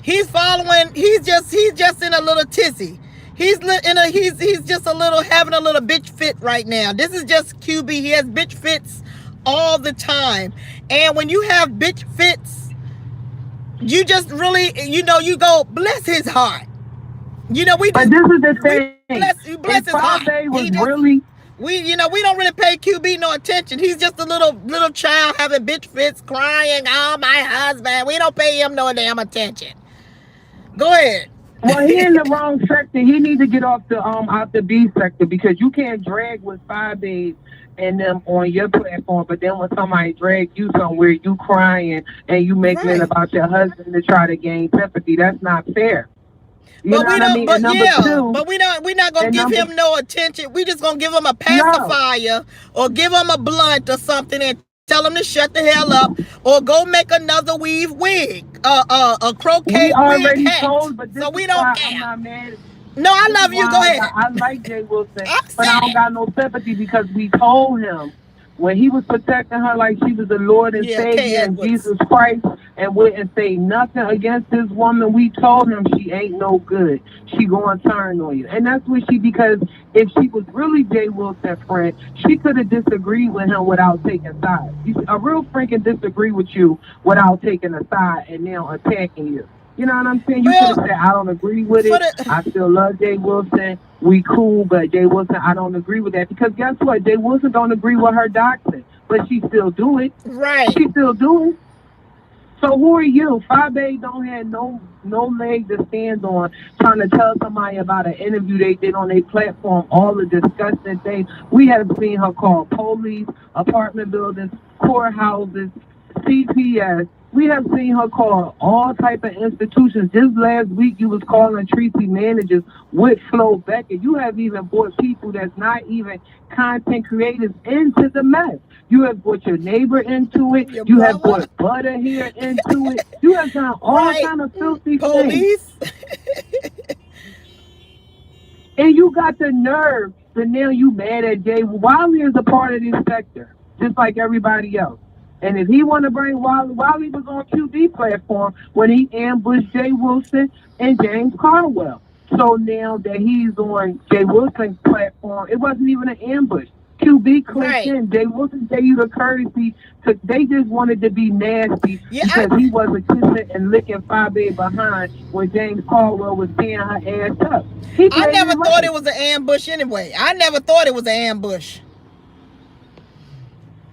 he's following. He's just in a little tizzy. He's just a little having a little bitch fit right now. This is just QB. He has bitch fits all the time, and when you have bitch fits, you just really you go bless his heart. We but just this is the we thing. bless If his heart. Friday was He just really We don't really pay QB no attention. He's just a little child having bitch fits, crying. Oh, my husband. We don't pay him no damn attention. Go ahead. Well, he in the wrong sector. He needs to get off the B sector, because you can't drag with 5 and them on your platform, but then when somebody drags you somewhere, you crying and you making it about your husband to try to gain sympathy. That's not fair. You know what I mean? But we're not gonna give him no attention. We just gonna give him a pacifier or give him a blunt or something and tell him to shut the hell up or go make another weave wig, a croquet wig hat. So we don't care. I'm not mad. No, I love you. Go ahead. I like Jay Wilson, but I don't got no sympathy, because we told him when he was protecting her like she was the Lord and Savior and Jesus Christ, and wouldn't say nothing against this woman, we told him she ain't no good. She gonna turn on you. And that's what because if she was really Jay Wilson's friend, she could have disagreed with him without taking sides. A real friend can disagree with you without taking a side and now attacking you. You know what I'm saying? You could have said, I don't agree with it. I still love Jay Wilson. We cool, but Jay Wilson, I don't agree with that. Because guess what? Jay Wilson don't agree with her doctrine, but she still do it. Right. She still do it. So who are you? 5A don't have no leg to stand on, trying to tell somebody about an interview they did on their platform, all the disgusting things. We have seen her call police, apartment buildings, courthouses, CPS. We have seen her call all type of institutions. Just last week, you was calling Tracy managers with Flo Beckett. You have even brought people that's not even content creators into the mess. You have brought your neighbor into it. You have brought Butter here into it. You have done all kind of filthy things. And you got the nerve to now you mad at Jay. Wiley is a part of this sector, just like everybody else. And if he want to bring Wiley was on QB platform when he ambushed Jay Wilson and James Caldwell. So now that he's on Jay Wilson's platform, it wasn't even an ambush. QB clicked in. Jay Wilson gave you the courtesy. They just wanted to be nasty because he wasn't kissing and licking 5A behind when James Caldwell was tearing her ass up. I never thought it was an ambush anyway. I never thought it was an ambush.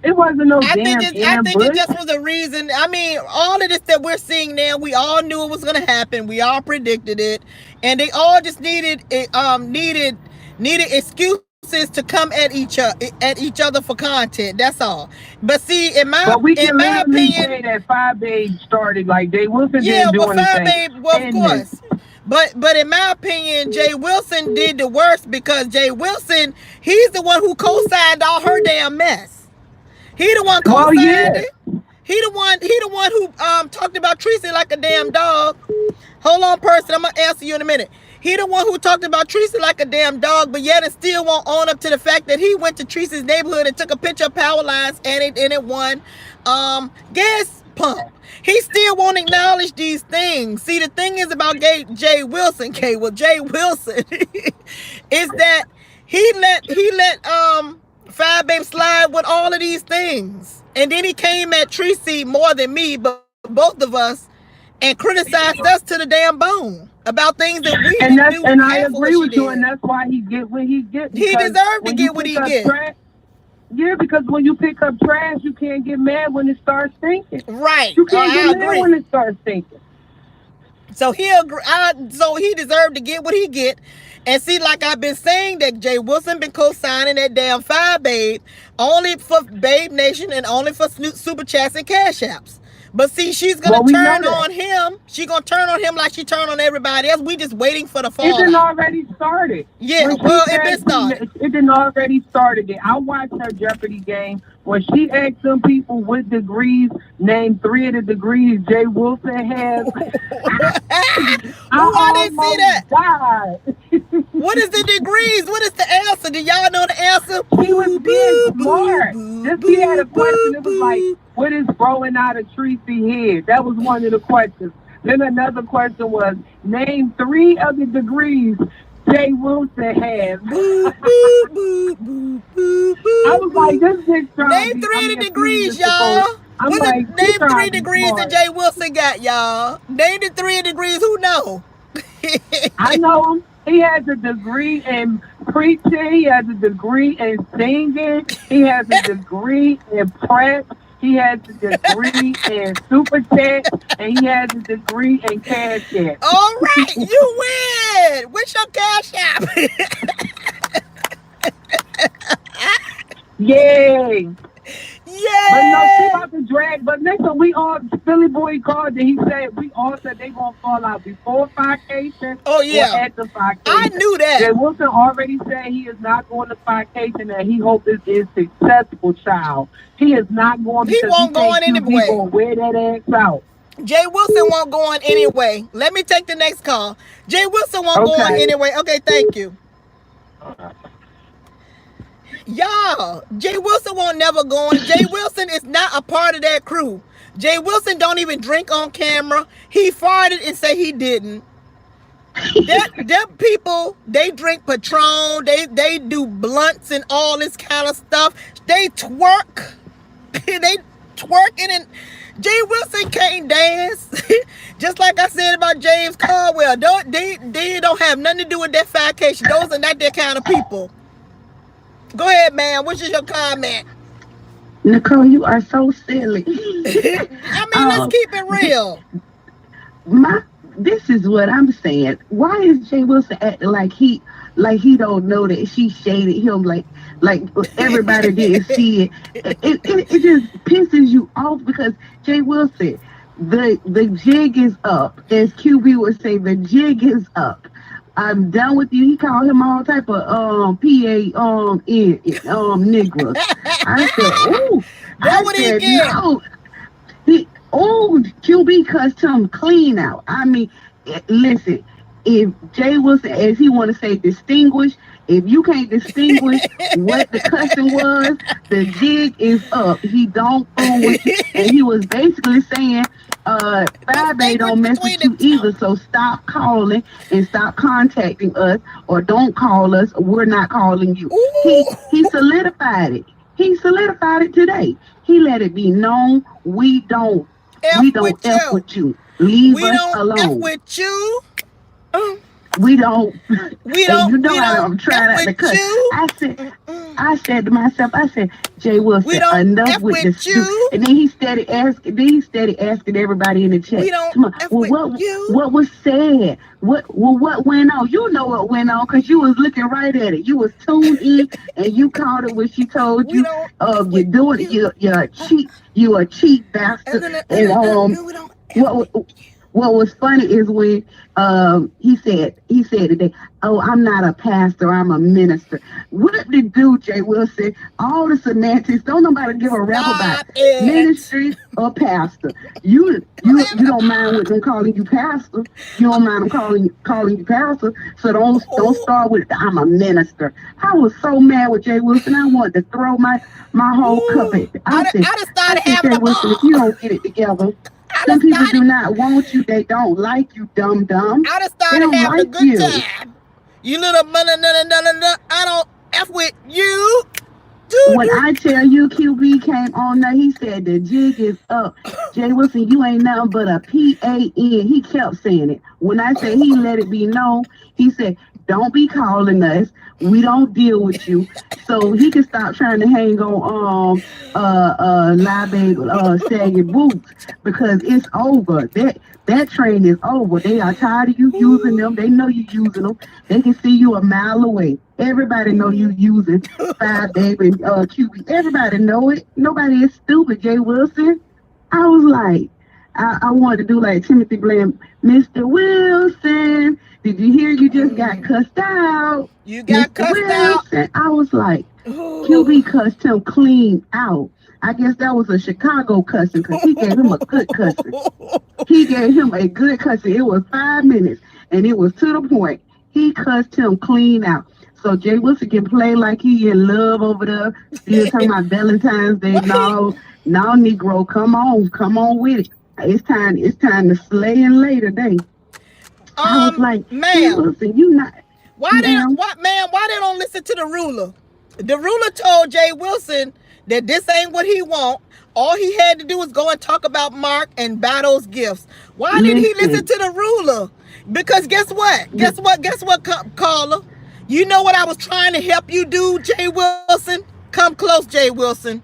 It wasn't no damn ambush. I think it just was a reason. I mean, all of this that we're seeing now, we all knew it was going to happen. We all predicted it, and they all just needed excuses to come at each other for content. That's all. But see, in my opinion, say that 5A started like Jay Wilson didn't do anything. Well, of course. But in my opinion, Jay Wilson did the worst because Jay Wilson, he's the one who co-signed all her damn mess. He the one co-signed it. He the one who talked about Tracy like a damn dog. Hold on, person. I'm gonna answer you in a minute. He the one who talked about Tracy like a damn dog, but yet it still won't own up to the fact that he went to Tracy's neighborhood and took a picture of power lines and it won gas pump. He still won't acknowledge these things. See, the thing is about Jay Wilson, is that he let 5 slide with all of these things. And then he came at Tracy more than me, but both of us, and criticized us to the damn bone about things that we didn't do. And I agree with you, and that's why he get what he get. He deserved to get what he get. Yeah, because when you pick up trash, you can't get mad when it starts stinking. Right. You can't get mad when it starts stinking. So so he deserved to get what he get. And see, like I've been saying, that Jay Wilson been co-signing that damn 5 Babe only for Babe Nation and only for Super Chats and Cash Apps. But see, she's going to turn on him. She's going to turn on him like she turned on everybody else. We just waiting for the fall. It didn't already started. Yeah, well, it been started. It didn't already started. I watched her Jeopardy game when she asked some people with degrees, name 3 of the degrees Jay Wilson has. I didn't see that. What is the degrees? What is the answer? Do y'all know the answer? She was being smart. She had a question. It was like, what is growing out of Tracy's head? That was one of the questions. Then another question was, name 3 of the degrees Jay Wilson has. I was like, this bitch trying name 3 of the degrees, y'all. Name 3 degrees that Jay Wilson got, y'all. Name the 3 degrees. Who know? I know him. He has a degree in preaching. He has a degree in singing. He has a degree in prep. He has a degree in super chat, and he has a degree in cash app. All right, you win. What's your cash app? Yay! Yeah. But no, she about to drag. But listen, we all Philly boy called and he said we all said they gonna fall out before vacation. Oh yeah. Or at the vacation. I knew that. Jay Wilson already said he is not going to vacation and he hopes it is successful, child. He is not going. He won't go on anyway. He gonna wear that ass out. Jay Wilson won't go on anyway. Let me take the next call. Jay Wilson won't go on anyway. Okay, thank you. Y'all, Jay Wilson won't never go on. Jay Wilson is not a part of that crew. Jay Wilson don't even drink on camera. He farted and say he didn't. Them people, they drink Patron. They do blunts and all this kind of stuff. They twerk. They twerking and Jay Wilson can't dance. Just like I said about James Caldwell. They don't have nothing to do with that vacation. Those are not their kind of people. Go ahead, man. What's your comment? Nicole, you are so silly. I mean, let's keep it real. This is what I'm saying. Why is Jay Wilson acting like he don't know that she shaded him like everybody didn't see it? It just pisses you off because Jay Wilson, the jig is up. As QB would say, the jig is up. I'm done with you. He called him all type of niggas. I said, ooh. That's what he get. No. QB cussed him clean out. I mean, listen, if Jay Wilson, as he want to say, distinguish, if you can't distinguish what the cussing was, the jig is up. He don't fool with you. And he was basically saying, 5A don't mess with you either, so stop calling and stop contacting us, or don't call us, or we're not calling you. He solidified it. He solidified it today. He let it be known we don't F with you. Leave us alone. We don't F with you. We don't. You know I'm trying not to cuss. I said to myself, Jay Wilson, enough with the you. And then he started asking everybody in the chat. We don't what was said? What went on? You know what went on because you was looking right at it. You was tuned in and you caught it when she told you, you're doing it. You're a cheat bastard. What was funny is when he said today, oh, I'm not a pastor, I'm a minister. What did do, Jay Wilson? All the semantics, don't nobody give a rap about ministry or pastor. You don't mind with them calling you pastor. You don't mind them calling you pastor. So don't start with I'm a minister. I was so mad with Jay Wilson. I wanted to throw my whole cup at it. I said, Jay Wilson, if you don't get it together. Some people do not want you. They don't like you, dumb. I just started having a good time. You little I don't F with you. When I tell you QB came on there, he said the jig is up. Jay Wilson, you ain't nothing but a PAN. He kept saying it. When I say he let it be known, he said, don't be calling us. We don't deal with you. So he can stop trying to hang on live sagging boots because it's over. That train is over. They are tired of you using them. They know you using them. They can see you a mile away. Everybody know you using 5A and QB. Everybody know it. Nobody is stupid, Jay Wilson. I was like, I wanted to do like Timothy Bland, Mr. Wilson. Did you hear you just got cussed out? You got cussed out? I was like, QB cussed him clean out. I guess that was a Chicago cussing because he gave him a good cussing. He gave him a good cussing. It was 5 minutes and it was to the point. He cussed him clean out. So Jay Wilson can play like he in love over there. Still talking about Valentine's Day. No, Negro, come on with it. It's time to slay and lay today. I was like, ma'am, Wilson, you not. Why they don't listen to the ruler? The ruler told Jay Wilson that this ain't what he want. All he had to do was go and talk about Mark and buy those gifts. Why didn't he listen to the ruler? Because guess what? Caller? You know what I was trying to help you do, Jay Wilson? Come close, Jay Wilson.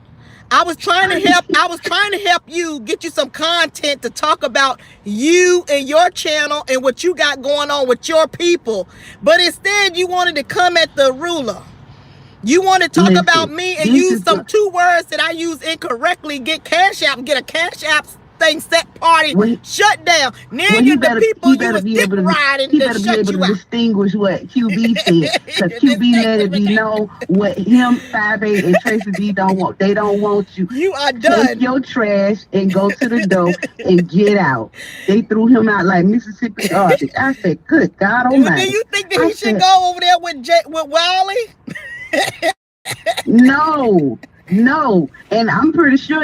I was trying to help you, get you some content to talk about you and your channel and what you got going on with your people. But instead, you wanted to come at the ruler. You want to talk about me and use some 2 words that I use incorrectly, get Cash App, get a Cash App thing set party shut down. Now you're the people you was dip riding he better be able to distinguish what QB said, because QB let it be known what him, 5A, and Tracy D don't want. They don't want you. You are done. Take your trash and go to the door and get out. They threw him out like Mississippi garbage. I said, good God Almighty. Do you think that he should go over there with Wiley? No, and I'm pretty sure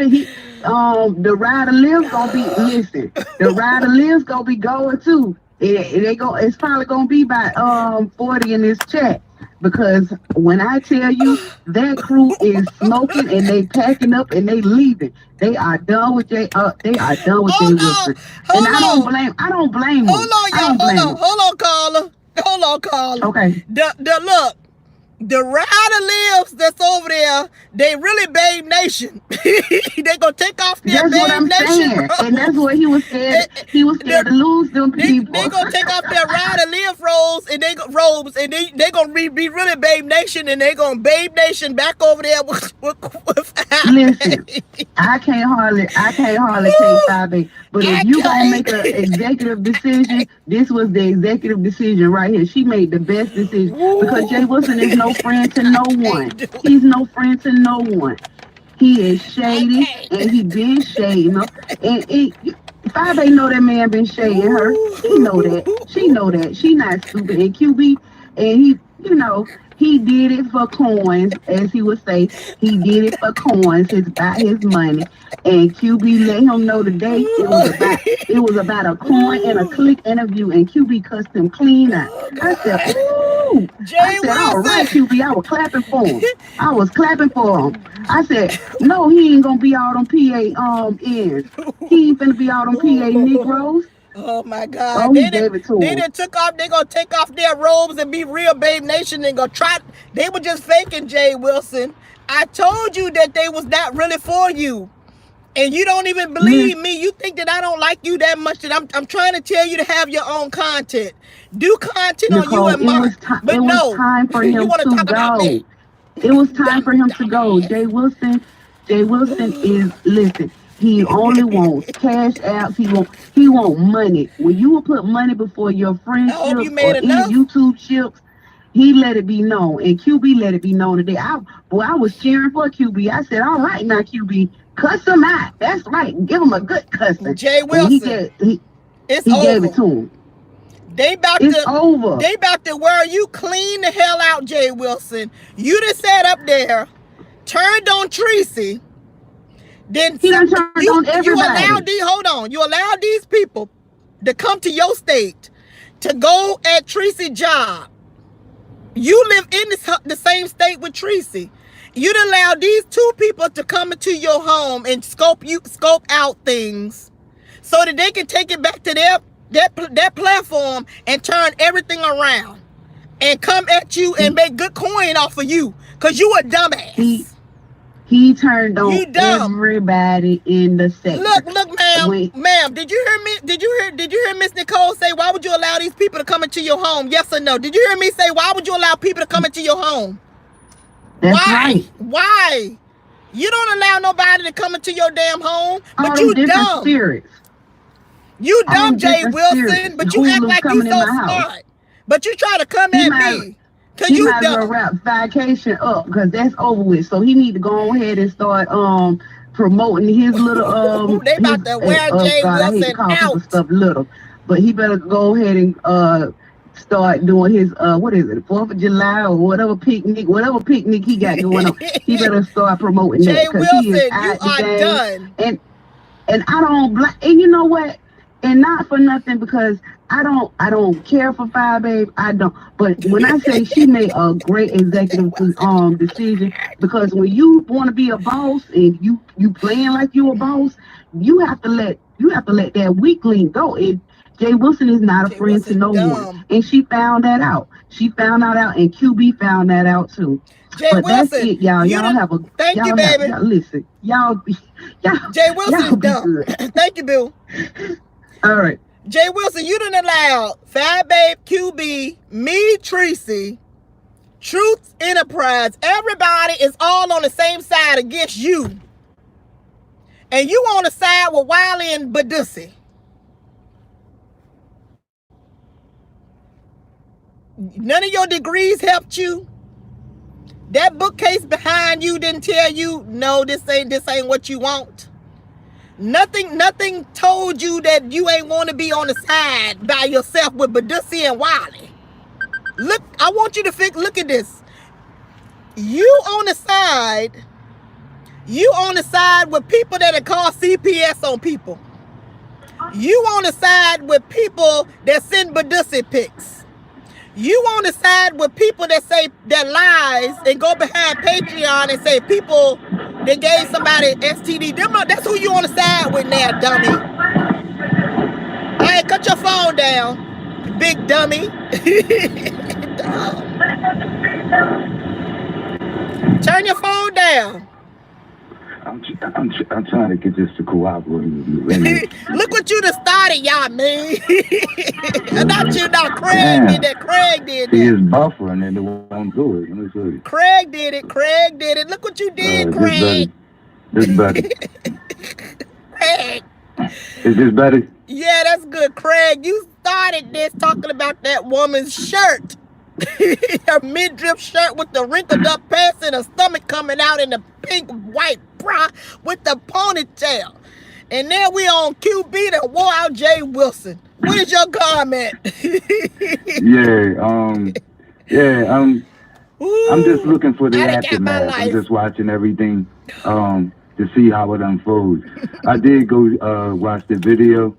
the rider lives gonna be the rider lives gonna be going too. It's probably gonna be by 40 in this chat, because when I tell you that crew is smoking and they packing up and they leaving, they are done with Jay. They are done with Jay Wilson, and I don't blame them. Hold on, caller. Okay. Look. The rider lives that's over there, they really Babe Nation. They gonna take off their Babe Nation robes. And that's what he was scared. He was scared to lose them people. They gonna take off their rider live robes and they gonna be really Babe Nation, and they gonna Babe Nation back over there with Listen, I can't hardly take 5A. But if you gonna make an executive decision, this was the executive decision right here. She made the best decision, because Jay Wilson is no friend to no one. He's no friend to no one. He is shady, and he been shading her. And 5A know that man been shading her. He know that. She know that. She not stupid. And QB, and he did it for coins, as he would say. He did it for coins. It's about his money. And QB let him know today it was about a coin and a click interview, and QB cussed him clean out. I said, ooh. I said, all right, QB. I was clapping for him. I said, no, he ain't gonna be out on PA ends. He ain't finna be out on PA Negroes. Oh my God! Oh, he gave it to they done took off. They gonna take off their robes and be real Babe Nation and go try. They were just faking Jay Wilson. I told you that they was not really for you, and you don't even believe me. You think that I don't like you that much? That I'm trying to tell you to have your own content. Do content Nicole, on you and mine. But it was time for him to go. It was time for him to go. Jay Wilson is, listen. He only wants cash apps. He want money. When you will put money before your friendship or any YouTube chips, he let it be known. And QB let it be known today. I was cheering for QB. I said, all right now, QB, cuss him out. That's right. Give him a good cussing. Jay Wilson. He gave it to him. They about to wear you clean the hell out, Jay Wilson. You just sat up there, turned on Tracy. Then he done turned on everybody. You allow these people to come to your state to go at Tracy's job. You live in the same state with Tracy. You'd allow these 2 people to come into your home and scope out things so that they can take it back to their platform and turn everything around and come at you and make good coin off of you, because you a dumbass. He turned on everybody in the sector. Look, ma'am. Did you hear me? Did you hear Miss Nicole say, why would you allow these people to come into your home? Yes or no? Did you hear me say, why would you allow people to come into your home? That's right. Why? You don't allow nobody to come into your damn home, but you dumb. Spirits. You dumb, Jay Wilson, but you act like you so smart. But you try to come at me. He might as well wrap vacation up, because that's over with. So he need to go ahead and start promoting his little they about to wear Jay Wilson out. Stuff little, but he better go ahead and start doing his 4th of July or whatever picnic he got going on. He better start promoting Jay that, because he is out you are done. And I don't blame. And you know what? And not for nothing, because I don't care for 5A. I don't. But when I say she made a great executive decision, because when you want to be a boss and you playing like you a boss, you have to let that weak link go. Jay Wilson is not a friend to no one, and she found that out. She found that out, and QB found that out too. Jay but Wilson, that's it, y'all. Y'all have a thank y'all you, have, baby. y'all listen. Y'all be Jay Wilson y'all is dumb. Thank you, Bill. All right. Jay Wilson, you done allowed Fat Babe, QB, me, Tracy, Truth Enterprise. Everybody is all on the same side against you. And you on the side with Wiley and Badusi. None of your degrees helped you. That bookcase behind you didn't tell you, no, this ain't what you want. Nothing told you that you ain't want to be on the side by yourself with Badusi and Wiley. Look, I want you to look at this. You on the side with people that are called CPS on people. You on the side with people that send Badusi pics. You on the side with people that say that lies and go behind Patreon and say people that gave somebody STD. That's who you on the side with now, dummy. Hey, cut your phone down, big dummy. Turn your phone down. I'm trying to get this to cooperate with you. Look what you done started, y'all, man. Not you, not Craig did that. Craig did that. He is buffering and it won't do it. Let me see. Craig did it. Look what you did, Craig. This better. Craig. Is this better? Yeah, that's good, Craig. You started this talking about that woman's shirt. Her midriff shirt with the wrinkled up pants and her stomach coming out in the pink white bra with the ponytail. And then we on QB that wore out Jay Wilson. What is your comment? I'm just looking for the aftermath. I'm just watching everything to see how it unfolds. I did go watch the video.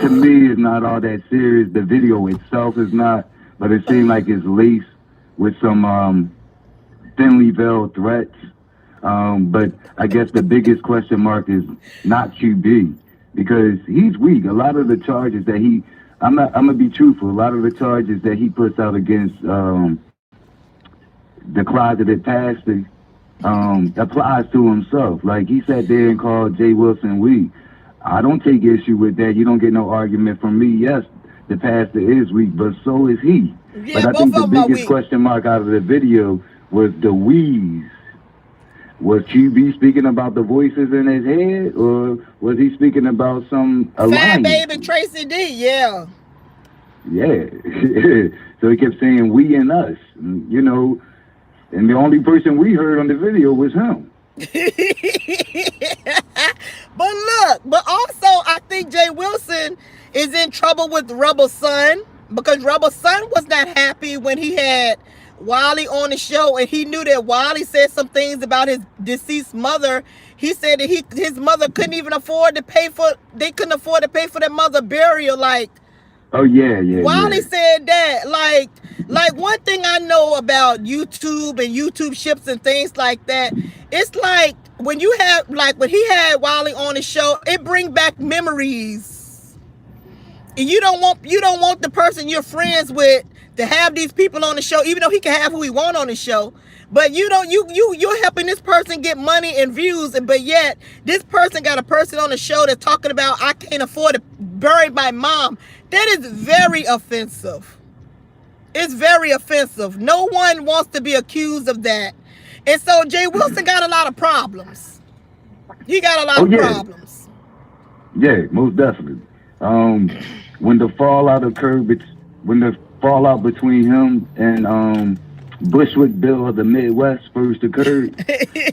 To me, it's not all that serious. The video itself is not, but it seemed like it's laced with some thinly veiled threats. But I guess the biggest question mark is not QB, because he's weak. A lot of the charges that I'm gonna be truthful. A lot of the charges that he puts out against the closeted pastor applies to himself. Like, he sat there and called Jay Wilson weak. I don't take issue with that. You don't get no argument from me. Yes, the pastor is weak, but so is he. Yeah, but I think the biggest question mark out of the video was the wheeze. Was QB speaking about the voices in his head, or was he speaking about some alliance? Fat Baby Tracy D, yeah. Yeah. So he kept saying we and us, you know, and the only person we heard on the video was him. But also I think Jay Wilson is in trouble with Rebel Son, because Rebel Son was not happy when he had Wiley on the show, and he knew that Wiley said some things about his deceased mother. He said that his mother couldn't afford to pay for their mother burial. Like, oh yeah. Wiley said that. Like one thing I know about YouTube and YouTube ships and things like that, it's like when he had Wiley on the show, it brings back memories. And you don't want the person you're friends with to have these people on the show, even though he can have who he want on the show. But you're helping this person get money and views, but yet this person got a person on the show that's talking about, I can't afford to bury my mom. That is very offensive. It's very offensive. No one wants to be accused of that. And so Jay Wilson got a lot of problems. He got a lot of problems. Yeah, most definitely. When the fallout occurred, when the fallout between him and Bushwick Bill of the Midwest first occurred,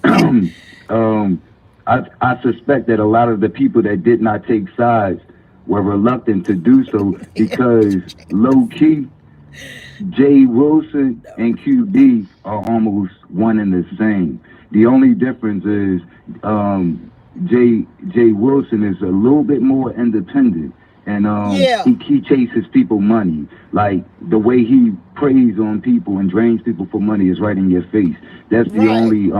I suspect that a lot of the people that did not take sides were reluctant to do so, because low-key, Jay Wilson and QB are almost one and the same. The only difference is Jay Wilson is a little bit more independent, and he chases people money. Like, the way he preys on people and drains people for money is right in your face. That's the only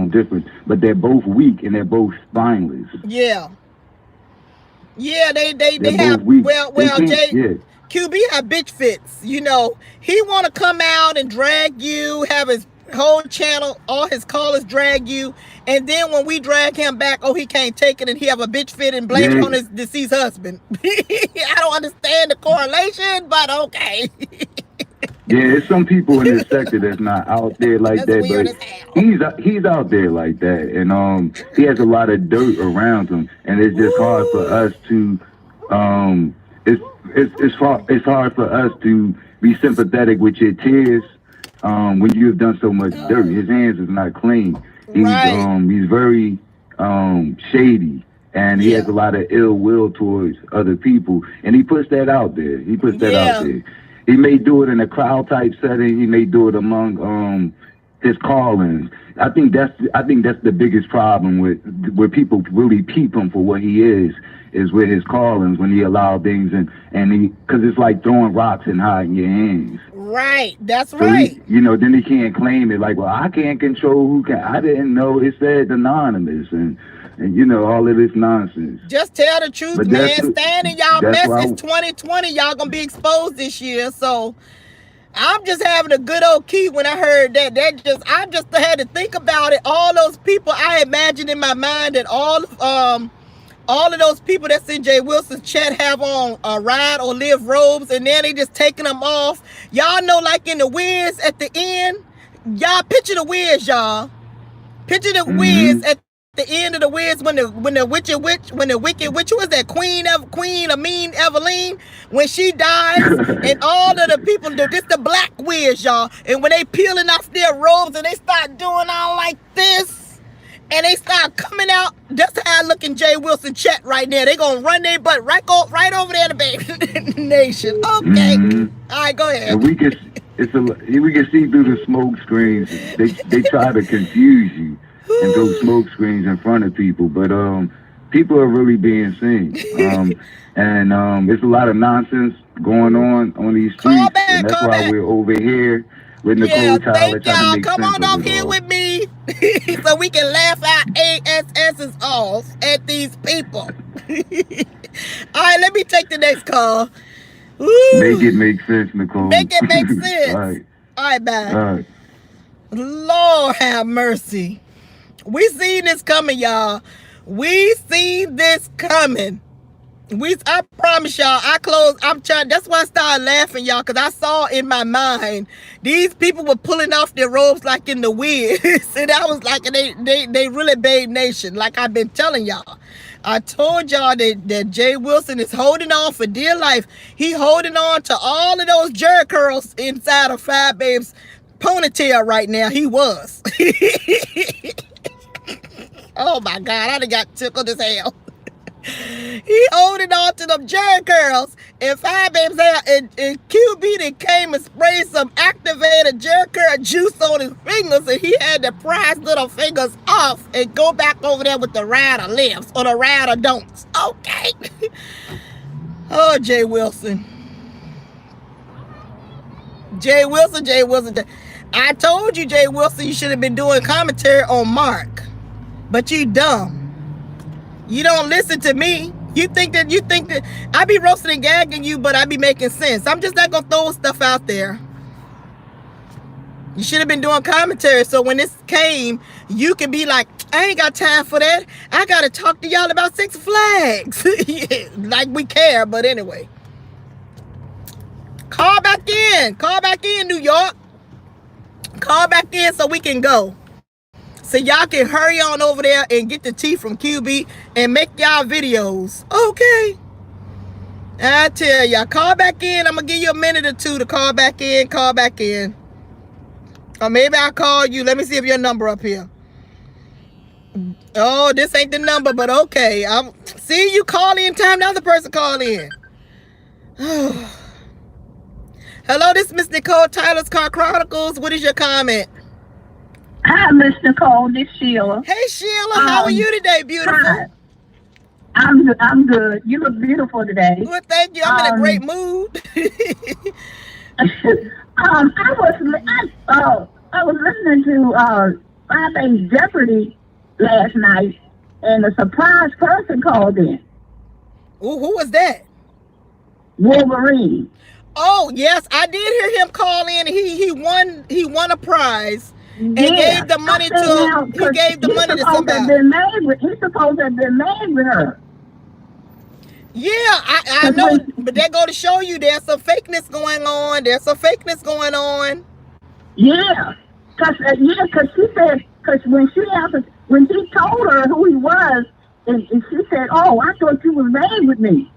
difference. But they're both weak and they're both spineless. Yeah, they have weak. Well, QB have bitch fits. You know, he want to come out and drag you, have his whole channel, all his callers drag you, and then when we drag him back, oh, he can't take it, and he have a bitch fit and blame it on his deceased husband. I don't understand the correlation, but okay. Yeah, there's some people in this sector that's not out there like that, but he's out there like that, and he has a lot of dirt around him, and it's just hard for us to it's hard for us to be sympathetic with your tears when you've done so much dirt. His hands is not clean. He's very shady, and he has a lot of ill will towards other people, and he puts that out there. Out there. He may do it in a crowd type setting. He may do it among his callings. I think that's the biggest problem with where people really peep him for what he is with his callings, when he allow things and he, because it's like throwing rocks and hiding your hands. Right, that's right. Then he can't claim it like, well, I can't control who can. I didn't know it said anonymous and all of this nonsense. Just tell the truth, but man. Stand in y'all mess. It's 2020. Y'all gonna be exposed this year. So I'm just having a good old key when I heard that. I just had to think about it. All those people, I imagined in my mind that all of those people that's in Jay Wilson's chat have on ride or live robes, and then they just taking them off. Y'all know, like in the Wiz at the end, y'all picture the Wiz, y'all. Picture the Wiz at the end of the Wiz when the wicked witch, who was that, Queen Amin Eveline, when she dies, and all of the people, this the black Wiz, y'all, and when they peeling off their robes and they start doing all like this, and they start coming out, that's how I look in Jay Wilson chat right now. They gonna run their butt right over there to Baby Nation. Okay, all right, go ahead. And we can see through the smoke screens. They try to confuse you and throw smoke screens in front of people, but people are really being seen, and there's a lot of nonsense going on these streets, and that's why we're over here with Nicole Tyler trying to make come sense on of up here with me so we can laugh our asses off at these people. All right, let me take the next call. Woo. Make it make sense, Nicole. Make it make sense. All right, bye. All right. Lord have mercy. We seen this coming, y'all. We seen this coming. I promise y'all, that's why I started laughing, y'all, because I saw in my mind these people were pulling off their robes like in the Wiz. And I was like, they really Babe Nation, like I've been telling y'all. I told y'all that Jay Wilson is holding on for dear life. He holding on to all of those jerk curls inside of Five Babe's ponytail right now. He was. Oh my God, I done got tickled as hell. He holding on to them jerk curls, and Five Babe's hair, and QB that came and sprayed some activated jerk curl juice on his fingers, and he had to pry his little fingers off and go back over there with the rider lives or the rider don'ts. Okay. Oh, Jay Wilson. Jay Wilson. I told you, Jay Wilson, you should have been doing commentary on Mark. But you dumb. You don't listen to me. You think that I be roasting and gagging you, but I be making sense. I'm just not gonna throw stuff out there. You should have been doing commentary, so when this came, you can be like, I ain't got time for that. I gotta talk to y'all about Six Flags. Yeah, like we care, but anyway. Call back in, New York. Call back in so we can go. So y'all can hurry on over there and get the tea from QB and make y'all videos. Okay. I tell y'all, call back in. I'm going to give you a minute or two to call back in. Or maybe I'll call you. Let me see if your number up here. Oh, this ain't the number, but okay. See, you call in time, the other person call in. Hello, this is Miss Nicole, Tyler's Car Chronicles. What is your comment? Hi, Miss Nicole. This is Sheila. Hey, Sheila. How are you today, beautiful? Hi. I'm good. You look beautiful today. Well, thank you. I'm in a great mood. I was listening to Five Days Jeopardy last night, and a surprise person called in. Ooh, who was that? Wolverine. Oh yes, I did hear him call in. He won a prize and gave the money to somebody. He's supposed to have been married with her. Yeah, I know, but that go to show you there's some fakeness going on. Yeah, cause she said, cause when he told her who he was, and she said, "Oh, I thought you was mad with me."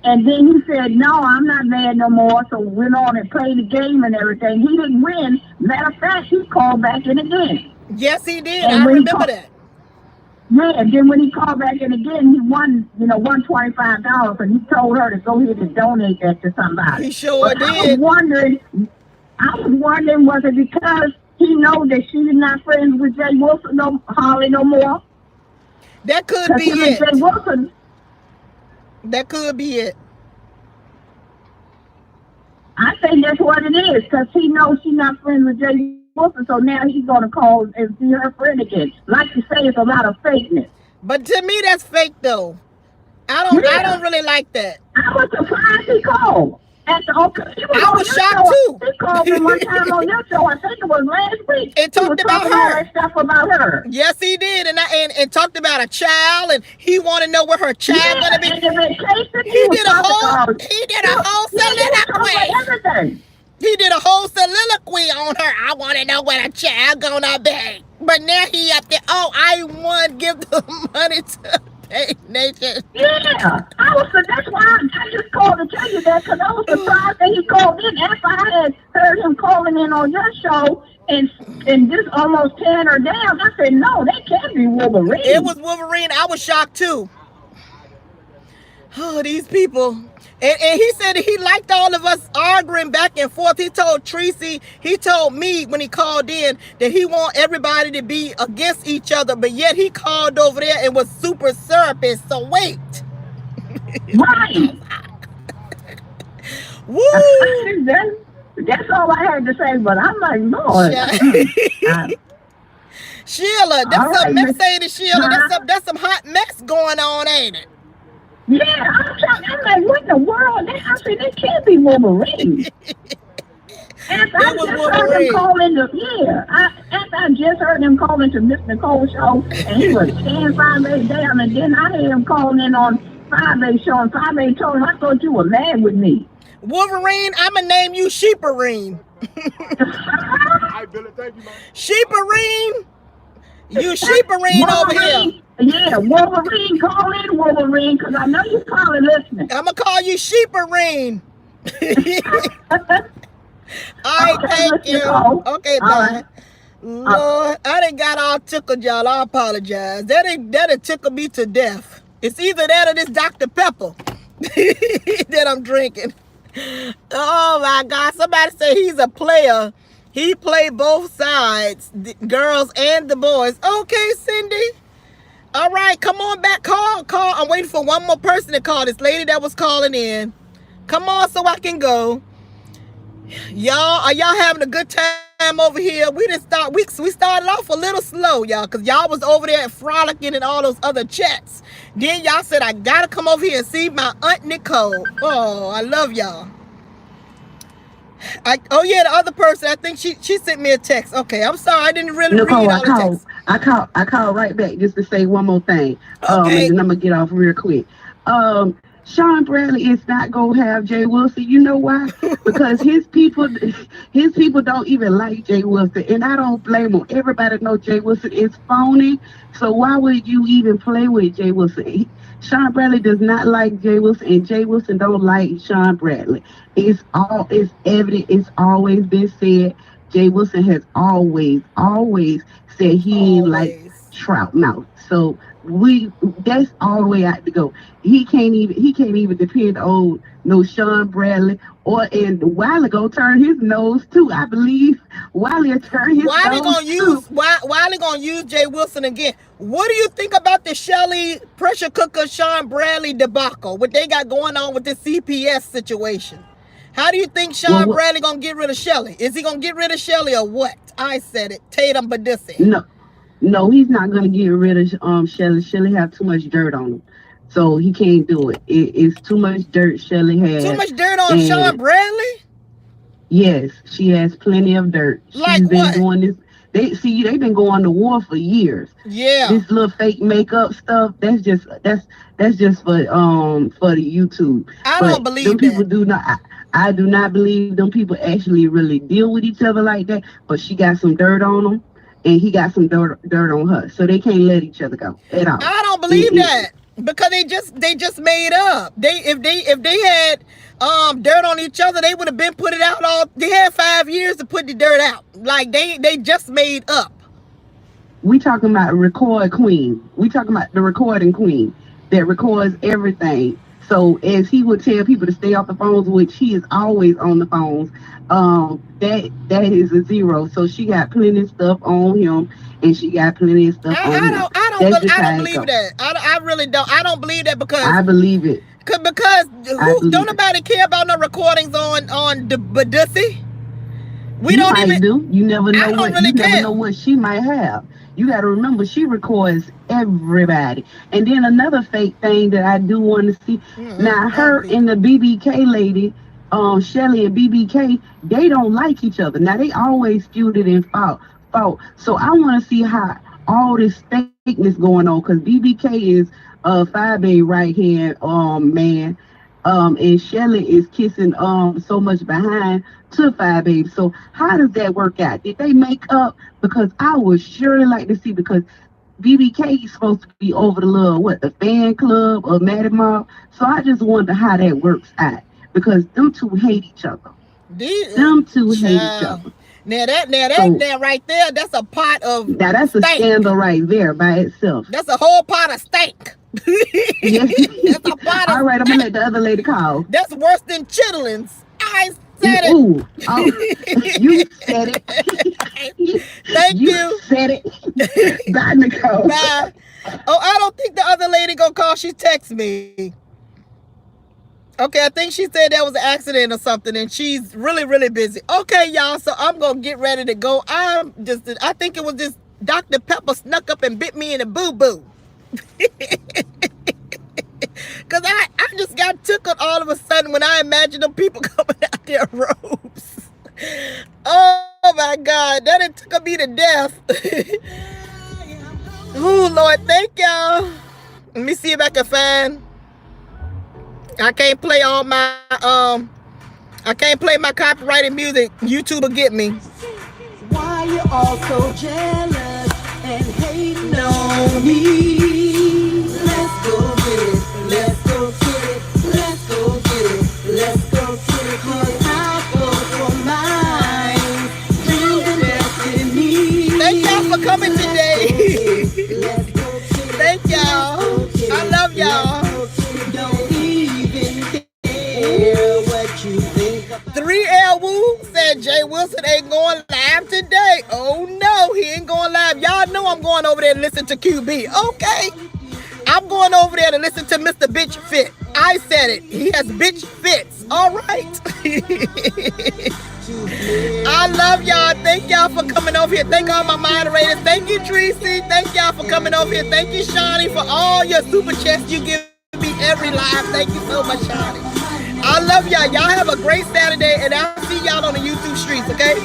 And then he said, "No, I'm not mad no more." So we went on and played the game and everything. He didn't win. Matter of fact, he called back in again. Yes, he did. And I remember that. Yeah, and then when he called back in again, he won $25, and he told her to go ahead and donate that to somebody. He sure did. I was wondering, was it because he know that she's not friends with Jay Wilson, Holly, no more? That could be it. Jay Wilson, that could be it. I think that's what it is, because he knows she's not friends with Jay Wilson, so now he's going to call and be her friend again. Like you say, it's a lot of fakeness. But to me, that's fake, though. I don't really like that. I was surprised he called. I was shocked too. He called me one time on your show. I think it was last week. And talked about her. All that stuff about her. Yes, he did, and talked about a child, and he wanted to know where her child gonna be. He did a whole soliloquy. He did a whole soliloquy on her. I want to know where the child gonna be. But now he up there. Oh, I want to give the money to Pay Nation. Yeah, that's why I just called to tell you that, because I was surprised that he called in after I had heard him calling in on your show and just almost tearing her down. I said, no, that can't be Wolverine. It was Wolverine. I was shocked too. Oh, these people. And he said he liked all of us arguing back and forth. He told Tracy, he told me when he called in that he want everybody to be against each other, but yet he called over there and was super syrupy. So wait. Right. Woo. That's all I had to say, but I'm like, Lord. Sheila, that's some mess, Sheila. That's some hot mess going on, ain't it? Yeah, I'm like, what in the world? I said, that can't be Wolverine. After I just heard him call into Miss Nicole's show, and he was 5 days down, and then I heard him calling in on 5 Days show, and 5 Days told him, I thought you were mad with me. Wolverine, I'm going to name you Sheeperine. Hi, Billy, thank you, man. Sheeperine. You Sheeperine over here. Yeah, Wolverine, call in Wolverine, because I know you're probably listening. I'm going to call you Sheeperine. All right, thank you. Okay, bye. Lord, I done got all tickled, y'all. I apologize. That'll tickle me to death. It's either that or this Dr. Pepper that I'm drinking. Oh, my God. Somebody say he's a player. He played both sides, the girls and the boys. Okay, Cindy. All right, come on back. Call. I'm waiting for one more person to call. This lady that was calling in. Come on so I can go. Y'all, are y'all having a good time over here? We started off a little slow, y'all, because y'all was over there frolicking in all those other chats. Then y'all said, I got to come over here and see my Aunt Nicole. Oh, I love y'all. Oh yeah, the other person, I think she sent me a text. Okay, I'm sorry, I didn't really Nicole, read all the texts. I called right back just to say one more thing. Okay. And then I'm gonna get off real quick. Sean Bradley is not gonna have Jay Wilson. You know why? Because his people don't even like Jay Wilson, and I don't blame them. Everybody knows Jay Wilson is phony. So why would you even play with Jay Wilson? Sean Bradley does not like Jay Wilson, and Jay Wilson don't like Sean Bradley. It's evident. It's always been said. Jay Wilson has always said he ain't like Trout Mouth. So that's all the way out to go. He can't even depend on no Sean Bradley, and Wiley gonna turn his nose too. I believe Wiley will turn his nose too. Wiley gonna use Jay Wilson again. What do you think about the Shelly pressure cooker Sean Bradley debacle? What they got going on with this CPS situation? How do you think Sean Bradley gonna get rid of Shelly? Is he gonna get rid of Shelly or what? I said it. Tatum Badissi. No, he's not gonna get rid of Shelly. Shelly have too much dirt on him. So he can't do it. It's too much dirt Shelly has. Too much dirt on Sean Bradley? Yes, she has plenty of dirt. Like She's been what? doing this. They've been going to war for years. Yeah. This little fake makeup stuff, that's just for the YouTube. I don't believe them people that. do not. I do not believe them people actually really deal with each other like that. But she got some dirt on them, and he got some dirt on her, so they can't let each other go at all. I don't believe that because they just made up. If they had dirt on each other, they would have been put it out all. They had 5 years to put the dirt out. Like they just made up. We talking about record queen. We talking about the recording queen that records everything. So as he would tell people to stay off the phones, which he is always on the phones, that is a zero. So she got plenty of stuff on him, and she got plenty of stuff on him. I don't believe that. I really don't. I don't believe that because I believe it. Because don't nobody care about no recordings on the Badussy. We don't even do. You never know what really never know what she might have. You got to remember, she records everybody. And then another fake thing that I do want to see. Now, her and the BBK lady, Shelly and BBK, they don't like each other. Now, they always feuded and fought. So I want to see how all this fakeness going on, because BBK is 5A right hand man. And Shelly is kissing so much behind to 5A. So how does that work out? Did they make up? Because I would surely like to see, because BBK is supposed to be over the fan club or Maddie Mob. So I just wonder how that works out, because them two hate each other. Them two hate each other. Now that right there, that's a pot of now that's steak. A scandal right there by itself. That's a whole pot of steak. Yes. That's a pot of all right, I'm gonna let the other lady call. That's worse than chitlins. I said it. Ooh, you said it. Thank you. You said it. Bye, Nicole. Bye. Oh, I don't think the other lady gonna call. She texted me. Okay, I think she said that was an accident or something, and she's really, really busy. Okay, y'all, so I'm gonna get ready to go. I think it was this Dr. Pepper snuck up and bit me in the boo-boo. Because I just got tickled all of a sudden when I imagined them people coming out their robes. Oh my God, that it took me to death. Oh Lord, thank y'all. Let me see if I can find. I can't play all my I can't play my copyrighted music. YouTube will get me. Why you all so jealous and hating on me? Let's go get it. Let's go get it. Let's go get it. Let's go get it. 'Cause I'll go for mine. Through the destiny. Thank y'all for coming today. Thank y'all. I love y'all. 3L Woo said Jay Wilson ain't going live today. Oh no, he ain't going live. Y'all know I'm going over there to listen to QB. Okay. I'm going over there to listen to Mr. Bitch Fit. I said it. He has bitch fits. All right. I love y'all. Thank y'all for coming over here. Thank all my moderators. Thank you, Tracy. Thank y'all for coming over here. Thank you, Shawnee, for all your super chats you give me every live. Thank you so much, Shawnee. I love y'all. Y'all have a great Saturday, and I'll see y'all on the YouTube streets, okay?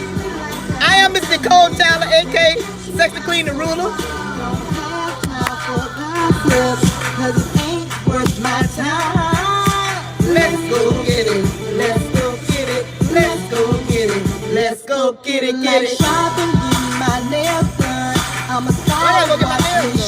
I am Miss Nicole Tyler, a.k.a. Sexy Queen the Ruler. Cause it ain't worth my time. Let's go get it. Let's go get it. Let's go get it. Let's go get it. Get it. Shopping, getting my nails done. I'm a star. I gotta go get my nails done.